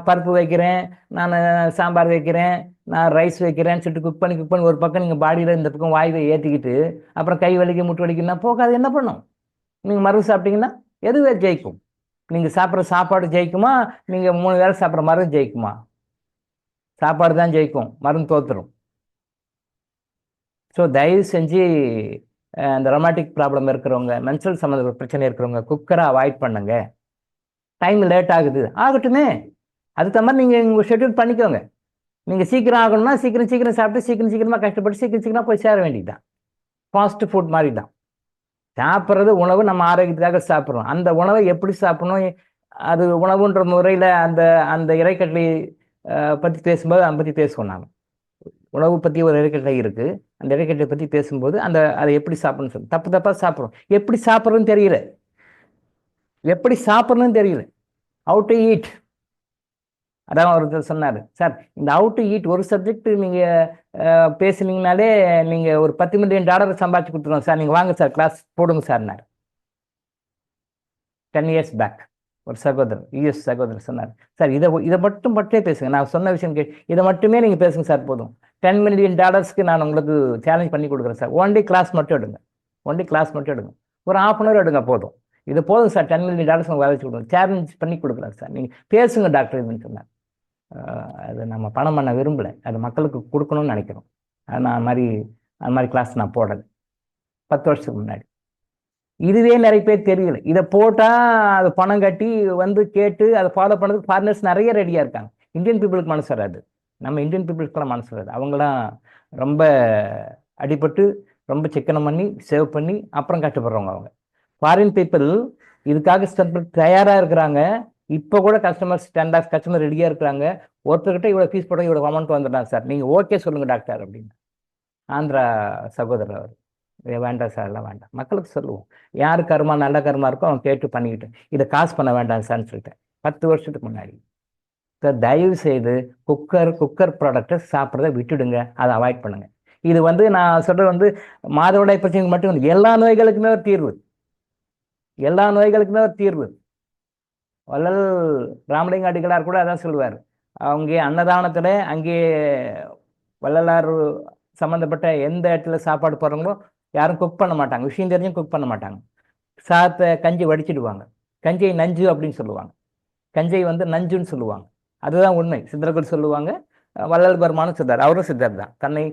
பருப்பு வைக்கிறேன், நான் சாம்பார் வைக்கிறேன், நான் ரைஸ் வைக்கிறேன்னு சொல்லிட்டு குக் பண்ணி ஒரு பக்கம் நீங்கள் பாடியில் இந்த பக்கம் வாயுவை ஏற்றிக்கிட்டு அப்புறம் கை வலிக்கு முட்டு வலிக்குன்னா போகாது. என்ன பண்ணும்? நீங்கள் மருந்து சாப்பிட்டீங்கன்னா எதுவே ஜெயிக்கும்? நீங்கள் சாப்பிட்ற சாப்பாடு ஜெயிக்குமா, நீங்கள் 3 வேளை சாப்பிட்ற மருந்து ஜெயிக்குமா? சாப்பாடு தான் ஜெயிக்கும், மருந்து தோத்துரும். ஸோ தயவு செஞ்சு இந்த ரொமாட்டிக் ப்ராப்ளம் இருக்கிறவங்க, மென்சுரல் சம்மந்த பிரச்சனை இருக்கிறவங்க குக்கரை அவாய்ட் பண்ணுங்க. டைம் லேட் ஆகட்டுமே, அதுக்கு மாதிரி நீங்கள் உங்கள் ஷெட்யூல் பண்ணிக்கோங்க. நீங்கள் சீக்கிரம் ஆகணும்னா சீக்கிரம் சாப்பிட்டு சீக்கிரமாக கஷ்டப்பட்டு சீக்கிரம் போய் சேர வேண்டியதுதான். ஃபாஸ்ட் ஃபுட் மாதிரி தான் சாப்பிட்றது. உணவு நம்ம ஆரோக்கியத்துக்காக சாப்பிட்றோம். அந்த உணவை எப்படி சாப்பிடணும், அது உணவுன்ற முறையில் அந்த அந்த இறைக்கட்டளை பற்றி பேசும்போது அதை பற்றி பேசுவோம். நாம் உணவு பற்றி ஒரு இறைக்கட்டளை இருக்குது, அந்த இறைக்கட்டளை பற்றி பேசும்போது அதை எப்படி சாப்பிடணும்னு சொல்லி தப்பாக சாப்பிட்றோம். எப்படி சாப்பிட்றதுன்னு தெரியல, ஹவு டு ஈட். அதான் ஒருத்தர் சொன்னார், சார் இந்த ஹவு டு ஈட் ஒரு சப்ஜெக்ட் நீங்கள் பேசுனீங்கனாலே நீங்கள் ஒரு $10 மில்லியன் சம்பாதிச்சு கொடுத்துருவோம் சார், நீங்கள் வாங்க சார் கிளாஸ் போடுங்க சார்னார். 10 years பேக் ஒரு சகோதரர், US சகோதரர் சொன்னார், சார் இதை மட்டுமே பேசுங்க, நான் சொன்ன விஷயம் இதை மட்டுமே நீங்கள் பேசுங்க சார், போதும். $10 மில்லியன் நான் உங்களுக்கு சேலஞ்ச் பண்ணி கொடுக்குறேன் சார், ஒன்லி கிளாஸ் மட்டும் எடுங்க, ஒரு 1/2 hour எடுங்க, போதும். இது போதும் சார், $10 மில்லியன் உங்களுக்கு வேலை கொடுங்க, சேலஞ்ச் பண்ணி கொடுக்குறேன் சார், நீங்கள் பேசுங்க டாக்டர் இதுன்னு சொன்னார். அது நம்ம பணம் பண்ண விரும்பலை, அது மக்களுக்கு கொடுக்கணும்னு நினைக்கிறோம். நான் அது மாதிரி கிளாஸ் நான் போடலை 10 வருஷத்துக்கு முன்னாடி. இதுவே நிறைய பேர் தெரியல. இதை போட்டால் அது பணம் கட்டி வந்து கேட்டு அதை ஃபாலோ பண்ணுறதுக்கு ஃபாரினர்ஸ் நிறைய ரெடியாக இருக்காங்க. இந்தியன் பீப்புளுக்கு மனசு வராது. நம்ம இந்தியன் பீப்புளுக்குலாம் மனசு வராது. அவங்களாம் ரொம்ப அடிபட்டு ரொம்ப சிக்கனம் பண்ணி சேவ் பண்ணி அப்புறம் கஷ்டப்படுறவங்க. அவங்க ஃபாரின் பீப்புள் இதுக்காக தயாராக இருக்கிறாங்க. இப்போ கூட கஸ்டமர்ஸ் 10 lakhs கஸ்டமர் ரெடியாக இருக்கிறாங்க. ஒருத்தர்கிட்ட இவ்வளோ ஃபீஸ் போட இவ்வளோ அமௌண்ட் வந்துடலாம் சார், நீங்கள் ஓகே சொல்லுங்கள் டாக்டர் அப்படின்னு. ஆந்திரா சகோதரர் அவர், வேண்டாம் சார் எல்லாம் வேண்டாம், மக்களுக்கு சொல்லுவோம், யார் கர்மா நல்ல கர்மா இருக்கோ அவன் கேட்டு பண்ணிக்கிட்டேன், இதை காசு பண்ண வேண்டாம் சார்ன்னு சொல்லிட்டேன் 10 வருஷத்துக்கு முன்னாடி. சார் தயவு செய்து குக்கர் ப்ராடக்டை சாப்பிட்றத விட்டுடுங்க, அதை அவாய்ட் பண்ணுங்க. இது வந்து நான் சொல்றது மாதவிடாய் பிரச்சனைக்கு மட்டும் இல்லை, எல்லா நோய்களுக்குமே ஒரு தீர்வு, எல்லா நோய்களுக்குமே ஒரு தீர்வு. வள்ளல் ராமலிங்க அடிகளார் கூட அதான் சொல்லுவார். அவங்க அன்னதானத்தில் அங்கே வள்ளலார் சம்மந்தப்பட்ட எந்த இடத்துல சாப்பாடு போடுறாங்களோ யாரும் குக் பண்ண மாட்டாங்க, விஷயம் தெரிஞ்சும் குக் பண்ண மாட்டாங்க. சாத்தை கஞ்சி வடிச்சிடுவாங்க, கஞ்சியை நஞ்சு அப்படின்னு சொல்லுவாங்க, கஞ்சை நஞ்சுன்னு சொல்லுவாங்க. அதுதான் உண்மை. சித்தர்கள் சொல்லுவாங்க, வள்ளல் பெருமானும் சித்தர், அவரும் சித்தர் தான். தன்னை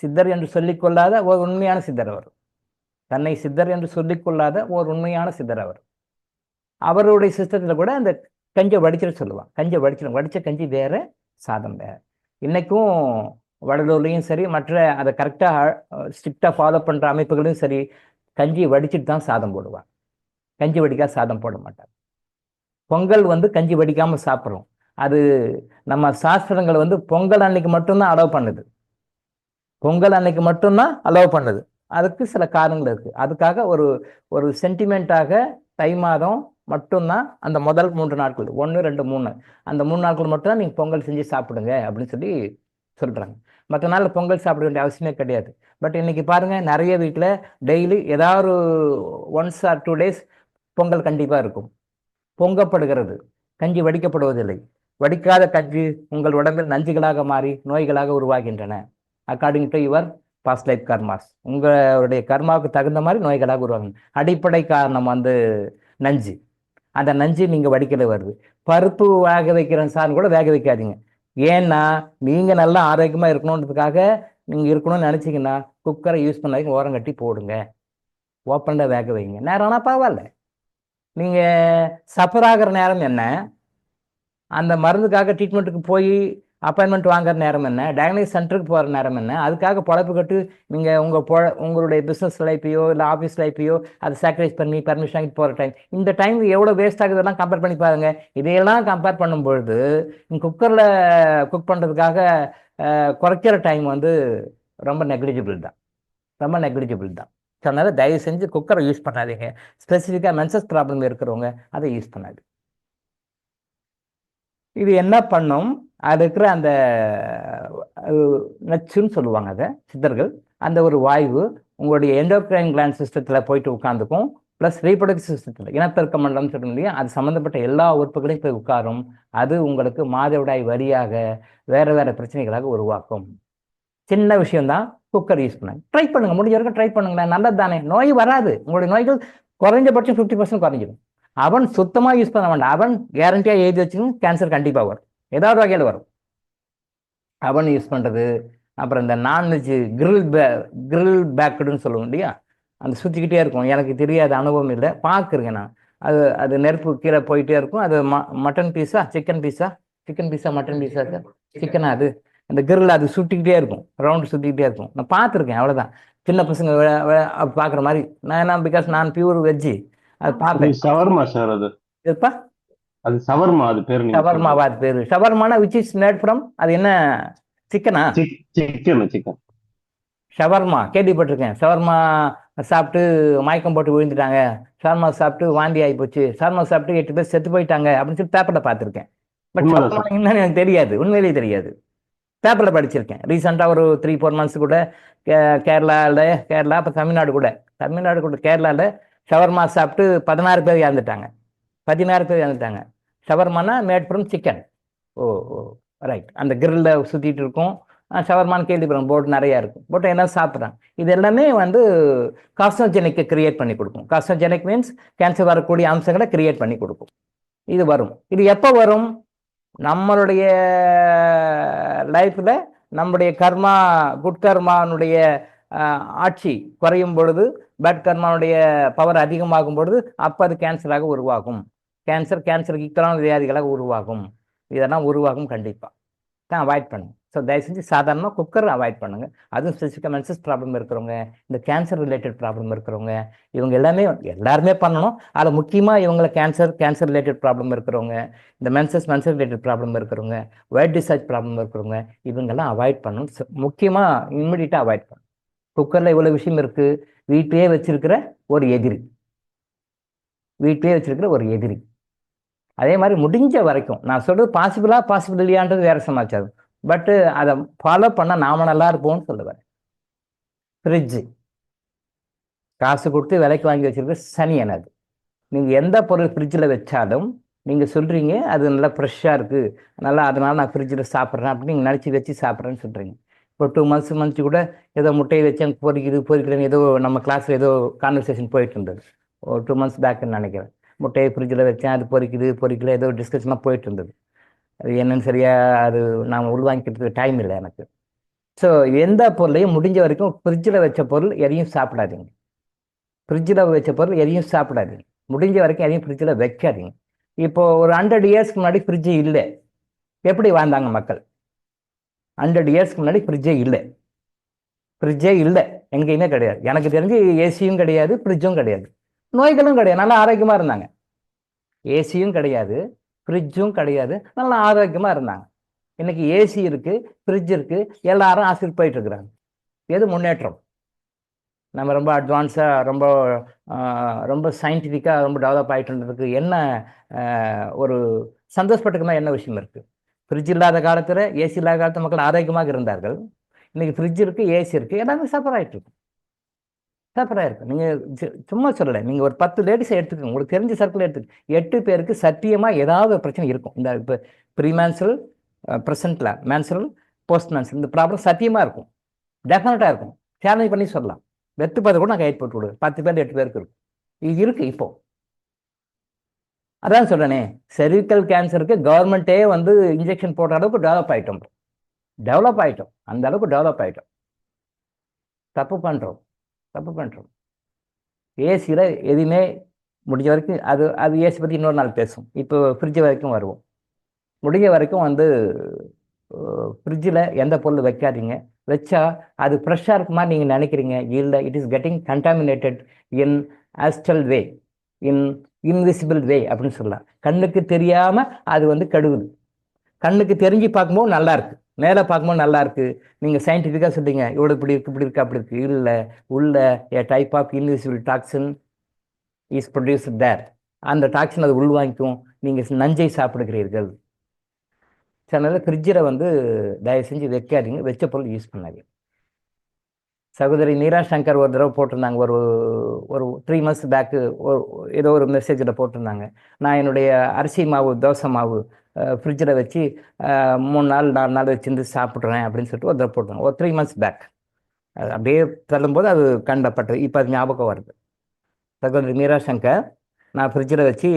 சித்தர் என்று சொல்லிக்கொள்ளாத ஒரு உண்மையான சித்தர் அவர். தன்னை சித்தர் என்று சொல்லிக்கொள்ளாத ஒரு உண்மையான சித்தர் அவர். அவருடைய சிஸ்டத்தில் கூட அந்த கஞ்சை வடிச்சிட்டு சொல்லுவாங்க. கஞ்சை வடிச்ச கஞ்சி வேற, சாதம் வேற. இன்னைக்கும் வடலூர்லையும் சரி, மற்ற அதை கரெக்டாக ஸ்ட்ரிக்டாக ஃபாலோ பண்ணுற அமைப்புகளையும் சரி, கஞ்சி வடிச்சிட்டு தான் சாதம் போடுவாங்க. கஞ்சி வடிக்காத சாதம் போட மாட்டாங்க. பொங்கல் கஞ்சி வடிக்காமல் சாப்பிட்றோம். அது நம்ம சாஸ்திரங்கள் பொங்கல் அன்னைக்கு மட்டும்தான் அலோவ் பண்ணுது. பொங்கல் அன்னைக்கு மட்டும்தான் அலோவ் பண்ணுது. அதுக்கு சில காரணங்கள் இருக்குது. அதுக்காக ஒரு சென்டிமெண்ட்டாக தை மாதம் மட்டும்தான் அந்த முதல் 3 நாட்கள், 1, 2, 3, அந்த 3 நாட்கள் மட்டும்தான் நீங்கள் பொங்கல் செஞ்சு சாப்பிடுங்க அப்படின்னு சொல்லி சொல்கிறாங்க. மற்ற நாளில் பொங்கல் சாப்பிட வேண்டிய அவசியமே கிடையாது. பட் இன்னைக்கு பாருங்கள், நிறைய வீட்டில் டெய்லி ஏதாவது 1 or 2 days பொங்கல் கண்டிப்பாக இருக்கும். பொங்கப்படுகிறது, கஞ்சி வடிக்கப்படுவதில்லை. வடிக்காத கஞ்சி உங்கள் உடம்பில் நஞ்சுகளாக மாறி நோய்களாக உருவாகின்றன. According to your past life karmas, உங்களுடைய கர்மாவுக்கு தகுந்த மாதிரி நோய்களாக உருவாகும். அடிப்படை காரணம் நஞ்சு. அந்த நஞ்சு நீங்கள் வடிக்கல வருது. பருப்பு வேக வைக்கிறேன் சார்னு கூட வேக வைக்காதீங்க. ஏன்னா நீங்கள் நல்லா ஆரோக்கியமாக இருக்கணுன்றதுக்காக நீங்கள் இருக்கணும்னு நினச்சிங்கன்னா குக்கரை யூஸ் பண்ணாதீங்க, ஓரம் கட்டி போடுங்க, ஓப்பனில் வேக வைங்க. நேரம் ஆனால் பரவாயில்ல. நீங்கள் சஃபர் ஆகிற நேரம் என்ன, அந்த மருந்துக்காக ட்ரீட்மெண்ட்டுக்கு போய் அப்பாயின்மெண்ட் வாங்குற நேரம் என்ன, டயக்னோசிஸ் சென்டருக்கு போகிற நேரம் என்ன, அதுக்காக பொழப்பு கட்டு நீங்கள் உங்களுடைய பிஸ்னஸ் லைஃப்பையோ இல்லை ஆஃபீஸ் லைஃப்பையோ அதை சாக்ரிஃபைஸ் பண்ணி பர்மிஷன் வாங்கிட்டு போகிற டைம், இந்த டைம் எவ்வளோ வேஸ்ட் ஆகுதெல்லாம் கம்பேர் பண்ணி பாருங்க. இதையெல்லாம் கம்பேர் பண்ணும்பொழுது குக்கரில் குக் பண்ணுறதுக்காக குறைக்கிற டைம் ரொம்ப நெக்லிஜிபிள் தான், ரொம்ப நெக்லிஜிபிள் தான். ஸோ அதனால் தயவு செஞ்சு குக்கரை யூஸ் பண்ணாதீங்க. ஸ்பெசிஃபிக்காக மென்சஸ் ப்ராப்ளம் இருக்கிறவங்க அதை யூஸ் பண்ணாது. இது என்ன பண்ணும், அது இருக்கிற அந்த நச்சுன்னு சொல்லுவாங்க அதை சித்தர்கள், அந்த ஒரு வாய்வு உங்களுடைய எண்டோக்ரைன் கிளாண்ட் சிஸ்டத்தில் போயிட்டு உட்காந்துக்கும். ப்ளஸ் ரீப்ரொடக்டிவ் சிஸ்டத்தில் இனப்பெருக்க மண்டலம் சொல்ல இல்லையா, அது சம்மந்தப்பட்ட எல்லா உறுப்புகளையும் போய் உட்காரும். அது உங்களுக்கு மாதவிடாய் வரியாக வேறு வேறு பிரச்சனைகளாக உருவாக்கும். சின்ன விஷயம்தான். குக்கர் யூஸ் பண்ணுங்க, ட்ரை பண்ணுங்க, முடிஞ்ச வரைக்கும் ட்ரை பண்ணுங்களேன், நல்லது தானே. நோய் வராது, உங்களுடைய நோய்கள் குறைஞ்சபட்சம் 50% குறைஞ்சிடும். அவன் சுத்தமாக யூஸ் பண்ண வேண்டாம், அவன் கேரண்டியாக எழுதி வச்சுக்கணும், கேன்சர் கண்டிப்பாக வரும், ஏதாவது வகையில் வரும். அவன் யூஸ் பண்ணுறது. அப்புறம் இந்த நான்வெஜ் கிரில் பேக்குன்னு சொல்லுவோம் இல்லையா, அந்த சுற்றிக்கிட்டே இருக்கும். எனக்கு தெரியாத அனுபவம் இல்லை, பார்க்குறேங்க நான். அது நெருப்பு கீழே போயிட்டே இருக்கும். அது மட்டன் பீஸா சிக்கன் பீஸா மட்டன் பீஸா சார், சிக்கனா, அது அந்த கிரில் அது சுற்றிக்கிட்டே இருக்கும், ரவுண்டு சுற்றிக்கிட்டே இருக்கும். நான் பார்த்துருக்கேன், அவ்வளோதான். சின்ன பசங்க பார்க்குற மாதிரி. நான் என்ன, பிகாஸ் நான் பியூர் வெஜ்ஜி, அது பார்ப்பேன். ஷவர்மா சார், அது இருப்பா, அது ஷவர்மா, அது பேர் ஷவர்மாவா? அது பேரு ஷவர்மானா விச் இஸ் மேட் ஃப்ரம், அது என்ன, சிக்கனா? சிக்கன் ஷவர்மா கேள்விப்பட்டிருக்கேன். ஷவர்மா சாப்பிட்டு மயக்கம் போட்டு விழுந்துட்டாங்க, ஷவர்மா சாப்பிட்டு வாந்தி ஆகி போச்சு, ஷவர்மா சாப்பிட்டு 8 பேர் செத்து போயிட்டாங்க அப்படின்னு சொல்லி பேப்பரில் பார்த்துருக்கேன். பட் ஷவர்மா என்னன்னு எனக்கு தெரியாது, உண்மையிலேயே தெரியாது. பேப்பரில் படிச்சிருக்கேன். ரீசெண்டாக ஒரு 3-4 months கூட கேரளா, அப்போ தமிழ்நாடு கூட கேரளாவில் ஷவர்மா சாப்பிட்டு 16 பேர் இறந்துட்டாங்க. 16 பேர் இறந்துட்டாங்க. ஷவர்மானா made from chicken. Oh right. அந்த கிரில்ல சுற்றிட்டு இருக்கும். ஷவர்மான்னு கேள்விப்படுறோம், போட்டு நிறையா இருக்கும், போட்டு எல்லாம் சாப்பிட்றாங்க. இது எல்லாமே கார்சினோஜெனிக்கை கிரியேட் பண்ணி கொடுக்கும். கார்சினோஜெனிக் மீன்ஸ் கேன்சர் வரக்கூடிய அம்சங்களை கிரியேட் பண்ணி கொடுக்கும். இது வரும். இது எப்போ வரும்? நம்மளுடைய லைஃப்பில் நம்முடைய கர்மா குட் கர்மானுடைய ஆட்சி குறையும் பொழுது பேட் கர்மானுடைய பவர் அதிகமாகும் பொழுது அப்போ அது கேன்சராக உருவாகும். கேன்சருக்கு ஈக்குவலான வியாதிகளாக உருவாகும். இதெல்லாம் உருவாகும் கண்டிப்பாக. தான் அவாய்ட் பண்ணுங்க. ஸோ தயவு செஞ்சு சாதாரணமாக குக்கர் அவாய்ட் பண்ணுங்க. அதுவும் ஸ்பெசிஃபிக்காக மென்சஸ் ப்ராப்ளம் இருக்கிறவங்க, இந்த கேன்சர் ரிலேட்டட் ப்ராப்ளம் இருக்கிறவங்க, இவங்க எல்லாருமே பண்ணணும். அதில் முக்கியமாக இவங்களை கேன்சர் ரிலேட்டட் ப்ராப்ளம் இருக்கிறவங்க, இந்த மென்சஸ் ரிலேட்டட் ப்ராப்ளம் இருக்கிறவங்க, ஒயிட் டிஸ்சார்ஜ் ப்ராப்ளம் இருக்கிறவங்க, இவங்கெல்லாம் அவாய்ட் பண்ணணும். முக்கியமாக இம்மிடியட்டாக அவாய்ட் பண்ணணும். குக்கரில் இவ்வளோ விஷயம் இருக்குது. வீட்டிலே வச்சிருக்கிற ஒரு எதிரி. அதே மாதிரி முடிஞ்ச வரைக்கும் நான் சொல்றது பாசிபிள் இல்லையான்றது வேற சமாச்சாரம். பட்டு அதை ஃபாலோ பண்ணால் நாம நல்லா இருப்போம்னு சொல்லுவேன். ஃப்ரிட்ஜு காசு கொடுத்து விலைக்கு வாங்கி வச்சிருக்க சனி எனது. நீங்கள் எந்த பொருள் ஃப்ரிட்ஜில் வச்சாலும் நீங்கள் சொல்கிறீங்க அது நல்லா ஃப்ரெஷ்ஷாக இருக்குது, நல்லா அதனால நான் ஃப்ரிட்ஜில் சாப்பிட்றேன் அப்படின்னு நீங்கள் நினச்சி வச்சு சாப்பிட்றேன்னு சொல்கிறீங்க. இப்போ 2 months கூட ஏதோ முட்டையை வச்சு பொறிக்கிறேன்னு ஏதோ நம்ம கிளாஸில் ஏதோ கான்வர்சேஷன் போயிட்டு இருந்தது. ஒரு 2 months பேக்குன்னு நினைக்கிறேன். முட்டையை ஃப்ரிட்ஜில் வச்சேன், அது பொறிக்கல ஏதோ டிஸ்கஷன்லாம் போயிட்டு இருந்தது. அது என்னன்னு சரியாக அது நான் உள்வாங்கிக்கிறதுக்கு டைம் இல்லை எனக்கு. ஸோ எந்த பொருளையும் முடிஞ்ச வரைக்கும் ஃப்ரிட்ஜில் வச்ச பொருள் எதையும் சாப்பிடாதீங்க. முடிஞ்ச வரைக்கும் எதையும் ஃப்ரிட்ஜில் வைக்காதீங்க. இப்போ ஒரு 100 yearsக்கு முன்னாடி ஃப்ரிட்ஜு இல்லை. எப்படி வாழ்ந்தாங்க மக்கள்? 100 yearsக்கு முன்னாடி ஃப்ரிட்ஜே இல்லை, எங்கேயுமே கிடையாது. எனக்கு தெரிஞ்சு ஏசியும் கிடையாது, ஃப்ரிட்ஜும் கிடையாது, நோய்களும் கிடையாது, நல்லா ஆரோக்கியமாக இருந்தாங்க. ஏசியும் கிடையாது, ஃப்ரிட்ஜும் கிடையாது, நல்லா ஆரோக்கியமாக இருந்தாங்க. இன்னைக்கு ஏசி இருக்கு, ஃப்ரிட்ஜ் இருக்கு, எல்லாரும் ஆசிரியர் போயிட்டு இருக்கிறாங்க. எது முன்னேற்றம்? நம்ம ரொம்ப அட்வான்ஸாக ரொம்ப சயின்டிஃபிக்காக ரொம்ப டெவலப் ஆகிட்டுன்றதுக்கு என்ன ஒரு சந்தோஷப்பட்டுக்கணும் என்ன விஷயம் இருக்குது? ஃப்ரிட்ஜ் இல்லாத காலத்தில், ஏசி இல்லாத காலத்தில் மக்கள் ஆரோக்கியமாக இருந்தார்கள். இன்னைக்கு ஃப்ரிட்ஜ் இருக்குது, ஏசி இருக்குது, எல்லாமே சஃபர் ஆகிட்டு இருக்கு. நீங்கள் சும்மா சொல்லலை. நீங்கள் ஒரு 10 லேடிஸை எடுத்துக்கோங்க, உங்களுக்கு தெரிஞ்ச சர்க்கிள் எடுத்துக்கோங்க. 8 பேருக்கு சத்தியமாக ஏதாவது ஒரு பிரச்சனை இருக்கும். இந்த இப்போ ப்ரீமேன்சுரல், ப்ரெசென்ட்ல மேன்சுரல், போஸ்ட் மேன்சுரல், இந்த ப்ராப்ளம் சத்தியமாக இருக்கும், டெஃபினட்டாக இருக்கும். சேலஞ்ச் பண்ணி சொல்லலாம். வெத்து பார்த்து கூட நான் கைட் போட்டு விடுவேன். 10 பேர் 8 பேருக்கு இருக்கும். இது இருக்குது இப்போ. அதான் சொல்கிறேனே, செர்விக்கல் கேன்சருக்கு கவர்மெண்ட்டே இன்ஜெக்ஷன் போடுற அளவுக்கு டெவலப் ஆகிட்டோம். அந்த அளவுக்கு டெவலப் ஆகிட்டோம். தப்பு பண்ணுறோம். ஏசியில் எதுவுமே முடிஞ்ச வரைக்கும் அது ஏசி பற்றி இன்னொரு நாள் பேசும். இப்போ ஃப்ரிட்ஜ் வரைக்கும் வருவோம். முடிஞ்ச வரைக்கும் ஃப்ரிட்ஜில் எந்த பொருள் வைக்காதீங்க. வச்சா அது ஃப்ரெஷ்ஷாக இருக்குமா நீங்கள் நினைக்கிறீங்க, இல்லை it is getting contaminated in astral way, in invisible way அப்படின்னு சொல்லலாம். கண்ணுக்கு தெரியாமல் அது கெடுகுது. கண்ணுக்கு தெரிஞ்சு பார்க்கும்போது நல்லா இருக்கு, மேலே பார்க்கும்போது நல்லா இருக்கு. நீங்கள் சயின்டிஃபிக்காக சொல்றீங்க இவ்வளோ இப்படி இருக்கு அப்படி இருக்கு. இல்லை, உள்ள a type of invisible toxin is produced there. அந்த டாக்ஸின் அது உள்வாங்கிக்கும். நீங்கள் நஞ்சை சாப்பிடுகிறீர்கள். அதனால ஃப்ரிட்ஜில் தயவு செஞ்சு வைக்காதீங்க, வச்ச பொருள் யூஸ் பண்ணாதீங்க. சகோதரி நீரா சங்கர் ஒரு தடவை போட்டிருந்தாங்க, ஒரு 3 months பேக்கு ஏதோ ஒரு மெசேஜில் போட்டிருந்தாங்க. நான் என்னுடைய அரிசி மாவு, தோசை மாவு ஃப்ரிட்ஜில் வச்சு 3 நாள் 4 நாள் வச்சுருந்து சாப்பிட்றேன் அப்படின்னு சொல்லிட்டு ஒரு தடவை போட்டிருந்தாங்க. ஒரு 3 months பேக். அது அப்படியே தள்ளும்போது அது கண்டப்பட்டது. இப்போ அது ஞாபகம் வருது. சகோதரி மீரா சங்கர், நான் ஃப்ரிட்ஜில் வச்சு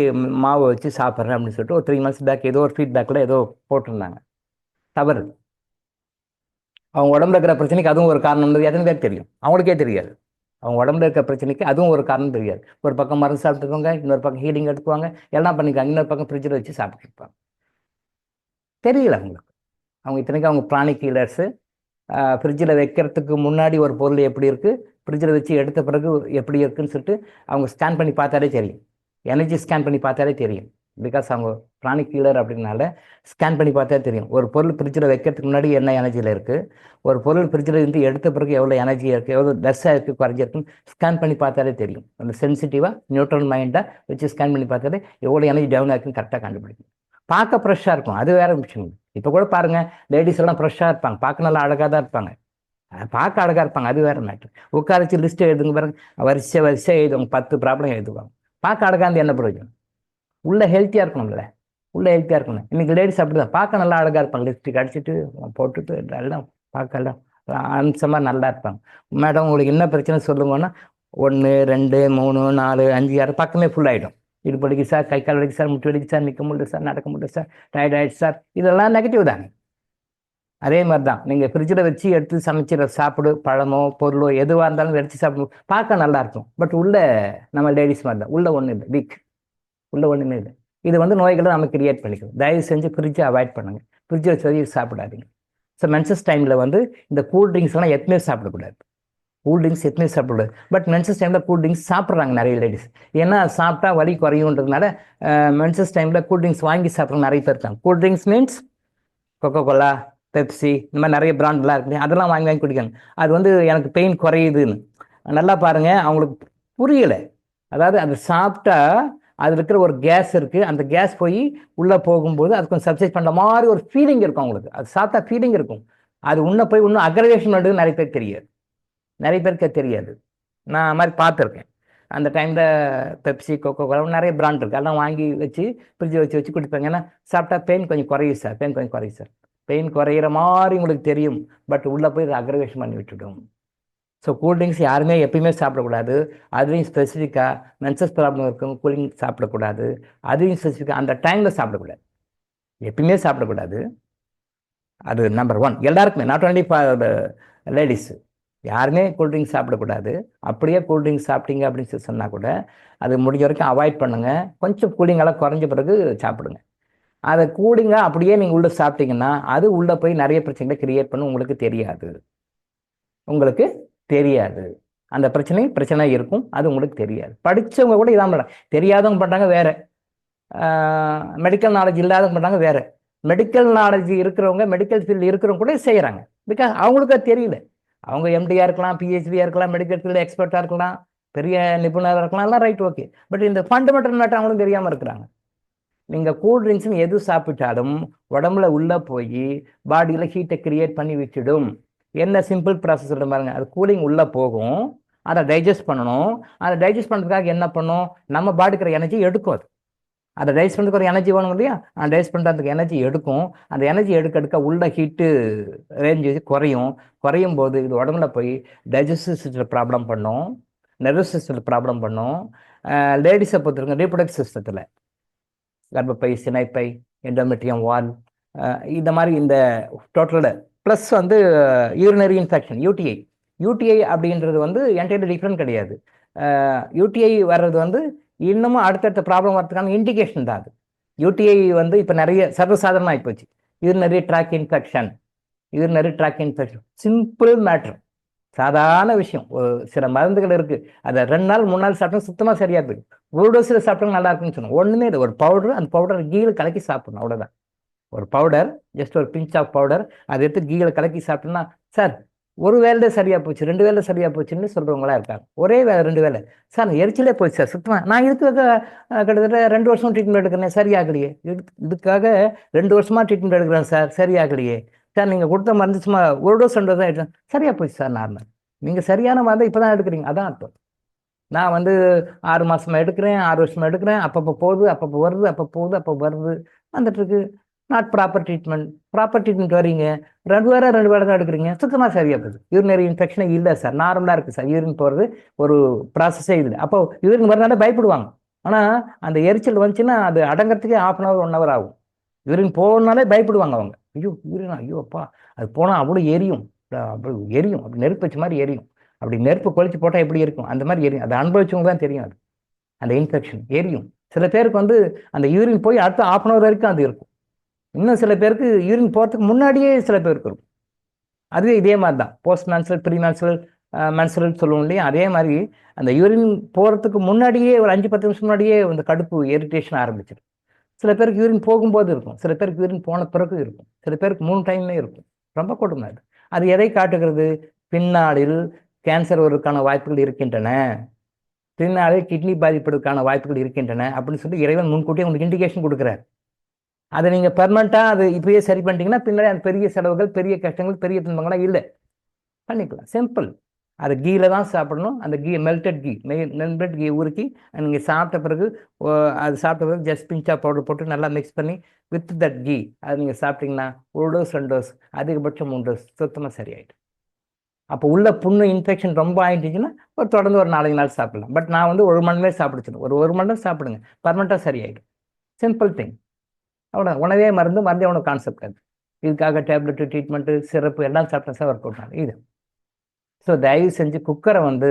மாவை வச்சு சாப்பிட்றேன் அப்படின்னு சொல்லிட்டு ஒரு 3 months பேக் ஏதோ ஒரு ஃபீட்பேக்கில் ஏதோ போட்டிருந்தாங்க. தவறு. அவங்க உடம்புல இருக்கிற பிரச்சனைக்கு அதுவும் ஒரு காரணம் எத்தனை பேர் தெரியும்? அவங்களுக்கே தெரியாது. அவங்க உடம்புல இருக்கிற பிரச்சனைக்கு அதுவும் ஒரு காரணம் தெரியாது. ஒரு பக்கம் மருந்து சாப்பிட்டுருவாங்க, இன்னொரு பக்கம் ஹீலிங் எடுத்துக்குவாங்க, எல்லாம் பண்ணிக்காங்க. இன்னொரு பக்கம் ஃப்ரிட்ஜில் வச்சு சாப்பிட்டுருப்பாங்க. தெரியல அவங்களுக்கு. அவங்க இத்தனைக்கும் அவங்க பிராணிக் ஹீலர்ஸு. ஃப்ரிட்ஜில் வைக்கிறதுக்கு முன்னாடி ஒரு பொருள் எப்படி இருக்குது, ஃப்ரிட்ஜில் வச்சு எடுத்த பிறகு எப்படி இருக்குன்னு சொல்லிட்டு அவங்க ஸ்கேன் பண்ணி பார்த்தாலே தெரியும். எனர்ஜி ஸ்கேன் பண்ணி பார்த்தாலே தெரியும். பிகாஸ் அவங்க பிராணிக் ஹீலர் அப்படின்னால ஸ்கேன் பண்ணி பார்த்தா தெரியும். ஒரு பொருள் ஃப்ரிட்ஜில் வைக்கிறதுக்கு முன்னாடி என்ன எனர்ஜியில் இருக்குது, ஒரு பொருள் ஃப்ரிட்ஜில் எடுத்த பிறகு எவ்வளோ எனர்ஜி இருக்குது, எவ்வளோ லெஸ்ஸாக இருக்குது, குறைஞ்சிருக்குன்னு ஸ்கேன் பண்ணி பார்த்தாலே தெரியும். அந்த சென்சிட்டிவாக நியூட்ரல் மைண்டாக வச்சு ஸ்கேன் பண்ணி பார்த்தாலே எவ்வளோ எனர்ஜி டவுன் ஆகுதுன்னு கரெக்டாக கண்டுபிடிக்கும். பார்க்க ஃப்ரெஷ்ஷாக இருக்கும், அது வேறு விஷயம். இப்போ கூட பாருங்கள், லேடிஸ் எல்லாம் ஃப்ரெஷ்ஷாக இருப்பாங்க, பார்க்க நல்லா அழகாக தான் இருப்பாங்க, பார்க்க அழகாக இருப்பாங்க, அது வேறு மேட்ரு. உட்காரச்சு லிஸ்ட்டு எழுதுங்க பாருங்க, வரிசை எழுதுவாங்க, 10 ப்ராப்ளம் எழுதுவாங்க. பார்க்க அழகாக இருந்து என்ன பிரயோஜனம்? உள்ள ஹெல்த்தியாக இருக்கணும்ல, இன்னைக்கு லேடிஸ் அப்படி தான் பார்க்க நல்லா அழகாக இருப்பாங்க, லிப்ஸ்டிக் அடிச்சுட்டு போட்டுட்டு எல்லாம் பார்க்கலாம் அம்சமாக நல்லா இருப்பாங்க. மேடம் உங்களுக்கு என்ன பிரச்சனை சொல்லுங்கன்னா 1 2 3 4 5 6 பக்கமே ஃபுல்லாகிடும். இது படிக்கு சார், கை கால் வலிக்கு சார், முட்டு வலிக்கு சார், நிற்க முடியல சார், நடக்க முடியல சார், டயர்ட் ஆகிடுச்சு சார், இதெல்லாம் நெகட்டிவ் தானே. அதே மாதிரி தான் நீங்கள் ஃப்ரிட்ஜில் வச்சு எடுத்து சமைச்சிட சாப்பிடு, பழமோ பொருளோ எதுவாக இருந்தாலும் எடுத்து சாப்பிடும், பார்க்க நல்லா இருக்கும். பட் உள்ள நம்ம லேடிஸ் மாதிரி தான், உள்ள ஒன்றும் இல்லை, வீக், உள்ள ஒன்றுமே இல்லை. இது வந்து நோய்களை நம்ம கிரியேட் பண்ணிக்கிறோம். தயவு செஞ்சு ஃப்ரிட்ஜை அவாய்ட் பண்ணுங்க, ஃப்ரிட்ஜை வச்சு சாப்பிடாதீங்க. ஸோ மென்சஸ் டைமில் வந்து இந்த கூல் ட்ரிங்க்ஸ்லாம் எப்பவுமே சாப்பிடக்கூடாது. கூல் ட்ரிங்க்ஸ் எப்பவுமே சாப்பிடக்கூடாது. பட் மென்சஸ் டைமில் கூல் ட்ரிங்க்ஸ் சாப்பிட்றாங்க நிறைய லேடிஸ். ஏன்னா சாப்பிட்டா வலி குறையுன்றதுனால மென்சஸ் டைமில் கூல் ட்ரிங்க்ஸ் வாங்கி சாப்பிட்றவங்க நிறைய பேர் இருக்காங்க. Cool drinks means Coca Cola, Pepsi, இந்த மாதிரி நிறைய பிராண்ட்லாம் இருக்குது, அதெல்லாம் வாங்கி வாங்கி குடிக்காங்க. அது வந்து எனக்கு பெயின் குறையுதுன்னு. நல்லா பாருங்கள், அவங்களுக்கு புரியலை. அதாவது அது சாப்பிட்டா அதில் இருக்கிற ஒரு கேஸ் இருக்குது, அந்த கேஸ் போய் உள்ளே போகும்போது அது கொஞ்சம் சப்சைட் பண்ணுற மாதிரி ஒரு ஃபீலிங் இருக்கும் அவங்களுக்கு. அது சாப்பிட்டா ஃபீலிங் இருக்கும். அது உன்னை போய் இன்னும் அக்ரவேஷன் பண்ணுறது நிறைய பேர் தெரியாது, நிறைய பேருக்கு தெரியாது. நான் மாதிரி பார்த்துருக்கேன். அந்த டைமில் பெப்சி, கொக்கோ கோலா நிறைய பிராண்ட் இருக்குது, அதெல்லாம் வாங்கி வச்சு ஃப்ரிட்ஜை வச்சு குடிப்பாங்க. ஏன்னா சாப்பிட்டா பெயின் கொஞ்சம் குறையும் சார், பெயின் கொஞ்சம் குறையும் சார். பெயின் குறையிற மாதிரி உங்களுக்கு தெரியும், பட் உள்ளே போய் அக்ரவேஷன் பண்ணி விட்டுடும். ஸோ கூல்ட்ரிங்க்ஸ் யாருமே எப்பயுமே சாப்பிடக்கூடாது. அதுலேயும் ஸ்பெசிஃபிக்காக மென்சஸ் ப்ராப்ளம் இருக்கவங்க கூலிங் சாப்பிடக்கூடாது. அதுலேயும் ஸ்பெசிஃபிக்காக அந்த டைமில் சாப்பிடக்கூடாது, எப்பயுமே சாப்பிடக்கூடாது. அது நம்பர் 1 எல்லாருக்குமே, நாட் ஒன்லி ஃபார் லேடிஸு. யாருமே கூல்ட்ரிங்க்ஸ் சாப்பிடக்கூடாது. அப்படியே கூல்ட்ரிங்க்ஸ் சாப்பிட்டீங்க அப்படின்னு சொன்னால் கூட அது முடிஞ்ச வரைக்கும் அவாய்ட் பண்ணுங்கள். கொஞ்சம் கூலிங்கெல்லாம் குறைஞ்ச பிறகு சாப்பிடுங்க. அதை கூலிங்காக அப்படியே நீங்கள் உள்ளே சாப்பிட்டீங்கன்னா அது உள்ளே போய் நிறைய பிரச்சனைகளை கிரியேட் பண்ண உங்களுக்கு தெரியாது, உங்களுக்கு தெரியாது. அந்த பிரச்சனை இருக்கும், அது உங்களுக்கு தெரியாது. படித்தவங்க கூட இதான் பண்ணுறாங்க, தெரியாதவங்க பண்ணுறாங்க வேறு, மெடிக்கல் நாலேஜ் இல்லாதவங்க பண்ணுறாங்க வேறு. மெடிக்கல் நாலேஜ் இருக்கிறவங்க, மெடிக்கல் ஃபீல்டு இருக்கிறவங்க கூட செய்கிறாங்க. பிகாஸ் அவங்களுக்கு அது தெரியல. அவங்க எம்டியாக இருக்கலாம், பிஹெச்டியாக இருக்கலாம், மெடிக்கல் ஃபீல்டு எக்ஸ்பர்ட்டாக இருக்கலாம், பெரிய நிபுணராக இருக்கலாம், எல்லாம் ரைட், ஓகே. பட் இந்த ஃபண்டமெண்டல் மேட்டர் அவங்களும் தெரியாமல் இருக்கிறாங்க. நீங்கள் கூல் ட்ரிங்க்ஸ்னு எது சாப்பிட்டாலும் உடம்புல உள்ளே போய் பாடியில் ஹீட்டை கிரியேட் பண்ணி விட்டுடும். என்ன சிம்பிள் ப்ராசஸ் சொல்கிற பாருங்க, அது கூலிங் உள்ளே போகும், அதை டைஜஸ்ட் பண்ணணும். அதை டைஜஸ்ட் பண்ணுறதுக்காக என்ன பண்ணும், நம்ம பாடிக்கிற எனர்ஜி எடுக்கும். அதை டைஜஸ்ட் பண்ணுறதுக்கு ஒரு எனர்ஜி வேணும் இல்லையா, டைஜஸ்ட் பண்ணுறதுக்கு எனர்ஜி எடுக்கும். அந்த எனர்ஜி எடுக்க உள்ள ஹீட்டு ரேஞ்சு குறையும் போது இது உடம்புல போய் டைஜஸ்டிவ் சிஸ்டத்தில் ப்ராப்ளம் பண்ணும், நர்வஸ் சிஸ்டத்தில் ப்ராப்ளம் பண்ணும். லேடிஸை பொறுத்தவரைக்கும் ரீப்ரொடக்டிவ் சிஸ்டத்தில் கர்ப்பப்பை, சினைப்பை, எண்டோமெட்ரியம் வால், இந்த மாதிரி இந்த டோட்டலோட ப்ளஸ் வந்து யூரினரி இன்ஃபெக்ஷன், யூடிஐ அப்படின்றது வந்து என்டையர்லி டிஃப்ரெண்ட் கிடையாது. யூடிஐ வர்றது வந்து இன்னமும் அடுத்தடுத்த ப்ராப்ளம் வரதுக்கான இண்டிகேஷன் தான் அது. யூடிஐ வந்து இப்போ நிறைய சர்வசாதாரணமாக ஆகிப்போச்சு. Urinary tract infection, simple matter, சாதாரண விஷயம். சில மருந்துகள் இருக்குது, அதை 2 நாள் 3 நாள் சாப்பிட்டா சுத்தமாக சரியாக போயிடும். ஒரு டோஸில் சாப்பிட்டா நல்லா இருக்குன்னு சொன்னோம், ஒன்றுமே இல்லை. ஒரு பவுடர், அந்த பவுடர் கீழே கலக்கி சாப்பிடணும், அவ்வளோதான். ஒரு பவுடர், ஜஸ்ட் ஒரு பிஞ்ச் ஆஃப் பவுடர், அதை எடுத்து கீழே கலக்கி சாப்பிட்டோம்னா சார் ஒரு வேலை சரியாக போச்சு, 2 வேலை சரியாக போச்சுன்னு சொல்கிறவங்களா இருக்காங்க. ஒரே வேலை 2 வேலை சார் எரிச்சலே போச்சு சார் சுத்தமாக. நான் இதுக்காக கிட்டத்தட்ட 2 வருஷம் ட்ரீட்மெண்ட் எடுக்கிறேன், சரியாகலையே. இதுக்காக 2 வருஷமாக ட்ரீட்மெண்ட் எடுக்கிறேன் சார், சரியாகலையே. சார் நீங்கள் கொடுத்த மருந்து சும்மா ஒரு டோஸ் 2 தான் எடுத்தேன், சரியாக போச்சு சார். நார்மல், நீங்கள் சரியான மருந்து இப்போ தான் எடுக்கிறீங்க, அதான் அர்த்தம். நான் வந்து 6 மாதமாக எடுக்கிறேன், 6 வருஷமாக எடுக்கிறேன், அப்பப்போ போகுது, அப்பப்போ வருது, அப்போ போகுது, அப்போ வருது, வந்துட்டுருக்கு. நாட் ப்ராப்பர் ட்ரீட்மெண்ட் வரீங்க, 2 வேலை தான் எடுக்கிறீங்க, சுத்தமாக சரியாக போகுது. யூரினரி இன்ஃபெக்ஷனே இல்லை சார், நார்மலாக இருக்குது சார். யூரின் போகிறது ஒரு ப்ராசஸே இல்லை. அப்போ யூரின் வரனால பயப்படுவாங்க. ஆனால் அந்த எரிச்சல் வந்துச்சுன்னா அது அடங்கிறதுக்கே 1/2 hour 1 hour ஆகும். யூரின் போகணுனாலே பயப்படுவாங்க அவங்க. ஐயோ அப்பா, அது போனால் அவ்வளோ எரியும், அப்படி நெருப்பு வச்ச மாதிரி எரியும். அப்படி நெருப்பு கொளிச்சு போட்டால் எப்படி இருக்கும், அந்த மாதிரி எரியும். அதை அனுபவிச்சவங்க தான் தெரியும். அது அந்த இன்ஃபெக்ஷன் எரியும். சில பேருக்கு வந்து அந்த யூரின் போய் அடுத்த 1/2 hour வரைக்கும் அது இருக்கும். இன்னும் சில பேருக்கு யூரின் போகிறதுக்கு முன்னாடியே சில பேருக்கு இருக்கும். அதுவே இதே மாதிரி தான், போஸ்ட் மென்சுரல், ப்ரீ மென்சுரல் சொல்லுவோம் இல்லையா, அதே மாதிரி அந்த யூரின் போகிறதுக்கு முன்னாடியே ஒரு 5-10 நிமிஷம் முன்னாடியே அந்த கடுப்பு இரிட்டேஷன் ஆரம்பிச்சிடும். சில பேருக்கு யூரின் போகும்போது இருக்கும், சில பேருக்கு யூரின் போன பிறகு இருக்கும், சில பேருக்கு 3 டைம்லேயே இருக்கும். ரொம்ப கொடுமை அது. அது எதை காட்டுகிறது, பின்னாளில் கேன்சர் வருவதற்கான வாய்ப்புகள் இருக்கின்றன, பின்னாளில் கிட்னி பாதிப்பதற்கான வாய்ப்புகள் இருக்கின்றன அப்படின்னு சொல்லி இறைவன் முன்கூட்டியே உங்களுக்கு இண்டிகேஷன் கொடுக்குறாரு. அதை நீங்கள் பெர்மனண்ட்டாக அது இப்பயே சரி பண்ணிட்டீங்கன்னா பின்னாடி அந்த பெரிய செலவுகள், பெரிய கஷ்டங்கள், பெரிய துன்பங்கள்லாம் இல்லை, பண்ணிக்கலாம். சிம்பிள். அது கீழே தான் சாப்பிடணும். அந்த மெல்டட் கீ உருக்கி நீங்கள் சாப்பிட்ட பிறகு அது சாப்பிட்ட பிறகு ஜஸ்ட் பிஞ்சா பவுடர் போட்டு நல்லா மிக்ஸ் பண்ணி வித் தட் கீ அது நீங்கள் சாப்பிட்டீங்கன்னா 1 டோஸ் 2 டோஸ், அதிகபட்சம் 3 டோஸ் சுத்தமாக சரியாயிடும். அப்போ உள்ள புண்ணு இன்ஃபெக்ஷன் ரொம்ப ஆகிட்டுச்சுன்னா தொடர்ந்து ஒரு 4 நாள் சாப்பிடலாம். பட் நான் வந்து 1 மணி நேரம் சாப்பிடுச்சிடும், ஒரு 1 மணி நேரம் சாப்பிடுங்க, பர்மனெண்ட்டாக சரியாயிடும். சிம்பிள் திங், அவ்வளோ. உணவே மருந்தே உணவு கான்செப்ட் அது. இதுக்காக டேப்லெட்டு, ட்ரீட்மெண்ட்டு, சிரப்பு எல்லாம் சாப்பிட்டா சார் ஒர்க் அவுட் ஆகும் இது. ஸோ தயவு செஞ்சு குக்கரை வந்து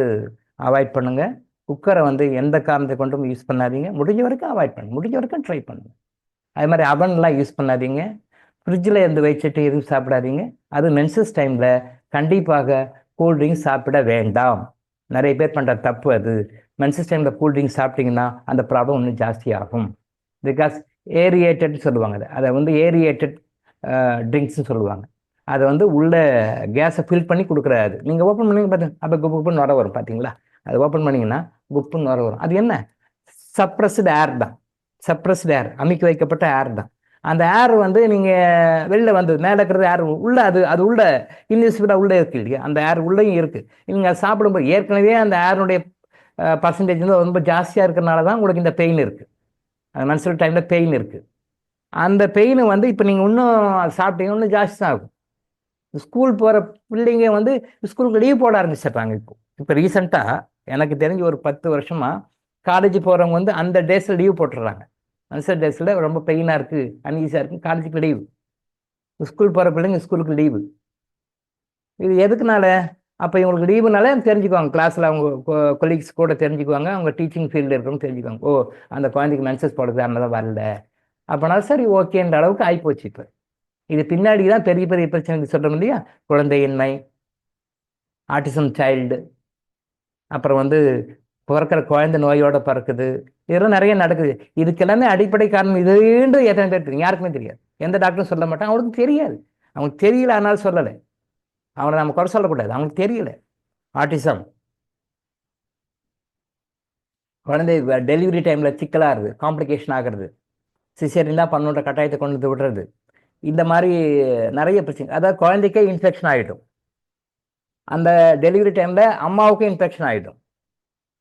அவாய்ட் பண்ணுங்க. குக்கரை வந்து எந்த காரணத்தை கொண்டும் யூஸ் பண்ணாதீங்க. முடிஞ்ச வரைக்கும் அவாய்ட் பண்ணுங்க, முடிஞ்ச வரைக்கும் ட்ரை பண்ணுங்க. அது மாதிரி அவன்லாம் யூஸ் பண்ணாதீங்க. ஃப்ரிட்ஜில் இருந்து வச்சுட்டு எதுவும் சாப்பிடாதீங்க. அது மென்சஸ் டைமில் கண்டிப்பாக கூல்ட்ரிங்க்ஸ் சாப்பிட வேண்டாம். நிறைய பேர் பண்ணுற தப்பு அது. மென்சஸ் டைமில் கூல்ட்ரிங்க்ஸ் சாப்பிட்டீங்கன்னா அந்த ப்ராப்ளம் இன்னும் ஜாஸ்தியாகும். பிகாஸ் ஏரியேட்டட் சொல்லுவாங்க, அதை வந்து ஏரியேட்டட் ட்ரிங்க்ஸ்னு சொல்லுவாங்க. அதை வந்து உள்ள கேஸை ஃபில் பண்ணி கொடுக்குறாரு. நீங்கள் ஓப்பன் பண்ணி பார்த்தீங்க அப்போ குப்புன்னு நுர வரும் பார்த்தீங்களா? அது ஓப்பன் பண்ணிங்கன்னா குப்புன்னு நுர வரும். அது என்ன? சப்ரஸ்டு ஏர் தான். சப்ரஸ்டு ஏர், அமைக்க வைக்கப்பட்ட ஏர் தான். அந்த ஏர் வந்து நீங்கள் வெளில வந்து மேலே இருக்கிறது ஏர் உள்ள அது உள்ள இன்விசிபிளாக உள்ளே இருக்குது இல்லையா? அந்த ஏர் உள்ளேயும் இருக்குது. நீங்கள் அதை சாப்பிடும்போது ஏற்கனவே அந்த ஏருடைய பர்சன்டேஜ் வந்து ரொம்ப ஜாஸ்தியாக இருக்கிறனால தான் உங்களுக்கு இந்த பெயின் இருக்குது. அந்த மென்ஸ்ட்ரல் டைமில் பெயின் இருக்குது. அந்த பெயின் வந்து இப்போ நீங்கள் இன்னும் சாப்பிட்டீங்க இன்னும் ஜாஸ்தி தான் ஆகும். ஸ்கூல் போகிற பிள்ளைங்க வந்து ஸ்கூலுக்கு லீவ் போட ஆரம்பிச்சிடுறாங்க. இப்போ ரீசெண்டாக எனக்கு தெரிஞ்சு ஒரு 10 வருஷமாக காலேஜ் போகிறவங்க வந்து அந்த டேஸில் லீவ் போட்டுடுறாங்க. மென்ஸ்ட்ரல் டேஸில் ரொம்ப பெயினாக இருக்குது, அன்ஈஸியாக இருக்குது, காலேஜுக்கு லீவு. ஸ்கூல் போகிற பிள்ளைங்க ஸ்கூலுக்கு லீவு. இது எதுக்குனால? அப்போ இவங்களுக்கு லீவுனால தெரிஞ்சுக்குவாங்க, கிளாஸில் அவங்க கொலீக்ஸ் கூட தெரிஞ்சுக்குவாங்க, அவங்க டீச்சிங் ஃபீல்டில் இருக்கிறவங்க தெரிஞ்சுக்குவாங்க. ஓ, அந்த குழந்தைக்கு மென்சஸ் போடுறது அதனால தான் வரல, அப்போனா சரி ஓகேன்ற அளவுக்கு ஆகிப்போச்சு. இப்போ இது பின்னாடி தான் பெரிய பெரிய பிரச்சனை சொல்கிறோம் இல்லையா? குழந்தையின்மை, ஆட்டிசம் சைல்டு, அப்புறம் வந்து பிறக்கிற குழந்தை நோயோட பிறக்குது, இதெல்லாம் நிறைய நடக்குது. இதுக்கெல்லாமே அடிப்படை காரணம் இதுன்னு எத்தனை பேர் தெரியும்? யாருக்குமே தெரியாது. எந்த டாக்டரும் சொல்ல மாட்டாங்க, அவங்களுக்கு தெரியாது. அவங்களுக்கு தெரியல, அதனால சொல்லலை. அவனை நம்ம குறை சொல்லக்கூடாது, அவங்களுக்கு தெரியல. ஆட்டிசம் குழந்தை டெலிவரி டைமில் சிக்கலாகிறது, காம்ப்ளிகேஷன் ஆகிறது, சிசேரியன் தான் பண்ணுன்ற கட்டாயத்தை கொண்டு வந்து விடுறது, இந்த மாதிரி நிறைய பிரச்சனை. அதாவது குழந்தைக்கே இன்ஃபெக்ஷன் ஆகிடும். அந்த டெலிவரி டைமில் அம்மாவுக்கும் இன்ஃபெக்ஷன் ஆகிடும்.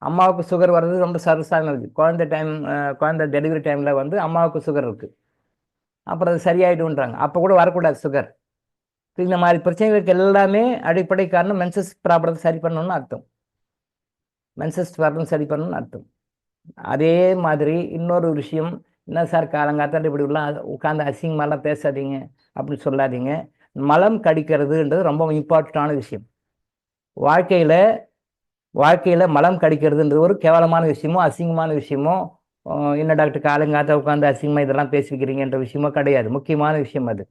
அம்மாவுக்கு சுகர் வர்றது ரொம்ப சர்வசாதாரணம் இருக்குது. குழந்தை டெலிவரி டைமில் வந்து அம்மாவுக்கு சுகர் இருக்குது, அப்புறம் அது சரியாயிடுன்றாங்க. அப்போ கூட வரக்கூடாது சுகர். இந்த மாதிரி பிரச்சனைகளுக்கு எல்லாமே அடிப்படை காரணம் மென்சஸ் ப்ராப்ளத்தை சரி பண்ணணும்னு அர்த்தம். மென்சஸ் ப்ராப்ளம் சரி பண்ணணும்னு அர்த்தம். அதே மாதிரி இன்னொரு விஷயம், என்ன சார் காலங்காத்தால் இப்படி உள்ள உட்காந்து அசிங்கமாலாம் பேசாதீங்க அப்படின்னு சொல்லாதீங்க. மலம் கடிக்கிறதுன்றது ரொம்ப இம்பார்ட்டண்டான விஷயம். வாழ்க்கையில் மலம் கடிக்கிறதுன்றது ஒரு கேவலமான விஷயமோ அசிங்கமான விஷயமோ, என்ன டாக்டர் காலங்காத்தா உட்காந்து அசிங்கமாக இதெல்லாம் பேசிக்கிறீங்கன்ற விஷயமோ கிடையாது. முக்கியமான விஷயம் அது.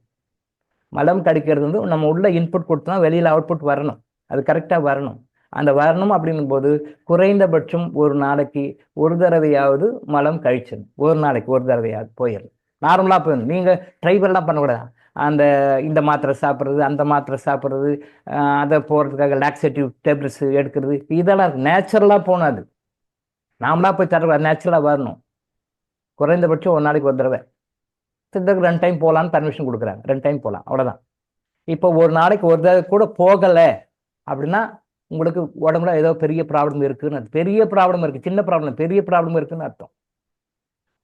மலம் கடிக்கிறது வந்து நம்ம உள்ள இன்புட் கொடுத்தோம்னா வெளியில் அவுட்புட் வரணும், அது கரெக்டாக வரணும். அந்த வரணும் அப்படின்னும் போது குறைந்தபட்சம் ஒரு நாளைக்கு ஒரு தடவையாவது மலம் கழிச்சிடும். ஒரு நாளைக்கு ஒரு தடவையாவது போயிடும். நார்மலாக போயிடும். நீங்கள் ட்ரைபெல்லாம் பண்ணக்கூடாது. இந்த மாத்திரை சாப்பிட்றது, அந்த மாத்திரை சாப்பிட்றது, அதை போகிறதுக்காக லாக்ஸேட்டிவ் டேப்லெட்ஸ் எடுக்கிறது, இதெல்லாம் நேச்சுரலாக போகணும். அது நாமளாக போய் தர நேச்சுரலாக வரணும். குறைந்தபட்சம் ஒரு நாளைக்கு ஒரு தடவை. சித்தருக்கு 2 டைம் போகலான்னு பர்மிஷன் கொடுக்குறாங்க, 2 டைம் போகலாம், அவ்வளோதான். இப்போ ஒரு நாளைக்கு ஒரு தடவை கூட போகலை அப்படின்னா உங்களுக்கு உடம்புல ஏதோ பெரிய ப்ராப்ளம் இருக்குன்னு, பெரிய ப்ராப்ளம் இருக்குது, சின்ன ப்ராப்ளம் பெரிய ப்ராப்ளம் இருக்குன்னு அர்த்தம்.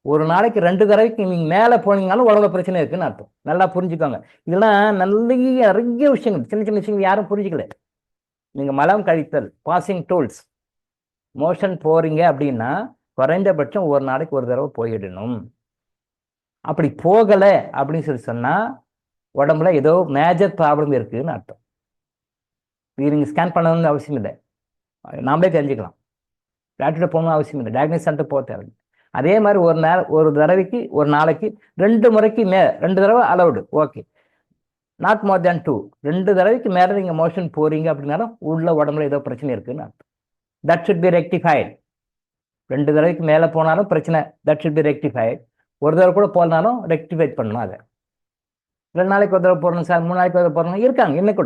ஒரு நாளைக்கு 2 தடவைக்கு நீங்கள் மேலே போனீங்கனாலும் உடம்புல பிரச்சனை இருக்குன்னு அர்த்தம். நல்லா புரிஞ்சுக்கோங்க. இதெல்லாம் நிறைய விஷயங்கள், சின்ன சின்ன விஷயங்கள் யாரும் புரிஞ்சுக்கல. நீங்கள் மலம் கழித்தல், பாசிங் டூல்ஸ், மோஷன் போகிறீங்க அப்படின்னா குறைந்தபட்சம் ஒரு நாளைக்கு ஒரு தடவை போயிடணும். அப்படி போகலை அப்படின்னு சொல்லி சொன்னால் உடம்புல ஏதோ மேஜர் ப்ராப்ளம் இருக்குதுன்னு அர்த்தம். இது நீங்கள் ஸ்கேன் பண்ணணும்னு அவசியம் இல்லை, நாமளே தெரிஞ்சுக்கலாம். டாக்டர்கிட்ட போகணும்னு அவசியம் இல்லை, டயக்னோஸ் சென்டர் போக தேவை. அதே மாதிரி ஒரு தடவைக்கு ஒரு நாளைக்கு 2 முறைக்கு 2 தடவை allowed, okay. Not more than 2. 2 தடவைக்கு மேலே நீங்கள் மோஷன் போகிறீங்க அப்படின்னாலும் உள்ள உடம்புல ஏதோ பிரச்சனை இருக்குதுன்னு அர்த்தம். That should B rectified. 2 தடவைக்கு மேலே போனாலும் பிரச்சனை, தட் ஷுட் பி ரெக்டிஃபைட். ஒரு தடவை கூட போனாலும் ரெக்டிஃபைட் பண்ணணும். அதை 2 நாளைக்கு ஒரு தடவை போடணும் சார், 3 நாளைக்கு ஒரு தடவை போடணும் இருக்காங்க. இன்னைக்கு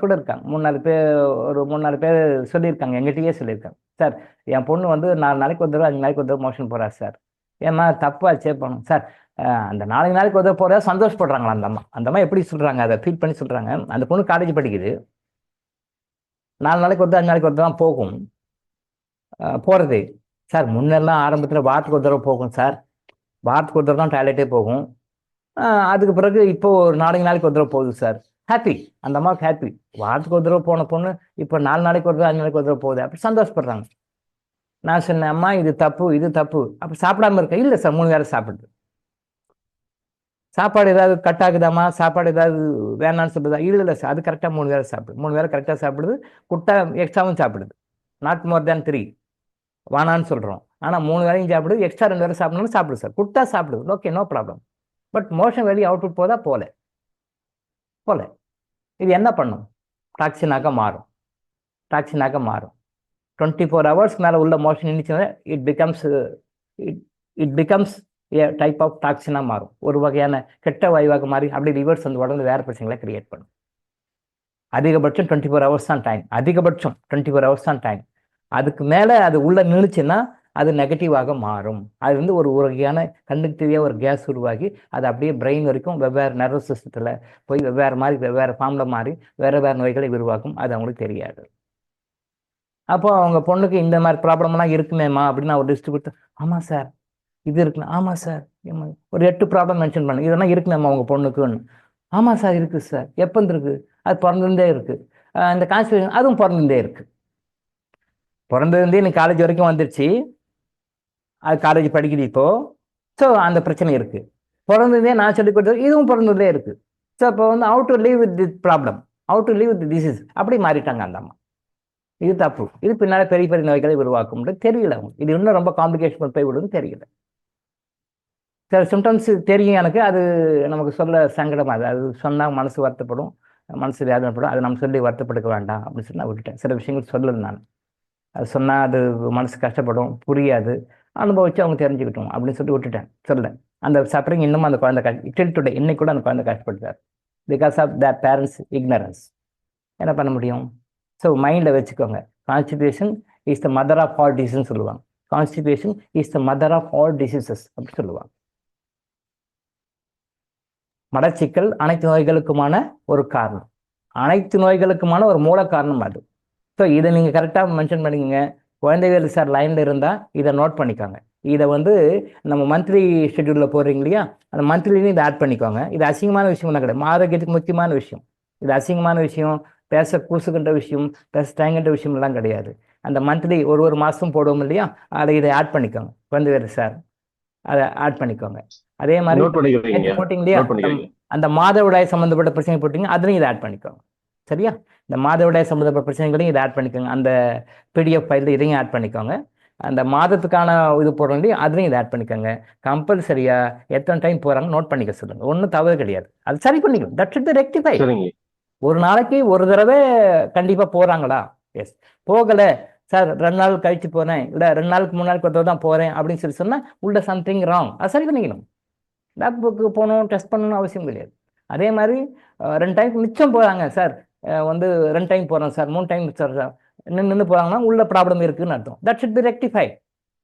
கூட இருக்காங்க. 3-4 பேர், ஒரு 3-4 பேர் சொல்லியிருக்காங்க, எங்கிட்டயே சொல்லியிருக்காங்க. சார் என் பொண்ணு வந்து 4 நாளைக்கு ஒரு தடவை 5 நாளைக்கு ஒரு தடவை மோஷன் போகிறா சார். ஏம்மா தப்பாச்சே பண்ணணும் சார். அந்த 4 நாளைக்கு ஒரு தடவை போகிறதா சந்தோஷப்படுறாங்களா அந்த அம்மா எப்படி சொல்கிறாங்க, அதை ஃபீல் பண்ணி சொல்கிறாங்க. அந்த பொண்ணு காலேஜ் படிக்குது, 4 நாளைக்கு ஒரு தடவை 5 நாளைக்கு ஒரு தடவை போகும் போகிறது சார். முன்னெல்லாம் ஆரம்பத்தில் வாரத்துக்கு ஒரு தடவை போகும் சார், வாரத்துக்கு ஒரு தடவை தான் டாய்லெட்டே போகும். அதுக்கு பிறகு இப்போ ஒரு 4 நாளைக்கு ஒரு தடவை போகுது சார். ஹாப்பி, அந்த அம்மாவுக்கு ஹாப்பி. வாரத்துக்கு ஒரு தடவை போன பொண்ணு இப்போ 4 நாளைக்கு ஒரு தடவை 5 நாளைக்கு ஒரு தடவை போகுது, அப்படி சந்தோஷப்படுறாங்க. நான் சொன்னேன், அம்மா இது தப்பு, இது தப்பு. அப்போ சாப்பிடாம இருக்க? இல்லை சார், 3 வேளை சாப்பிடுது. சாப்பாடு ஏதாவது கட் ஆகுதாமா, சாப்பாடு ஏதாவது வேணான்னு சொல்லுதா? இல்லை சார், அது கரெக்டாக 3 வேளை சாப்பிடுது, 3 வேளை கரெக்டாக சாப்பிடுது. குட்டா எக்ஸ்ட்ராவும் சாப்பிடுது, நாட் மோர் தேன் 3 வானான்னு சொல்கிறோம். ஆனால் 3 வேளையும் சாப்பிடுது, எக்ஸ்ட்ரா 2 வேளை சாப்பிடணும்னு சாப்பிடுது சார், குட்டா சாப்பிடுது, okay, no problem. But motion வெளியே அவுட்புட் போதா போல. இது என்ன பண்ணும்? டாக்ஸினாக மாறும். 24 hours மேலே உள்ள மோஷன் நின்றுச்சுன்னா it becomes a type of டாக்ஸினாக மாறும், ஒரு வகையான கெட்ட வாயுவாக மாறி அப்படி ரிவர்ஸ் வந்து உடம்பு வேறு பிரச்சனைகளை கிரியேட் பண்ணும். அதிகபட்சம் 24 hours தான் டைம், அதிகபட்சம் 24 hours தான் டைம். அதுக்கு மேலே அது உள்ள நின்றுச்சுன்னா அது நெகட்டிவாக மாறும். அது வந்து ஒரு வகையான கண்ணுக்கு தெரியாத ஒரு கேஸ் உருவாகி அது அப்படியே பிரெயின் வரைக்கும் வெவ்வேறு நர்வஸ் சிஸ்டத்தில் போய் வெவ்வேறு ஃபார்மில் மாறி வேறு நோய்களை உருவாக்கும். அது அவங்களுக்கு தெரியாது. அப்போ அவங்க பொண்ணுக்கு இந்த மாதிரி ப்ராப்ளம்லாம் இருக்குமேம்மா அப்படின்னு நான் ஒரு லிஸ்ட் கொடுத்து, ஆமாம் சார் இது இருக்குண்ணா, ஆமாம் சார் ஒரு 8 ப்ராப்ளம் மென்ஷன் பண்ணு, இதெல்லாம் இருக்குமேம்மா உங்கள் பொண்ணுக்குன்னு. ஆமாம் சார் இருக்குது சார். எப்போ இருக்கு? அது பிறந்திருந்தே இருக்குது. இந்த கான்ஸ்டிபேஷன் அதுவும் பிறந்திருந்தே இருக்குது. பிறந்திருந்தே நீ காலேஜ் வரைக்கும் வந்துடுச்சு, அது காலேஜ் படிக்குது இப்போ. ஸோ அந்த பிரச்சனை இருக்குது. பிறந்ததே நான் சொல்லி கொடுத்தது இதுவும் பிறந்ததே இருக்குது. ஸோ இப்போ வந்து how to leave with this problem, how to leave with disease அப்படி மாறிட்டாங்க அந்த அம்மா. இது தப்பு. இது பின்னால் பெரிய பெரிய நோய்களை உருவாக்கும் தெரியல அவங்க. இது இன்னும் ரொம்ப காம்ப்ளிகேஷன் போய் விடுன்னு தெரியல. சில சிம்டம்ஸ் தெரியும் எனக்கு, அது நமக்கு சொல்ல சங்கடமாக, அது சொன்னால் மனசு வருத்தப்படும், மனசு வேதனைப்படும். அதை நம்ம சொல்லி வருத்தப்படுத்த வேண்டாம் அப்படின்னு சொல்லி நான் விட்டுட்டேன். சில விஷயங்கள் சொல்லலை நான், அது சொன்னால் அது மனசு கஷ்டப்படும், புரியாது, அனுபவிச்சு அவங்க தெரிஞ்சுக்கிட்டோம் அப்படின்னு சொல்லி விட்டுட்டேன், சொல்ல. அந்த சஃபரிங் இன்னும் அந்த குழந்தை டில் டுடே இன்னைக்கு கூட அந்த குழந்தை கஷ்டப்படுத்தார் because of the parents ignorance. என்ன பண்ண முடியும்? ஸோ மைண்டில் வச்சுக்கோங்க, constipation is the mother of all டிசீஸ்ன்னு சொல்லுவாங்க. Constipation is the mother of all diseases அப்படி சொல்லுவாங்க. மலச்சிக்கல் அனைத்து நோய்களுக்குமான ஒரு காரணம், அனைத்து நோய்களுக்குமான ஒரு மூல காரணம் அது. ஸோ இதை நீங்கள் கரெக்டாக மென்ஷன் பண்ணிக்கோங்க. குழந்தைகள் சார் லைனில் இருந்தால் இதை நோட் பண்ணிக்கோங்க. இதை வந்து நம்ம மந்த்லி ஷெட்யூலில் போடுறீங்க இல்லையா, அந்த மந்த்லிலையும் இதை ஆட் பண்ணிக்கோங்க. இது அசிங்கமான விஷயம் தான் கிடையாது, ஆரோக்கியத்துக்கு முக்கியமான விஷயம். இது அசிங்கமான விஷயம், பேச கூசுகின்ற விஷயம், பேச தயங்கின்ற விஷயம் எல்லாம் கிடையாது. அந்த மந்த்லி ஒரு மாதம் போடுவோம் இல்லையா, அதை இதை ஆட் பண்ணிக்கோங்க. குழந்தைகள் சார் அதை ஆட் பண்ணிக்கோங்க. அதே மாதிரி போட்டிங்க இல்லையா, அந்த மாதவிடாய் சம்மந்தப்பட்ட பிரச்சனை போட்டிங்க, அதுலையும் இதை ஆட் பண்ணிக்கோங்க. சரியா? இந்த மாதவிடாய் சம்மந்தப்பட்ட பிரச்சனைகளையும் இதை ஆட் பண்ணிக்கோங்க. அந்த பிடிஎஃப் ஃபைலில் இதையும் ஆட் பண்ணிக்கோங்க. அந்த மாதத்துக்கான இது போடுறோம் இல்லையா, அதுலையும் இதை ஆட் பண்ணிக்கோங்க. கம்பல்சரியாக எத்தனை டைம் போகிறாங்க நோட் பண்ணிக்க சொல்லுங்கள். ஒன்றும் தவறு கிடையாது, அது சரி பண்ணிக்கணும். That should be rectify. ஒரு நாளைக்கு ஒரு தடவை கண்டிப்பாக போகிறாங்களா? எஸ். போகலை சார், 2 நாள் கழிச்சு போகிறேன், இல்லை 2 நாளுக்கு 3 நாளுக்கு ஒருத்தர் தான் போகிறேன் அப்படின்னு சொல்லி சொன்னால் உள்ள சம்திங் ராங். அது சரி பண்ணிக்கணும். லேப்க்கு போகணும், டெஸ்ட் பண்ணணும்னு அவசியம் கிடையாது. அதே மாதிரி 2 டைம் மிச்சம் போகிறாங்க சார், வந்து 2 டைம் போகிறோம் சார், 3 டைம் சார் நின்று போகிறாங்கன்னா உள்ள ப்ராப்ளம் இருக்குதுன்னு அர்த்தம். That should be rectify,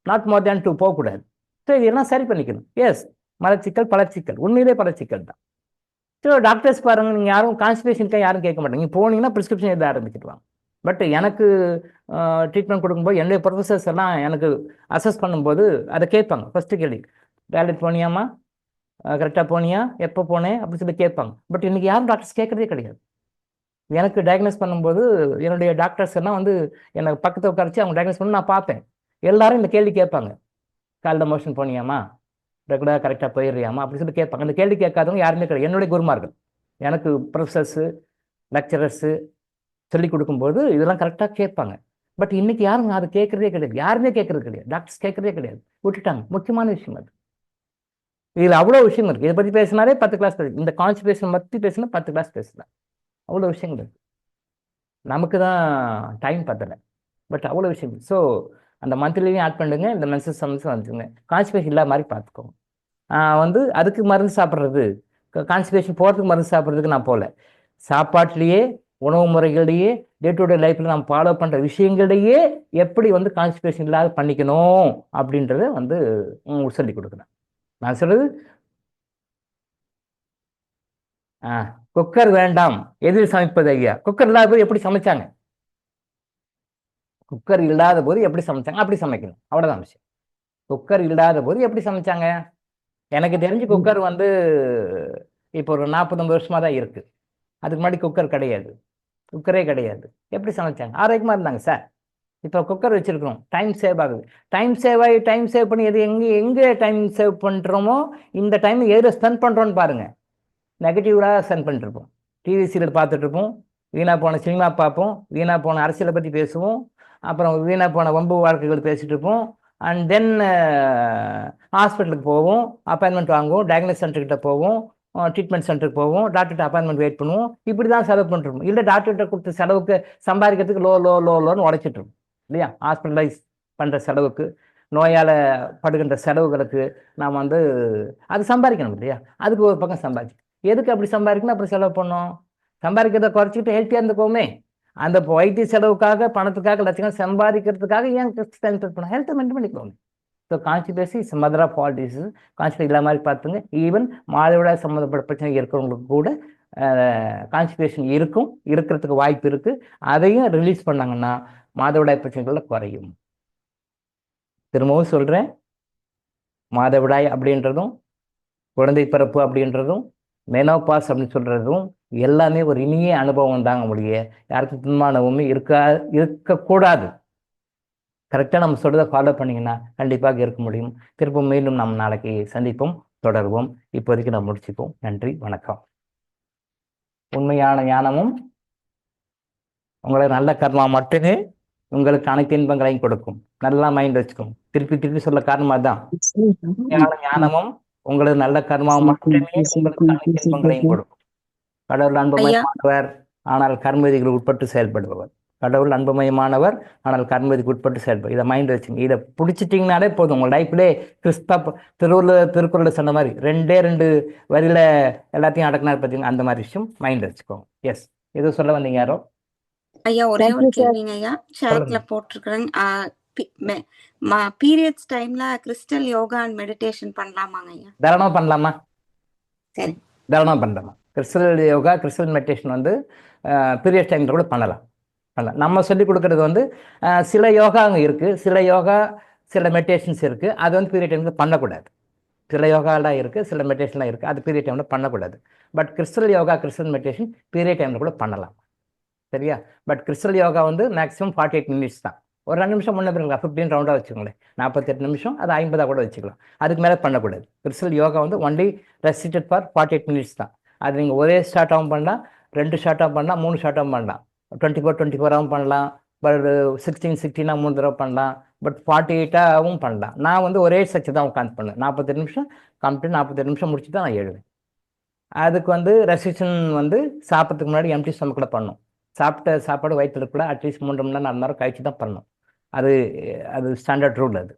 not more than 2 போகக்கூடாது. ஸோ இதெல்லாம் சரி பண்ணிக்கணும். எஸ், மலச்சிக்கல் பலச்சிக்கல், உண்மையிலே பலச்சிக்கல் தான். ஸோ டாக்டர்ஸ் பாருங்க, நீங்கள் யாரும் கான்ஸ்டிபேஷனுக்காக யாரும் கேட்க மாட்டாங்க. நீங்கள் போனீங்கன்னா ப்ரிஸ்கிரிப்ஷன் எழுத ஆரம்பிச்சிடுவாங்க. பட் எனக்கு ட்ரீட்மெண்ட் கொடுக்கும்போது என்னுடைய ப்ரொஃபஸர்ஸ் எல்லாம் எனக்கு அசஸ் பண்ணும்போது அதை கேட்பாங்க. ஃபஸ்ட்டு கேள்வி, டேப்லெட் போனியாம்மா, கரெக்டாக போனியா, எப்போ போனேன் அப்படின்னு சொல்லி கேட்பாங்க. பட் இன்றைக்கி யாரும் டாக்டர்ஸ் கேட்குறதே கிடையாது. எனக்கு டயக்னோஸ் பண்ணும்போது என்னுடைய டாக்டர்ஸ் எல்லாம் வந்து எனக்கு பக்கத்தை உட்காரிச்சு அவங்க டயக்னோஸ் பண்ணி நான் பார்ப்பேன். எல்லாரும் இந்த கேள்வி கேட்பாங்க, காலைல மோஷன் போனியாம்மா, ரெகுலராக கரெக்டாக போயிடுறியாமா அப்படி சொல்லி கேட்பாங்க. அந்த கேள்வி கேட்காதவங்க யாருமே கிடையாது. என்னுடைய குருமார்கள், எனக்கு ப்ரொஃபஸர்ஸு, லெக்சரர்ஸு சொல்லி கொடுக்கும்போது இதெல்லாம் கரெக்டாக கேட்பாங்க. பட் இன்னைக்கு யாரும் அதை கேட்குறதே கிடையாது, யாருமே கேட்குறது கிடையாது, டாக்டர்ஸ் கேட்குறதே கிடையாது, விட்டுட்டாங்க. முக்கியமான விஷயம் அது. இதில் அவ்வளோ விஷயம் இருக்குது. இதை பற்றி பேசினாலே 10 கிளாஸ் பேசு, இந்த கான்ஸ்டிபேஷன் பற்றி பேசினா 10 கிளாஸ் பேசலாம். அவ்வளோ விஷயங்கள் இருக்குது. நமக்கு தான் டைம் பத்தலை, பட் அவ்வளோ விஷயங்கள். ஸோ அந்த மந்த்லிலையும் ஆட் பண்ணுங்க, இந்த மென்சஸ் சம்ஸ் வந்துச்சுங்க. கான்ஸ்டிபேஷன் இல்லாத மாதிரி பார்த்துக்கோங்க. வந்து அதுக்கு மருந்து சாப்பிட்றது, கான்ஸ்டிபேஷன் போகிறதுக்கு மருந்து சாப்பிட்றதுக்கு நான் போகல. சாப்பாட்லேயே, உணவு முறைகளையே, டே டு டே லைஃப்பில் நம்ம ஃபாலோ பண்ணுற விஷயங்களையே எப்படி வந்து கான்ஸ்டிபேஷன் இல்லாத பண்ணிக்கணும் அப்படின்றத வந்து சொல்லி கொடுக்குறேன். நான் சொல்கிறது, குக்கர் வேண்டாம், எதில் சமைப்பது ஐயா? குக்கர் இல்லாத போது எப்படி சமைச்சாங்க? குக்கர் இல்லாத போது எப்படி சமைச்சாங்க? அப்படி சமைக்கணும், அவ்வளோதான் விஷயம். குக்கர் இல்லாத போது எப்படி சமைச்சாங்க? எனக்கு தெரிஞ்சு குக்கர் வந்து இப்போ ஒரு 40-50 வருஷமாக தான் இருக்குது. அதுக்கு முன்னாடி குக்கர் கிடையாது, குக்கரே கிடையாது. எப்படி சமைச்சாங்க? ஆரோக்கியமாக இருந்தாங்க சார். இப்போ குக்கர் வச்சுருக்கிறோம், டைம் சேவ் ஆகுது. டைம் சேவ் பண்ணி எது எங்கே டைம் சேவ் பண்ணுறோமோ இந்த டைம் எதில் ஸ்பெண்ட் பண்ணுறோன்னு பாருங்கள். நெகட்டிவாக ஸ்பெண்ட் பண்ணிட்டுருப்போம். டிவி சீரியல் பார்த்துட்ருப்போம், வீணாக போன சினிமா பார்ப்போம், வீணாக போன அரசியலை பற்றி பேசுவோம், அப்புறம் வீணாக போன வம்பு வாழ்க்கைகள் பேசிகிட்டு இருப்போம். அண்ட் தென் ஹாஸ்பிட்டலுக்கு போவோம், அப்பாயின்மெண்ட் வாங்குவோம், டயக்னோஸ் சென்டர்கிட்ட போவோம், ட்ரீட்மெண்ட் சென்டருக்கு போவோம், டாக்டர்கிட்ட அப்பாயின்மெண்ட் வெயிட் பண்ணுவோம். இப்படி தான் செலவு பண்ணிருப்போம். இல்லை டாக்டர்கிட்ட கொடுத்த செலவுக்கு சம்பாதிக்கிறதுக்கு லோன்னு உழைச்சிட்ருப்போம் இல்லையா? ஹாஸ்பிட்டலைஸ் பண்ணுற செலவுக்கு, நோயால் படுகின்ற செலவுகளுக்கு நாம் வந்து அது சம்பாதிக்கணும் இல்லையா? அதுக்கு ஒரு பக்கம் சம்பாதிச்சு எதுக்கு அப்படி சம்பாதிக்கணும், அப்புறம் செலவு பண்ணோம்? சம்பாதிக்கிறத குறைச்சிக்கிட்டு ஹெல்த்தியாக இருந்துக்கோமே. அந்த வைத்திய செலவுக்காக, பணத்துக்காக, லட்சங்கள் சம்பாதிக்கிறதுக்காக ஏன் பண்ணோம்? ஹெல்த்தை மெயின்டைன் பண்ணிக்கோங்க. So constipation is mother of all disease. Constipation இல்லாத மாதிரி பார்த்துங்க. ஈவன் மாதவிடாய் சம்மந்தப்பட்ட பிரச்சனை இருக்கிறவங்களுக்கு கூட கான்ஸ்டிபேஷன் இருக்கிறதுக்கு வாய்ப்பு இருக்குது. அதையும் ரிலீஸ் பண்ணாங்கன்னா மாதவிடாய் பிரச்சனைகளில் குறையும். திரும்பவும் சொல்கிறேன், மாதவிடாய் அப்படின்றதும் குழந்தை பிறப்பு அப்படின்றதும் மெனோபாஸ் அப்படின்னு சொல்கிறதும் எல்லாமே ஒரு இனிய அனுபவம் தாங்க முடிய யாருக்கும் துன்மானவுமே இருக்கக்கூடாது. கரெக்டாக நம்ம சொல்கிறத ஃபாலோ பண்ணிங்கன்னா கண்டிப்பாக இருக்க முடியும். திரும்ப மீண்டும் நம்ம நாளைக்கு சந்திப்போம், தொடருவோம். இப்போதைக்கு நம்ம முடிச்சுப்போம். நன்றி, வணக்கம். உண்மையான ஞானமும் உங்களை நல்ல கர்மா மட்டுமே உங்களுக்கு அனைத்து இன்பங்களையும் கொடுக்கும். நல்லா மைண்ட் வச்சுக்கோங்க. திருப்பி சொல்ல காரணம் அதுதான். உண்மையான ஞானமும் உங்களது நல்ல கர்மாவும் மட்டுமே உங்களுக்கு அனைத்து இன்பங்களையும் கொடுக்கும். கடவுள் அன்புமயமானவர், ஆனால் கர்மவிதிகளுக்கு உட்பட்டு செயல்படுபவர். கடவுள் அன்புமயமானவர், ஆனால் கர்மவிதிக்கு உட்பட்டு செயல்படும். இதை மைண்ட் வச்சுங்க. இதை பிடிச்சிட்டிங்கனாலே போதும். உங்கள் லைஃப்லே திருக்குறள் சொன்ன மாதிரி 2 வரியில எல்லாத்தையும் அடக்கினார் பார்த்தீங்கன்னா, அந்த மாதிரி விஷயம் மைண்ட் வச்சுக்கோங்க. எஸ், ஏதோ சொல்ல வந்தீங்க யாரோ? ஐயா ஒரே ஒரு கேள்விங்க ஐயா, சாட்ல போட்டிருக்கிறேன். பீரியட்ஸ் டைம்ல கிறிஸ்டல் யோகா அண்ட் மெடிடேஷன் பண்ணலாமாங்க ஐயா? தாராளமாக பண்ணலாமா? சரி, தாராளமாக பண்ணலாமா? கிறிஸ்டல் யோகா, கிறிஸ்டல் மெடிடேஷன் வந்து பீரியட் டைமில் கூட பண்ணலாம். நம்ம சொல்லிக் கொடுக்கறது வந்து சில யோகா அங்கே இருக்குது, சில மெடிடேஷன்ஸ் இருக்குது. அது வந்து பீரியட் டைமில் பண்ணக்கூடாது. சில யோகாலாம் இருக்குது, சில மெடிடேஷன்லாம் இருக்குது, அது பீரியட் டைமில் பண்ணக்கூடாது. But crystal yoga, crystal meditation period டைமில் கூட பண்ணலாம். சரியா? பட் கிறிஸ்டல் யோகா வந்து மேக்ஸிமம் 48 மினிட்ஸ் தான். ஒரு 2 நிமிஷம் முன்ன பிறகு 15 ரவுண்டாக வச்சுக்கோங்களேன். 48 நிமிஷம், அது 50 கூட வச்சுக்கலாம். அதுக்கு மேலே பண்ணக்கூடாது. கிறிஸ்டல் யோகா வந்து ஒன்லி ரெஸ்ட்ரிக்டட் ஃபார் 48 மினிட்ஸ் தான். அது நீங்கள் ஒரே ஷார்ட்டாகவும் பண்ணலாம், 2 ஷார்ட்டாக பண்ணலாம், 3 ஷார்ட்டாகவும் பண்ணலாம், 24 பண்ணலாம், பட் 16 3 தடவை பண்ணலாம், பட் 48ஆகவும் பண்ணலாம். நான் வந்து ஒரே சச்சு தான் உட்காந்து பண்ணேன். 48 நிமிஷம் கம்ப்ளீட், 48 நிமிஷம் முடிச்சு தான் நான் எழுதுவேன். அதுக்கு வந்து ரெஸ்ட்ரிக்ஷன் வந்து சாப்பிட்றதுக்கு முன்னாடி எம்டி ஸ்டமக்கில் பண்ணணும். சாப்பிட்ட சாப்பாடு வயிற்றுல கூட அட்லீஸ்ட் 3 மணி நேரம் 4 மணி நேரம் கழிச்சு தான் பண்ணணும். அது ஸ்டாண்டர்ட் ரூல் அது.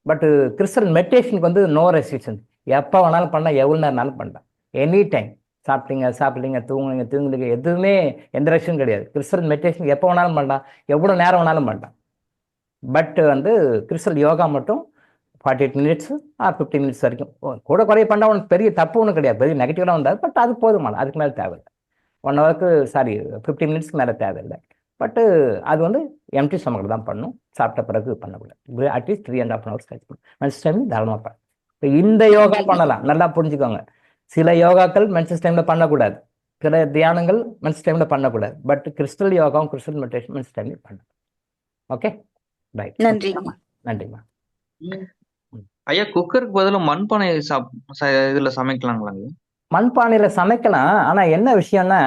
பட்டு கிறிஸ்டல் மெடிடேஷனுக்கு வந்து நோ ரெஸ்ட்ரிக்ஷன். எப்போ வேணாலும் பண்ணலாம், எவ்வளோ நேரம்னாலும் பண்ணலாம், எனி டைம். சாப்பிட்டீங்க, தூங்குனீங்க, எதுவுமே எந்த ரெஸ்ட்ரிக்ஷன் கிடையாது. கிறிஸ்டல் மெடிடேஷன் எப்போ வேணாலும் பண்ணலாம், எவ்வளோ நேரம் வேணாலும் பண்ணலாம். பட் வந்து கிறிஸ்டல் யோகா மட்டும் 48 மினிட்ஸ் ஆர் 50 மினிட்ஸ் வரைக்கும் கூட குறைய பண்ணால் ஒன்று பெரிய தப்பு ஒன்றும் கிடையாது, பெரிய நெகட்டிவாக வந்தால். பட் அது போதுமான, அதுக்கு மேலே தேவையில்லை. 1 ஹவருக்கு 50 மினிட்ஸ்க்கு மேலே தேவையில்லை. பட்டு அது வந்து எம்டி ஸ்டமக்கில் தான் பண்ணணும், சாப்பிட்ட பிறகு பண்ணக்கூடாது. அட்லீஸ்ட் 3.5 ஹவர்ஸ் கழிச்சு பண்ணணும். மென்சஸ் டைம் தாராளமாக பண்ணணும். இப்போ இந்த யோகா பண்ணலாம், நல்லா புரிஞ்சுக்கோங்க. சில யோகாக்கள் மென்சஸ் டைமில் பண்ணக்கூடாது, சில தியானங்கள் மென்சஸ் டைமில் பண்ணக்கூடாது. பட் கிறிஸ்டல் யோகாவும் கிறிஸ்டல் மெடிடேஷன் மென்சஸ் டைம்லேயும் பண்ணலாம். Okay, right. நன்றிம்மா. ஐயா, குக்கருக்கு பதிலா மண்பானை இதுல சமைக்கலாங்களாங்க? மண்பானையில் சமைக்கலாம். ஆனால் என்ன விஷயம்னா,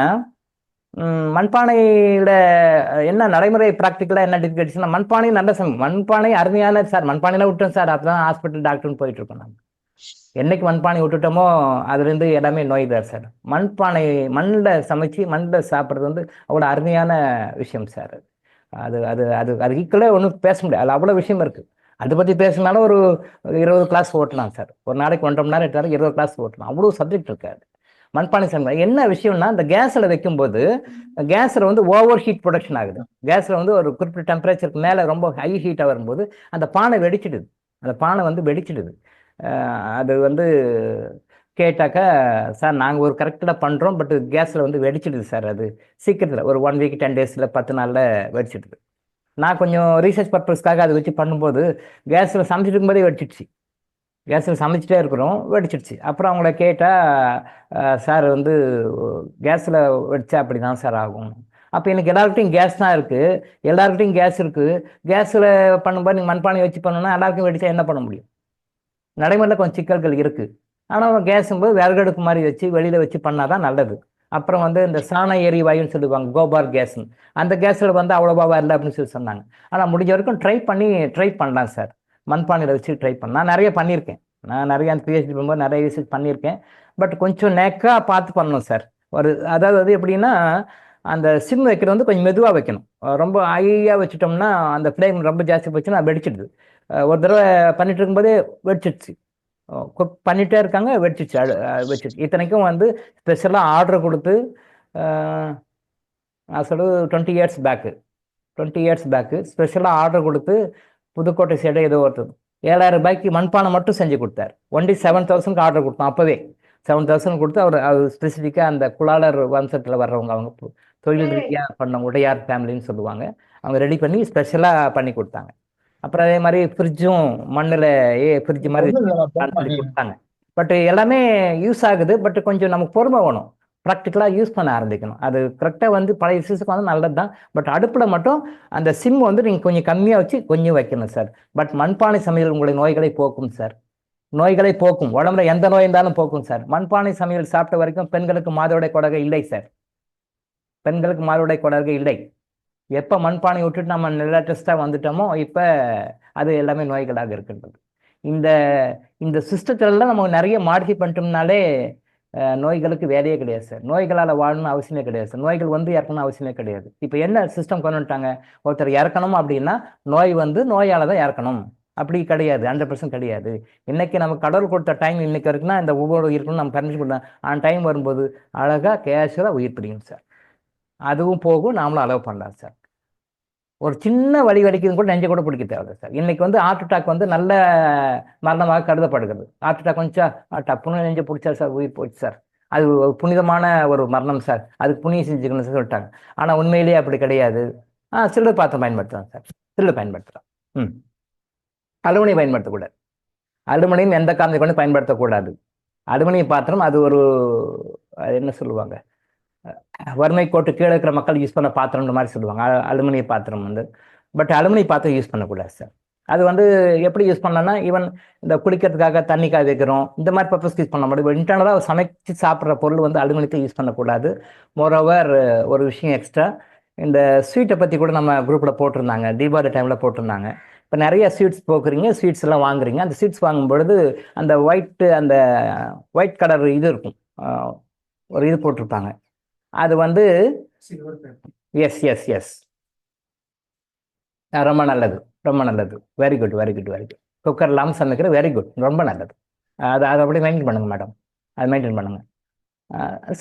மண்பானையில் என்ன நடைமுறை ப்ராக்டிக்கலாக என்ன டிஃபிகல்ட்டிஸ்னா, மண்பானை நல்ல மண்பானை அருமையான சார். மண்பானையில் விட்டோம் சார், அப்பதான் ஹாஸ்பிட்டல் டாக்டர்னு போயிட்டு இருக்கோம். நாங்கள் என்னைக்கு மண்பானை விட்டுட்டோமோ அதுலேருந்து எல்லாமே நோய் தான் சார். மண்பானை மண்ணில் சமைச்சு மண்ணில் சாப்பிட்றது வந்து அவ்வளோ அருமையான விஷயம் சார். அது அது அது அது ஈக்குவலாக ஒன்றும் பேச முடியாது. அது அவ்வளோ விஷயம் இருக்குது. அதை பற்றி பேசினாலும் ஒரு 20 கிளாஸ் ஓட்டலாம் சார். ஒரு நாளைக்கு 1.5 மணி நேரம் எடுத்தாலும் 20 கிளாஸ் ஓட்டலாம். அவ்வளோ சப்ஜெக்ட் இருக்காது மண்பானை சமையல். என்ன விஷயம்னா, இந்த கேஸில் வைக்கும்போது கேஸில் வந்து ஓவர் ஹீட் ப்ரொடக்ஷன் ஆகுது. கேஸில் வந்து ஒரு குறிப்பிட்ட டெம்பரேச்சருக்கு மேலே ரொம்ப ஹை ஹீட்டாக வரும்போது அந்த பானை வெடிச்சிடுது. அந்த பானை வந்து வெடிச்சிடுது. அது வந்து கேட்டாக்கா, சார் நாங்கள் ஒரு கரெக்டாக பண்ணுறோம், பட் கேஸில் வந்து வெடிச்சிடுது சார். அது சீக்கிரத்தில் ஒரு 1 வீக் 10 டேஸில் 10 நாளில் வெடிச்சிடுது. நான் கொஞ்சம் ரீசர்ச் பர்பஸ்க்காக அதை வச்சு பண்ணும்போது கேஸில் சமைச்சிட்டு இருக்கும்போதே வெடிச்சிடுச்சு. கேஸில் சமைச்சிட்டே இருக்கிறோம், வெடிச்சிடுச்சு. அப்புறம் அவங்கள கேட்டால், சார் வந்து கேஸில் வெடிச்சா அப்படி தான் சார் ஆகும், அப்போ எனக்கு எல்லாருக்கிட்டையும் கேஸ் தான் இருக்குது, எல்லாருக்கிட்டையும் கேஸ் இருக்குது. கேஸில் பண்ணும்போது நீங்கள் மண்பானை வச்சு பண்ணணும்னா எல்லாருக்கும் வெடிச்சா என்ன பண்ண முடியும்? நடைமுறையில் கொஞ்சம் சிக்கல்கள் இருக்குது. ஆனால் கேஸும்போது விறகடுப்பு மாதிரி வச்சு வெளியில் வச்சு பண்ணால் தான் நல்லது. அப்புறம் வந்து இந்த சாண எரிவாயுன்னு சொல்லுவாங்க, கோபார் கேஸ்ன்னு, அந்த கேஸில் வந்து அவ்வளோவா வரல அப்படின்னு சொல்லி சொன்னாங்க. ஆனால் முடிஞ்ச வரைக்கும் ட்ரை பண்ணலாம் சார். மண்பானையில் வச்சு ட்ரை பண்ண நான் நிறைய பண்ணியிருக்கேன். நான் நிறைய அந்த பிஹெச்டி பண்ணும்போது நிறைய ரிசர்ச் பண்ணியிருக்கேன். பட் கொஞ்சம் நேக்காக பார்த்து பண்ணணும் சார். அதாவது அது எப்படின்னா, அந்த சிம் வைக்கிறது வந்து கொஞ்சம் மெதுவாக வைக்கணும். ரொம்ப ஹையாக வச்சுட்டோம்னா அந்த ஃப்ளேம் ரொம்ப ஜாஸ்தி போச்சுன்னா வெடிச்சிடுது. ஒரு தடவை பண்ணிட்டு இருக்கும்போதே வெடிச்சிடுச்சு. குக் பண்ணிகிட்டே இருக்காங்க, வெடிச்சிச்சு. வச்சிச்சு. இத்தனைக்கும் வந்து ஸ்பெஷலாக ஆர்டர் கொடுத்து நான் சொல்கிறது 20 இயர்ஸ் பேக்கு ஸ்பெஷலாக ஆர்டர் கொடுத்து புதுக்கோட்டை சைடு ஏதோ ஒருத்தர் 7,000 ரூபாய்க்கு மண்பானை மட்டும் செஞ்சு கொடுத்தார். ஒன்லி 7,000 ஆர்டர் கொடுத்தோம். அப்போவே 7,000 கொடுத்து அவர் ஸ்பெசிஃபிக்காக அந்த குலாளர் வம்சத்தில் வர்றவங்க, அவங்க தொழில் ரீதியாக பண்ண உடையார் ஃபேமிலின்னு சொல்லுவாங்க, அவங்க ரெடி பண்ணி ஸ்பெஷலாக பண்ணி கொடுத்தாங்க. அப்புறம் அதே மாதிரி ஃப்ரிட்ஜும் மண்ணில் ஃப்ரிட்ஜ் மாதிரி சொல்லி கொடுத்தாங்க. பட் எல்லாமே யூஸ் ஆகுது. பட் கொஞ்சம் நமக்கு பொறுமை வேணும், ப்ராக்டிக்கலாக யூஸ் பண்ண ஆரம்பிக்கணும். அது கரெக்டாக வந்து பழைய சிஸ்டத்துக்கு வந்து நல்லது தான். பட் அடுப்பில் மட்டும் அந்த சிம் வந்து நீங்கள் கொஞ்சம் கம்மியாக வச்சு கொஞ்சம் வைக்கணும் சார். பட் மண்பானை சமையல் உங்களுடைய நோய்களை போக்கும் சார். நோய்களை போக்கும், உடம்புல எந்த நோய் இருந்தாலும் போக்கும் சார். மண்பானை சமையல் சாப்பிட்ட வரைக்கும் பெண்களுக்கு மாதவிடாய் கொடகை இல்லை சார். பெண்களுக்கு மாதவிடாய் கொடகை இல்லை. எப்போ மண்பானை விட்டுட்டு நம்ம லேட்டஸ்ட்டாக வந்துட்டோமோ இப்போ அது எல்லாமே நோய்களாக இருக்கின்றது. இந்த இந்த சிஸ்டத்திலலாம் நம்ம நிறைய மாடிஃபை பண்ணிட்டோம்னாலே நோய்களுக்கு வேலையே கிடையாது சார். நோய்களால் வாழணும்னு அவசியமே கிடையாது சார். நோய்கள் வந்து இறக்கணும் அவசியமே கிடையாது. இப்போ என்ன சிஸ்டம் கொண்டு வந்துட்டாங்க, ஒருத்தர் இறக்கணும் அப்படின்னா நோய் வந்து நோயால் தான் இறக்கணும் அப்படி கிடையாது, 100% கிடையாது. இன்னைக்கு நம்ம கடவுள் கொடுத்த டைம் இன்னைக்கு இருக்குன்னா இந்த ஒவ்வொரு இருக்கணும் நம்ம பர்மிஷன் கொடுத்தோம். அந்த டைம் வரும்போது அழகாக கேஷுவலாக உயிர் பிடிக்கும் சார். அதுவும் போகும், நாமளும் அலோவ் பண்ணலாம் சார். ஒரு சின்ன வலி வலிக்குது கூட நெஞ்சை கூட பிடிக்க தேவை சார். இன்னைக்கு வந்து ஹார்ட் அட்டாக் வந்து நல்ல மரணமாக கருதப்படுகிறது. ஹார்ட் அட்டாக் வந்துச்சா டப்புன்னு நெஞ்சை பிடிச்சா சார் உயிர் போச்சு சார், அது ஒரு புனிதமான ஒரு மரணம் சார், அதுக்கு புண்ணியம் செஞ்சுக்கணும்னு சொல்லிட்டாங்க. ஆனால் உண்மையிலேயே அப்படி கிடையாது. சில்லர் பாத்திரம் பயன்படுத்தலாம் சார், சில்லர் பயன்படுத்தலாம். அலுமினியம் பயன்படுத்தக்கூடாது. அலுமினியம் எந்த காரணத்தை கொண்டு பயன்படுத்தக்கூடாது. அலுமினியம் பாத்திரம் அது ஒரு என்ன சொல்லுவாங்க, வறுமை கோட்டு கீழே இருக்கிற மக்கள் யூஸ் பண்ண பாத்திரம்ன்ற மாதிரி சொல்லுவாங்க அலுமினிய பாத்திரம் வந்து. பட் அலுமினிய பாத்திரம் யூஸ் பண்ணக்கூடாது சார். அது வந்து எப்படி யூஸ் பண்ணலாம்னா, ஈவன் இந்த குளிக்கிறதுக்காக தண்ணிக்காக வைக்கிறோம், இந்த மாதிரி பர்பஸ்க்கு யூஸ் பண்ண முடியும். இன்டர்னலாக சமைச்சு சாப்பிட்ற பொருள் வந்து அலுமினியத்தை யூஸ் பண்ணக்கூடாது. மோரோவர் ஒரு விஷயம் எக்ஸ்ட்ரா, இந்த ஸ்வீட்டை பற்றி கூட நம்ம குரூப்பில் போட்டிருந்தாங்க, தீபாவளி டைமில் போட்டிருந்தாங்க. இப்போ நிறைய ஸ்வீட்ஸ் போக்குறீங்க, ஸ்வீட்ஸ் எல்லாம் வாங்குறீங்க. அந்த ஸ்வீட்ஸ் வாங்கும்பொழுது அந்த ஒயிட் கலர் இது இருக்கும், ஒரு இது போட்டிருப்பாங்க. அது வந்து எஸ் எஸ் எஸ் ரொம்ப நல்லது, ரொம்ப நல்லது. Very good very good very good. Cooker இல்லாமல் சமைக்கிற வெரி குட், ரொம்ப நல்லது. அதை அப்படியே மெயின்டைன் பண்ணுங்கள் மேடம், அதை மெயின்டைன் பண்ணுங்கள்.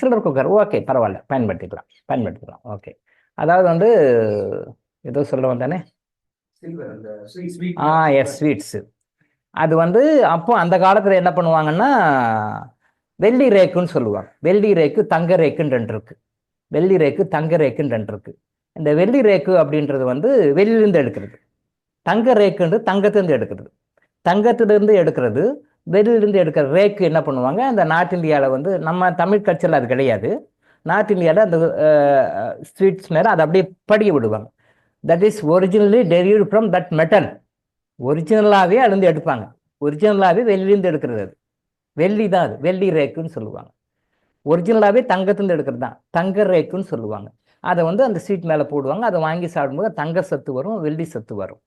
சில்வர் குக்கர் ஓகே, பரவாயில்ல, பயன்படுத்திக்கலாம். ஓகே. அதாவது வந்து ஏதோ சொல்ல வந்தானே, எஸ் ஸ்வீட்ஸு. அது வந்து அப்போ அந்த காலத்தில் என்ன பண்ணுவாங்கன்னா, வெள்ளி ரேக்குன்னு சொல்லுவாங்க. வெள்ளி ரேக்கு, தங்க ரேக்குன்னு ரெண்டு இருக்கு. வெள்ளி ரேக்கு, தங்க ரேக்குன்னு ரெண்டு இருக்கு. இந்த வெள்ளி ரேக்கு அப்படின்றது வந்து வெளியிலேருந்து எடுக்கிறது, தங்க ரேக்குன்றது தங்கத்திலேருந்து எடுக்கிறது. தங்கத்திலிருந்து எடுக்கிறது, வெளியிலேருந்து எடுக்கிற ரேக்கு என்ன பண்ணுவாங்க, அந்த நார்த் இந்தியாவில் வந்து நம்ம தமிழ் கல்ச்சரில் அது கிடையாது. நார்த் இந்தியாவில் அந்த ஸ்வீட்ஸ் மேலே அதை அப்படியே படிய விடுவாங்க. That is originally derived from that metal. ஒரிஜினலாகவே அதுலேருந்து எடுப்பாங்க, ஒரிஜினலாகவே வெளியிலேருந்து எடுக்கிறது. அது வெள்ளி தான், அது வெள்ளி ரேக்குன்னு சொல்லுவாங்க. ஒரிஜினலாகவே தங்கத்திலேருந்து எடுக்கிறது தான் தங்க ரேக்குன்னு சொல்லுவாங்க. அதை வந்து அந்த ஸ்வீட் மேலே போடுவாங்க. அதை வாங்கி சாப்பிடும்போது தங்க சத்து வரும், வெள்ளி சத்து வரும்.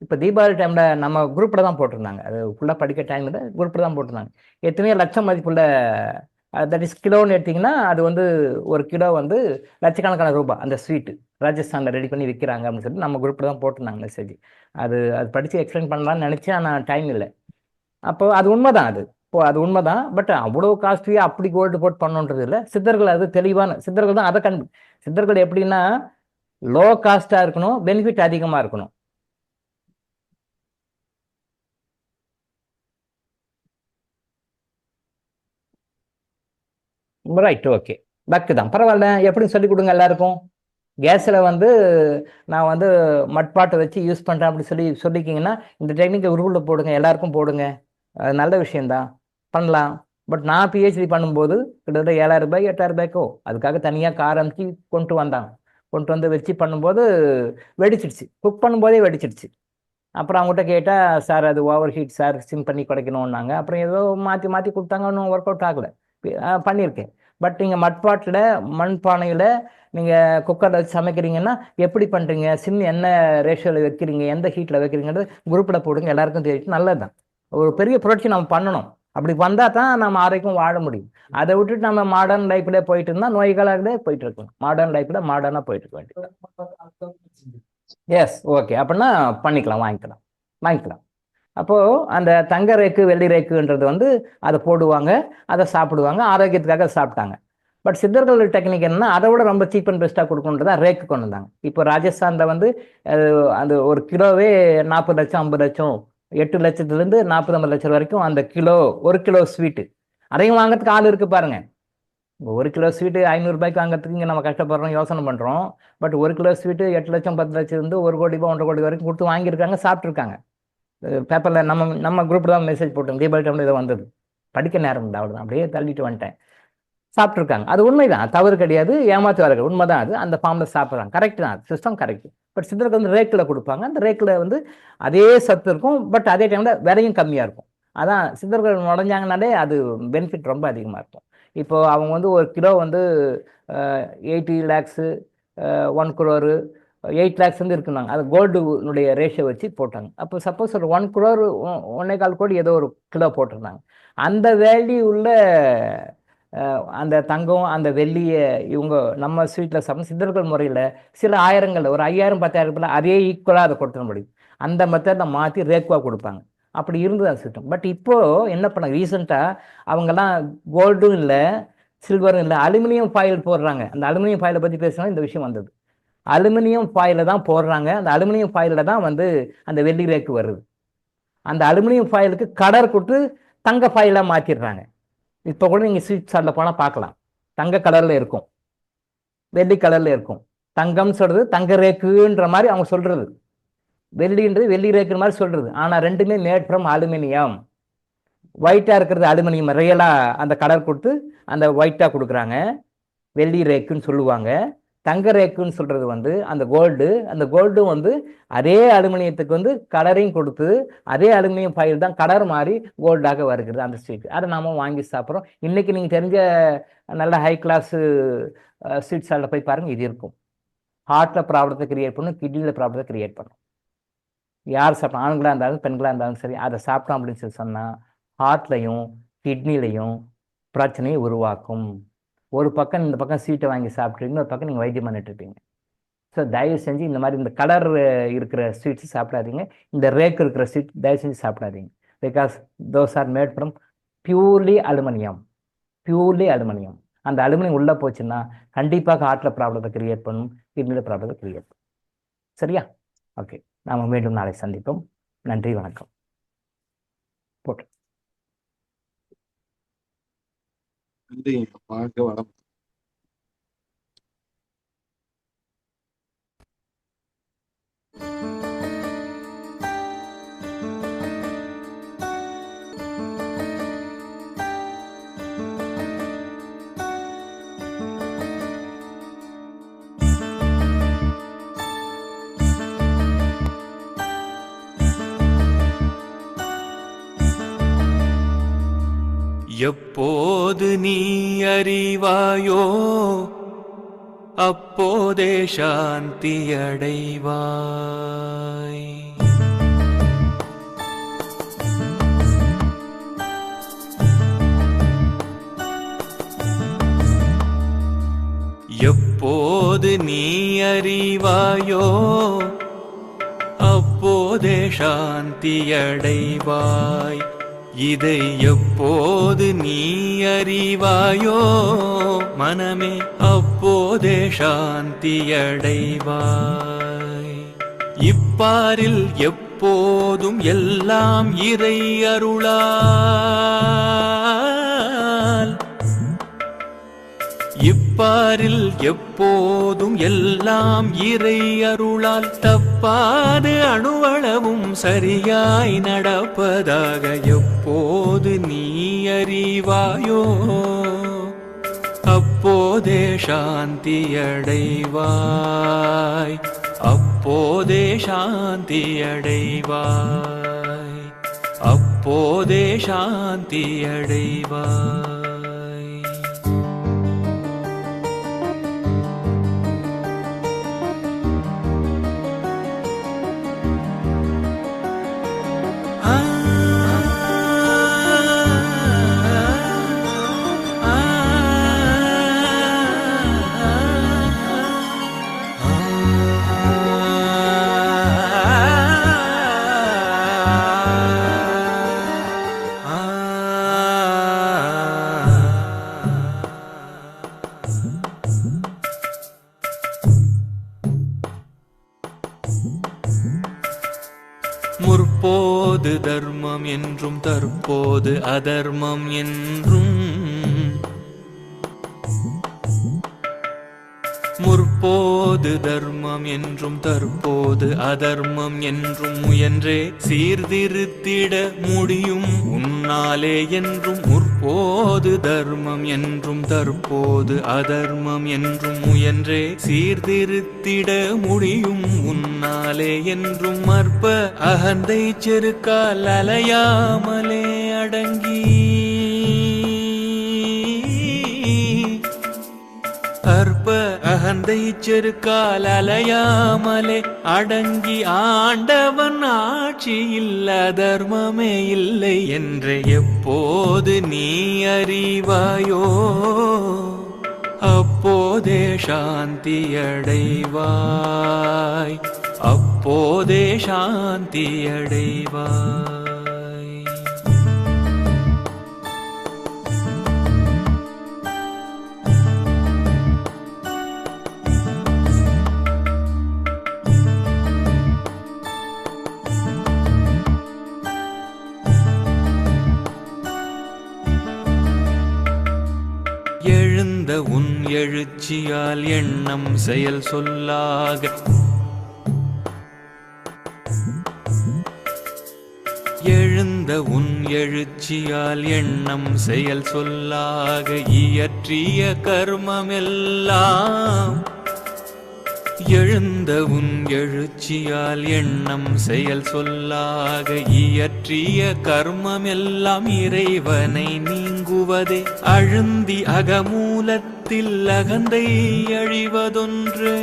இப்போ தீபாவளி டைமில் நம்ம குரூப்பில் தான் போட்டிருந்தாங்க, அது ஃபுல்லாக படிக்க டைமில் குரூப்பில் தான் போட்டிருந்தாங்க. எத்தனையோ லட்சம் மதிப்புள்ள, தட் இஸ் கிலோன்னு எடுத்திங்கன்னா அது வந்து ஒரு கிலோ வந்து லட்சக்கணக்கான ரூபாய் அந்த ஸ்வீட்டு ராஜஸ்தானில் ரெடி பண்ணி விற்கிறாங்க அப்படின்னு சொல்லிட்டு நம்ம குரூப்பில் தான் போட்டிருந்தாங்க மெசேஜ். அது படித்து எக்ஸ்பிளைன் பண்ணலான்னு நினச்சேன், ஆனால் டைம் இல்லை. அப்போ அது உண்மைதான், அது உண்மைதான். பட் அவ்வளோ காஸ்ட்லியாக அப்படி கோல்டு போட்டு பண்ணணுன்றது இல்லை. சித்தர்கள் அது தெளிவான சித்தர்கள் தான் அதை சித்தர்கள் எப்படின்னா லோ காஸ்ட்டாக இருக்கணும், பெனிஃபிட் அதிகமாக இருக்கணும். ரைட், ஓகே, பக்கு தான், பரவாயில்ல. எப்படி சொல்லிக் கொடுங்க எல்லாருக்கும். கேஸில் வந்து நான் வந்து மட்பாட்டை வச்சு யூஸ் பண்ணுறேன் அப்படி சொல்லிக்கிங்கன்னா இந்த டெக்னிக்கை உருவில் போடுங்க, எல்லாருக்கும் போடுங்க, அது நல்ல விஷயந்தான், பண்ணலாம். பட் நான் பிஹெச்டி பண்ணும்போது கிட்டத்தட்ட 7,000 ரூபாய் 8,000 ரூபாய்க்கோ அதுக்காக தனியாக கார் அனுப்பிச்சு கொண்டு வந்தாங்க. கொண்டு வந்து வச்சு பண்ணும்போது வெடிச்சிடுச்சு, குக் பண்ணும்போதே வெடிச்சிடுச்சு. அப்புறம் அவங்ககிட்ட கேட்டால், சார் அது ஓவர் ஹீட் சார், சிம் பண்ணி குறைக்கணுன்னாங்க. அப்புறம் ஏதோ மாற்றி மாற்றி கொடுத்தாங்க, ஒன்றும் ஒர்க் அவுட் ஆகலை. பண்ணியிருக்கேன். பட் நீங்கள் மட்பாட்டில், மண் பானையில் நீங்கள் குக்கரில் வச்சு சமைக்கிறீங்கன்னா எப்படி பண்ணுறீங்க, சிம் என்ன ரேஷியோவில் வைக்கிறீங்க, எந்த ஹீட்டில் வைக்கிறீங்கிறது குரூப்பில் போடுங்க, எல்லாருக்கும் தெரியும். நல்லது தான். ஒரு பெரிய புரட்சி நம்ம பண்ணணும். அப்படி வந்தால் தான் நம்ம ஆரோக்கியம் வாழ முடியும். அதை விட்டுட்டு நம்ம மாடர்ன் லைஃப்ல போயிட்டு இருந்தால் நோய்களாகவே போயிட்டு இருக்கணும். மாடர்ன் லைஃப்ல மாடர்னாக போயிட்டு இருக்க வேண்டியது. Yes, okay. அப்படின்னா வாங்கிக்கலாம். அப்போது அந்த தங்க ரேக்கு வெள்ளி ரேக்குன்றது வந்து அதை போடுவாங்க, அதை சாப்பிடுவாங்க, ஆரோக்கியத்துக்காக சாப்பிட்டாங்க. பட் சித்தர்கள் டெக்னிக் என்னன்னா அதை விட ரொம்ப சீப் அண்ட் பெஸ்ட்டாக கொடுக்கணுன்றதா ரேக்கு கொண்டு வந்தாங்க. இப்போ ராஜஸ்தானில் வந்து அந்த ஒரு கிலோவே 40 லட்சம் 50 லட்சம், 8 லட்சத்துலேருந்து 40-50 லட்சம் வரைக்கும் அந்த ஒரு கிலோ ஸ்வீட்டு. அதையும் வாங்கிறதுக்கு ஆள் இருக்குது பாருங்க. 1 கிலோ ஸ்வீட்டு 500 ரூபாய்க்கு வாங்கிறதுக்கு இங்கே நம்ம கஷ்டப்படுறோம், யோசனை பண்ணுறோம். பட் 1 கிலோ ஸ்வீட்டு 8 லட்சம் 10 லட்சம் இருந்து 1 கோடி ரூபாய் 1.5 கோடி வரைக்கும் கொடுத்து வாங்கியிருக்காங்க, சாப்பிட்ருக்காங்க. பேப்பரில் நம்ம குரூப்பில் தான் மெசேஜ் போட்டோம், தீபாவளி டைமில் இதை வந்தது. படிக்க நேரம் இல்லை, அவ்வளோதான், அப்படியே தள்ளிட்டு வந்துட்டேன். சாப்பிட்ருக்காங்க. அது உண்மைதான், தவறு கிடையாது, ஏமாத்துவார்கள், உண்மை தான். அது அந்த ஃபார்மில் சாப்பிட்றாங்க, கரெக்ட் தான், சிஸ்டம் கரெக்ட். பட் சித்தருக்கு வந்து ரேக்கில் கொடுப்பாங்க. அந்த ரேக்கில் வந்து அதே சத்து இருக்கும், பட் அதே டைமில் விலையும் கம்மியாக இருக்கும். அதான் சித்தர்கள் நுழைஞ்சாங்கனாலே அது பெனிஃபிட் ரொம்ப அதிகமாக இருக்கும். இப்போ அவங்க வந்து ஒரு கிலோ வந்து 80 லேக்ஸு 1 crore 8 lakhs வந்து இருக்குனாங்க. அது கோல்டுனுடைய ரேஷியோ வச்சு போட்டாங்க. அப்போ சப்போஸ் ஒரு 1 crore 1.25 கோடி ஏதோ ஒரு கிலோ போட்டிருந்தாங்க. அந்த வேல்யூ உள்ள அந்த தங்கம் அந்த வெள்ளியை இவங்க நம்ம ஸ்வீட்டில் சாப்பிடும் சித்தர்கள் முறையில் சில ஆயிரங்கள், ஒரு 5000 10,000 அதே ஈக்குவலாக அதை கொடுத்துட முடியும். அந்த மெத்தடை மாற்றி ரேக்குவாக கொடுப்பாங்க. அப்படி இருந்தது அந்த சிஸ்டம். பட் இப்போது என்ன பண்ணாங்க, ரீசெண்டாக அவங்கெல்லாம் கோல்டும் இல்லை சில்வரும் இல்லை, அலுமினியம் ஃபாயில் போடுறாங்க. அந்த அலுமினியம் ஃபாயிலை பற்றி பேசினா இந்த விஷயம் வந்தது. அலுமினியம் ஃபாயிலை தான் போடுறாங்க. அந்த அலுமினியம் ஃபாயிலில் தான் வந்து அந்த வெள்ளி ரேக்கு வருது. அந்த அலுமினியம் ஃபாயிலுக்கு கலர் கொடுத்து தங்க ஃபாயிலாக மாற்றிடுறாங்க. இப்போ கூட நீங்கள் ஸ்வீட் ஸ்டாலில் போனால் பார்க்கலாம், தங்க கலரில் இருக்கும், வெள்ளி கலரில் இருக்கும். தங்கம்னு சொல்கிறது தங்க ரேக்குன்ற மாதிரி அவங்க சொல்கிறது, வெள்ளின்றது வெள்ளி ரேக்குன்ற மாதிரி சொல்கிறது. ஆனால் ரெண்டுமே மேட் ஃப்ரம் அலுமினியம். ஒயிட்டாக இருக்கிறது அலுமினியம், ரியலாக அந்த கலர் கொடுத்து அந்த ஒயிட்டாக கொடுக்குறாங்க, வெள்ளி ரேக்குன்னு சொல்லுவாங்க. தங்க ரேக்குன்னு சொல்கிறது வந்து அந்த கோல்டும் வந்து அதே அலுமினியத்துக்கு வந்து கலரையும் கொடுத்து அதே அலுமினியம் ஃபாயில் தான் கலர் மாதிரி கோல்டாக வருகிறது அந்த ஸ்வீட். அதை நாம் வாங்கி சாப்பிட்றோம். இன்றைக்கி நீங்கள் தெரிஞ்ச நல்ல ஹை கிளாஸு ஸ்வீட் ஸ்டாலில் போய் பாருங்கள், இது இருக்கும். ஹார்ட்டில் ப்ராப்ளத்தை கிரியேட் பண்ணும், கிட்னியில் ப்ராப்ளத்தை கிரியேட் பண்ணும். யார் சாப்பிட்டோம், ஆண்களாக இருந்தாலும் பெண்களாக இருந்தாலும் சரி, அதை சாப்பிட்டோம் அப்படின்னு சொல்லி சொன்னால் ஹார்ட்லையும் கிட்னிலையும் பிரச்சனையை உருவாக்கும். ஒரு பக்கம் இந்த பக்கம் ஸ்வீட்டை வாங்கி சாப்பிட்டு இன்னொரு பக்கம் நீங்கள் வைத்தியம் பண்ணிட்டு இருப்பீங்க. ஸோ தயவு செஞ்சு இந்த மாதிரி இந்த கலர் இருக்கிற ஸ்வீட்ஸ் சாப்பிடாதீங்க, இந்த ரேக் இருக்கிற ஸ்வீட் தயவு செஞ்சு சாப்பிடாதீங்க. Because those are mat from purely aluminium. அந்த அலுமினியம் உள்ளே போச்சுன்னா கண்டிப்பாக ஹார்ட்டில் ப்ராப்ளத்தை கிரியேட் பண்ணும், கிட்னியில் ப்ராப்ளத்தை கிரியேட் பண்ணும். சரியா? ஓகே, நாம் மீண்டும் நாளை சந்திப்போம். நன்றி, வணக்கம். போட்டு வாழ்க வளம். எப்போது நீ அறிவாயோ அப்போதே சாந்தி அடைவாய். எப்போது நீ அறிவாயோ அப்போதே சாந்தி அடைவாய். இதை எப்போது நீ அறிவாயோ மனமே அப்போதே சாந்தி அடைவாய். இப்பாரில் எப்போதும் எல்லாம் இறை அருளால், இப்பாரில் எப்போதும் எல்லாம் இறை அருளால் தப்பாது அணுவளவும் சரியாய் நடப்பதாக எப்போது நீ அறிவாயோ அப்போதே சாந்தியடைவாய், அப்போதே சாந்தியடைவாய், அப்போதே சாந்தியடைவாய். முற்போது தர்மம் என்றும் தற்போது அதர்மம் என்றும், முற்போது தர்மம் என்றும் தற்போது அதர்மம் என்றும் முயன்றே சீர்திருத்திட முடியும் உன்னாலே என்றும். முற்போது தர்மம் என்றும் தற்போது அதர்மம் என்றும் முயன்றே சீர்திருத்திட முடியும் உன்னாலே என்றும். அற்ப அகந்தை செருக்கால் அலையாமலே அடங்கி, அற்ப அகந்தை செருக்கால் அலையாமலே அடங்கி ஆண்டவன் ஆட்சியில் அதர்மமே இல்லை என்று எப்போது நீ அறிவாயோ, அப்போதே சாந்தியடைவாய், அப்போதே சாந்தியடைவாய். எழுந்த உன் எழுச்சியால் எண்ணம் செயல் சொல்லாக, எழுந்த உன் எழுச்சியால் எண்ணம் செயல் சொல்லாக இயற்றிய கர்மமெல்லாம், எழுந்த உன் எழுச்சியால் எண்ணம் செயல் சொல்லாக இயற்றிய கர்மமெல்லாம் இறைவனை நீங்குவதே. அழுந்தி அகமூலத்தில் அகந்தை அழிவதொன்றே,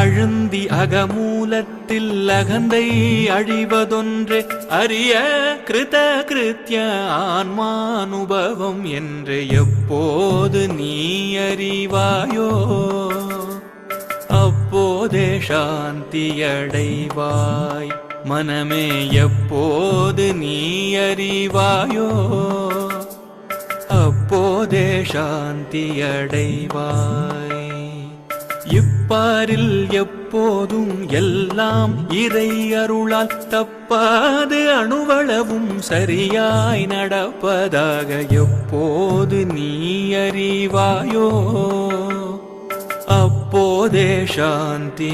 அழுந்தி அகமூலத்தில் அகந்தை அழிவதொன்றே. அரிய கிருத கிருத்ய ஆன்மானுபவம் என்று எப்போது நீ அறிவாயோ, அப்போதே சாந்தியடைவாய். மனமே எப்போது நீ அறிவாயோ, அப்போதே சாந்தியடைவாய். இப்பாரில் எப்போதும் எல்லாம் இறை அருளால் தப்பாது அணுவளவும் சரியாய் நடப்பதாக எப்போது நீ அறிவாயோ, அப்போதே சாந்தியடைவாய்,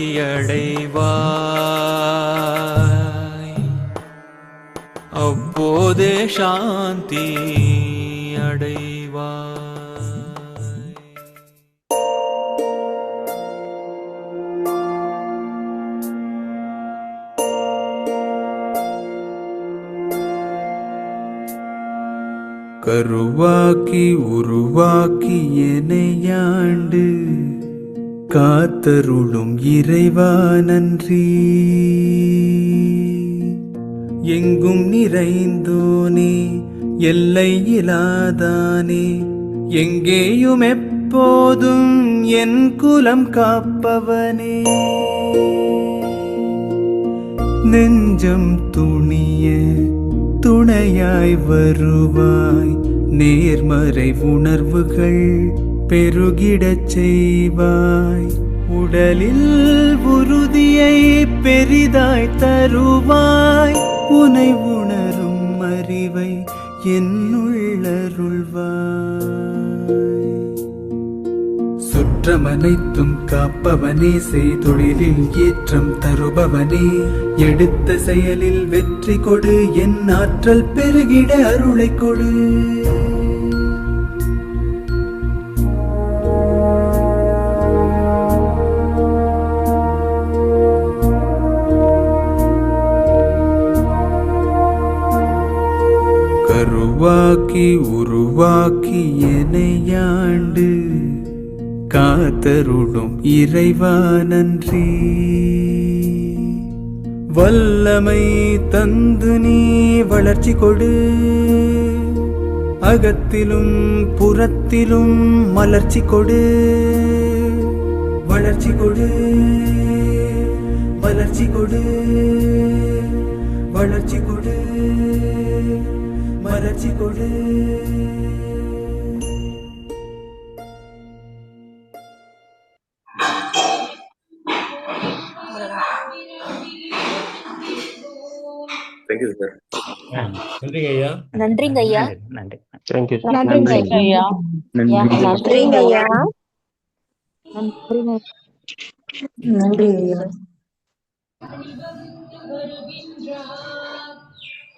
அப்போதே சாந்தி அடைவாய். கருவாக்கி உருவாக்கி எனையாண்டு காத்தருளும் இறைவா நன்றி. எங்கும் நிறைந்தோனே எல்லையிலாதானே, எங்கேயும் எப்போதும் என் குலம் காப்பவனே. நெஞ்சம் துணிய துணையாய் வருவாய், நேர்மறை உணர்வுகள் பெருகிடச் செய்வாய். உடலில் உறுதியை பெரிதாய் தருவாய், உனை உணரும் அறிவை என்னுள்ளருள்வாய். சுற்ற மாற்றமனைத்தும் காப்பவனே, செய்தொழிலில் ஏற்றம் தருபவனே, எடுத்த செயலில் வெற்றி கொடு, என் ஆற்றல் பெருகிட அருளை கொடு. கருவாக்கி உருவாக்கி எனையாண்டு காத்தருளும் இறைவா நன்றி. வல்லமை தந்து நீ வளர்ச்சி கொடு, அகத்திலும் புறத்திலும் மலர்ச்சி கொடு. வளர்ச்சி கொடு, வளர்ச்சி கொடு, வளர்ச்சி கொடு, மலர்ச்சி கொடு. Thank you sir. நன்றிங்க ஐயா. நன்றிங்க ஐயா. நன்றி. Thank you sir. நன்றிங்க நன்றி. ஐயா. நன்றிங்க ஐயா. நன்றி ஐயா.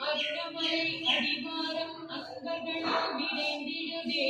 அருணமலை அடிவாரம் அங்கங்கள் நிறைந்திடுதே